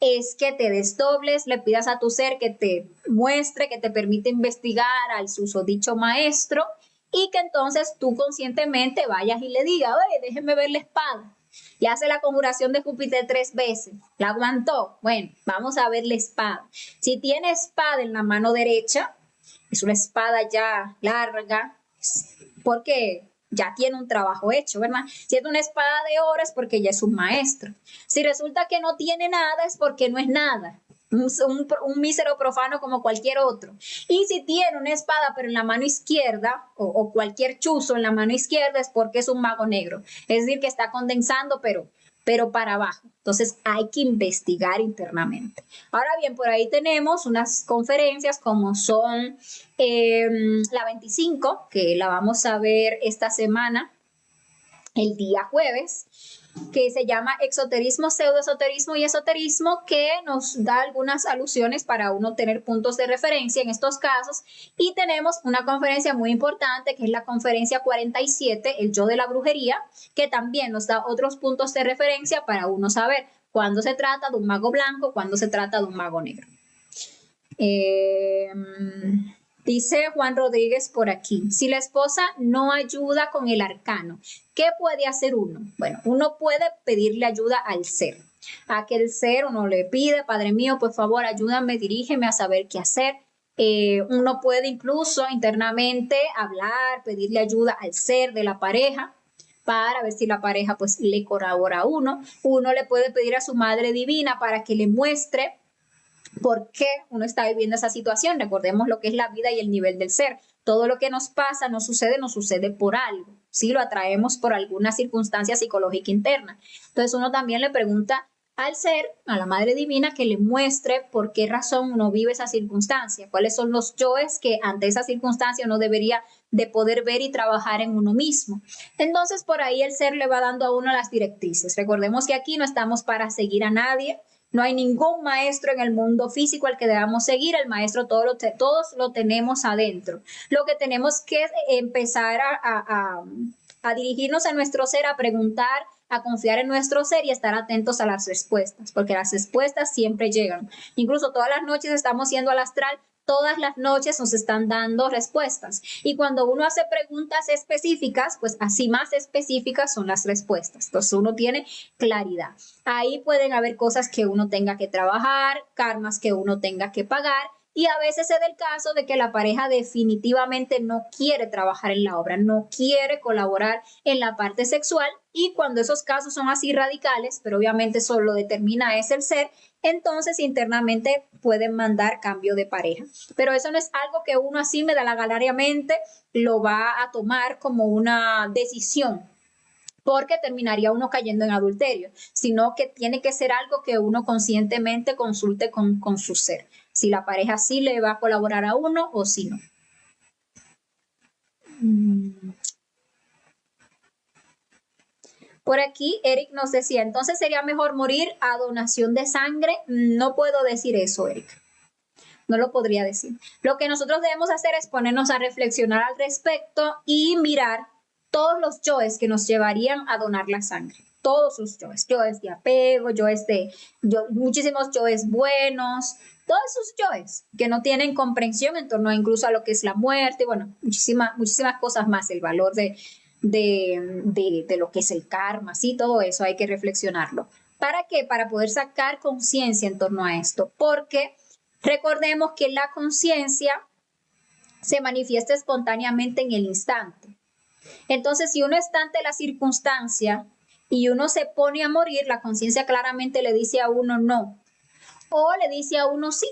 es que te desdobles, le pidas a tu ser que te muestre, que te permita investigar al susodicho maestro y que entonces tú conscientemente vayas y le digas, oye, déjeme ver la espada. Y hace la conjuración de Júpiter 3 veces. ¿La aguantó? Bueno, vamos a ver la espada. Si tiene espada en la mano derecha, es una espada ya larga, porque ya tiene un trabajo hecho, ¿verdad? Si es una espada de oro es porque ya es un maestro. Si resulta que no tiene nada es porque no es nada. Un mísero profano como cualquier otro. Y si tiene una espada pero en la mano izquierda o cualquier chuzo en la mano izquierda es porque es un mago negro. Es decir, que está condensando pero para abajo. Entonces hay que investigar internamente. Ahora bien, por ahí tenemos unas conferencias como son la 25, que la vamos a ver esta semana, el día jueves, que se llama Exoterismo, Pseudoesoterismo y Esoterismo, que nos da algunas alusiones para uno tener puntos de referencia en estos casos. Y tenemos una conferencia muy importante, que es la conferencia 47, el yo de la brujería, que también nos da otros puntos de referencia para uno saber cuándo se trata de un mago blanco, cuándo se trata de un mago negro. Dice Juan Rodríguez por aquí, si la esposa no ayuda con el arcano, ¿qué puede hacer uno? Bueno, uno puede pedirle ayuda al ser. A aquel ser uno le pide, Padre mío, por favor, ayúdame, dirígeme a saber qué hacer. Uno puede incluso internamente hablar, pedirle ayuda al ser de la pareja para ver si la pareja pues le colabora a uno. Uno le puede pedir a su Madre Divina para que le muestre por qué uno está viviendo esa situación. Recordemos lo que es la vida y el nivel del ser. Todo lo que nos pasa, nos sucede por algo. Sí, lo atraemos por alguna circunstancia psicológica interna. Entonces uno también le pregunta al ser, a la Madre Divina, que le muestre por qué razón uno vive esa circunstancia, cuáles son los yoes que ante esa circunstancia uno debería de poder ver y trabajar en uno mismo. Entonces, por ahí el ser le va dando a uno las directrices. Recordemos que aquí no estamos para seguir a nadie, no hay ningún maestro en el mundo físico al que debamos seguir, el maestro todos lo tenemos adentro. Lo que tenemos que empezar a dirigirnos a nuestro ser, a preguntar, a confiar en nuestro ser y estar atentos a las respuestas, porque las respuestas siempre llegan. Incluso todas las noches estamos yendo al astral, todas las noches nos están dando respuestas. Y cuando uno hace preguntas específicas, pues así más específicas son las respuestas. Entonces uno tiene claridad. Ahí pueden haber cosas que uno tenga que trabajar, karmas que uno tenga que pagar. Y a veces se da el caso de que la pareja definitivamente no quiere trabajar en la obra, no quiere colaborar en la parte sexual, y cuando esos casos son así radicales, pero obviamente eso lo determina es el ser, entonces internamente pueden mandar cambio de pareja. Pero eso no es algo que uno así medalagalariamente lo va a tomar como una decisión, porque terminaría uno cayendo en adulterio, sino que tiene que ser algo que uno conscientemente consulte con su ser, si la pareja sí le va a colaborar a uno o si no. Por aquí Eric nos decía, entonces sería mejor morir a donación de sangre. No puedo decir eso, Eric. No lo podría decir. Lo que nosotros debemos hacer es ponernos a reflexionar al respecto y mirar todos los yoes que nos llevarían a donar la sangre. Todos sus yoes. Yoes de apego, muchísimos yoes buenos, todos esos yoes que no tienen comprensión en torno incluso a lo que es la muerte, bueno, muchísimas cosas más, el valor de lo que es el karma, sí, todo eso hay que reflexionarlo. ¿Para qué? Para poder sacar conciencia en torno a esto, porque recordemos que la conciencia se manifiesta espontáneamente en el instante. Entonces, si uno está ante la circunstancia y uno se pone a morir, la conciencia claramente le dice a uno no, o le dice a uno sí.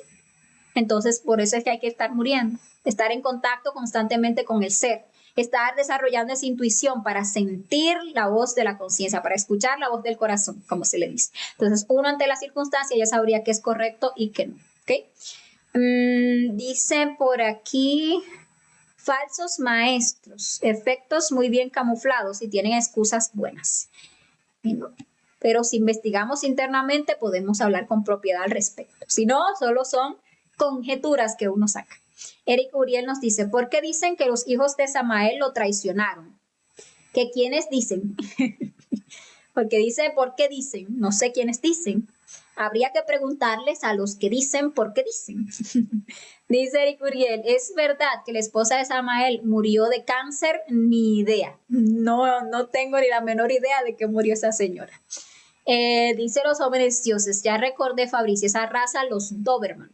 Entonces, por eso es que hay que estar muriendo, estar en contacto constantemente con el ser, estar desarrollando esa intuición para sentir la voz de la conciencia, para escuchar la voz del corazón, como se le dice. Entonces, uno ante la circunstancia ya sabría qué es correcto y qué no. ¿Okay? Dice por aquí, falsos maestros, efectos muy bien camuflados y tienen excusas buenas. Pero si investigamos internamente podemos hablar con propiedad al respecto. Si no, solo son conjeturas que uno saca. Eric Uriel nos dice, ¿por qué dicen que los hijos de Samael lo traicionaron? ¿Que quiénes dicen? Porque dice, ¿por qué dicen? No sé quiénes dicen. Habría que preguntarles a los que dicen por qué dicen. Dice Eric Uriel, ¿es verdad que la esposa de Samael murió de cáncer? Ni idea. No tengo ni la menor idea de que murió esa señora. Dice los jóvenes dioses, ya recordé, Fabricio, esa raza, los Doberman.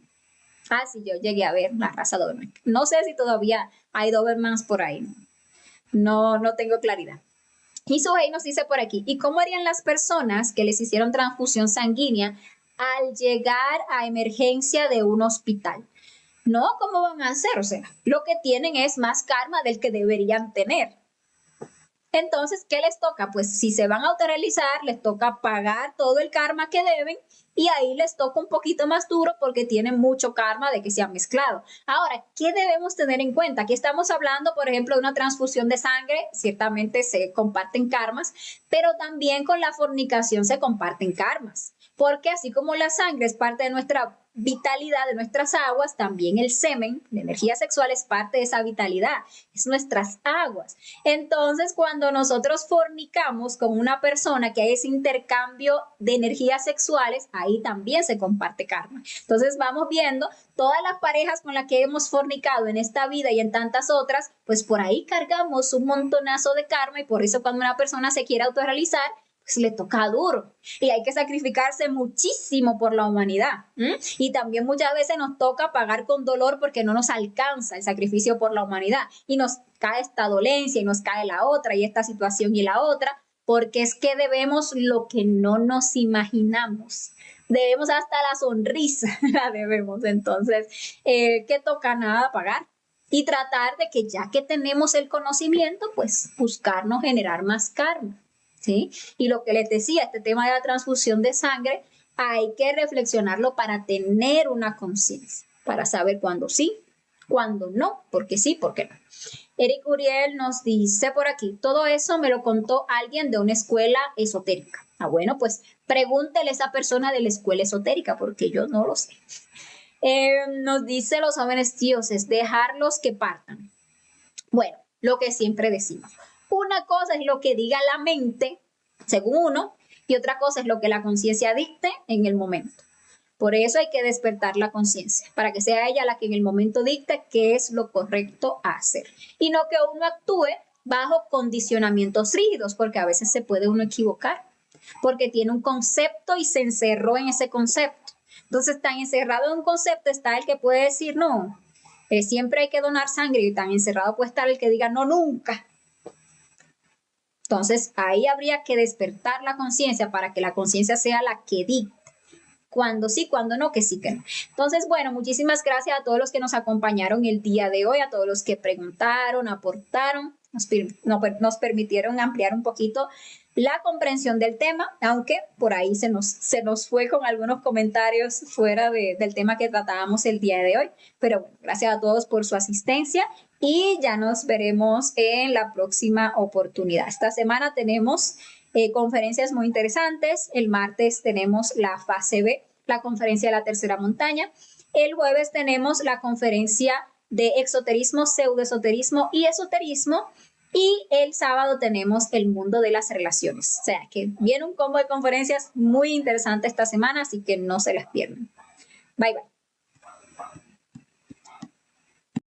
Ah, sí, yo llegué a ver la raza Doberman. No sé si todavía hay Dobermans por ahí. No tengo claridad. Y Suhey nos dice por aquí, ¿y cómo harían las personas que les hicieron transfusión sanguínea al llegar a emergencia de un hospital? No, ¿cómo van a hacer? O sea, lo que tienen es más karma del que deberían tener. Entonces, ¿qué les toca? Pues si se van a autorrealizar, les toca pagar todo el karma que deben y ahí les toca un poquito más duro porque tienen mucho karma de que se han mezclado. Ahora, ¿qué debemos tener en cuenta? Aquí estamos hablando, por ejemplo, de una transfusión de sangre, ciertamente se comparten karmas, pero también con la fornicación se comparten karmas, porque así como la sangre es parte de nuestra vitalidad, de nuestras aguas, también el semen, la energía sexual es parte de esa vitalidad, es nuestras aguas. Entonces, cuando nosotros fornicamos con una persona que hay ese intercambio de energías sexuales, ahí también se comparte karma. Entonces, vamos viendo todas las parejas con las que hemos fornicado en esta vida y en tantas otras, pues por ahí cargamos un montonazo de karma y por eso cuando una persona se quiere autorrealizar, pues le toca duro y hay que sacrificarse muchísimo por la humanidad. Y también muchas veces nos toca pagar con dolor porque no nos alcanza el sacrificio por la humanidad y nos cae esta dolencia y nos cae la otra y esta situación y la otra, porque es que debemos lo que no nos imaginamos. Debemos hasta la sonrisa, la debemos. Entonces, ¿qué toca? Nada pagar. Y tratar de que ya que tenemos el conocimiento, pues buscarnos generar más karma. ¿Sí? Y lo que les decía, este tema de la transfusión de sangre hay que reflexionarlo para tener una conciencia, para saber cuándo sí, cuándo no, porque sí, porque no. Eric Uriel nos dice por aquí, todo eso me lo contó alguien de una escuela esotérica. Ah, bueno, pues pregúntele a esa persona de la escuela esotérica, porque yo no lo sé. Nos dice los jóvenes dioses, dejarlos que partan. Bueno, lo que siempre decimos. Una cosa es lo que diga la mente, según uno, y otra cosa es lo que la conciencia dicte en el momento. Por eso hay que despertar la conciencia, para que sea ella la que en el momento dicte qué es lo correcto a hacer. Y no que uno actúe bajo condicionamientos rígidos, porque a veces se puede uno equivocar, porque tiene un concepto y se encerró en ese concepto. Entonces, tan encerrado en un concepto está el que puede decir no, siempre hay que donar sangre, y tan encerrado puede estar el que diga no, nunca. Entonces, ahí habría que despertar la conciencia para que la conciencia sea la que dicte. Cuando sí, cuando no, que sí, que no. Entonces, bueno, muchísimas gracias a todos los que nos acompañaron el día de hoy, a todos los que preguntaron, aportaron, nos permitieron ampliar un poquito la comprensión del tema, aunque por ahí se nos fue con algunos comentarios fuera del tema que tratábamos el día de hoy. Pero bueno, gracias a todos por su asistencia y ya nos veremos en la próxima oportunidad. Esta semana tenemos conferencias muy interesantes. El martes tenemos la fase B, la conferencia de la tercera montaña. El jueves tenemos la conferencia de exoterismo, pseudoesoterismo y esoterismo. Y el sábado tenemos el mundo de las relaciones. O sea que viene un combo de conferencias muy interesante esta semana, así que no se las pierdan. Bye, bye.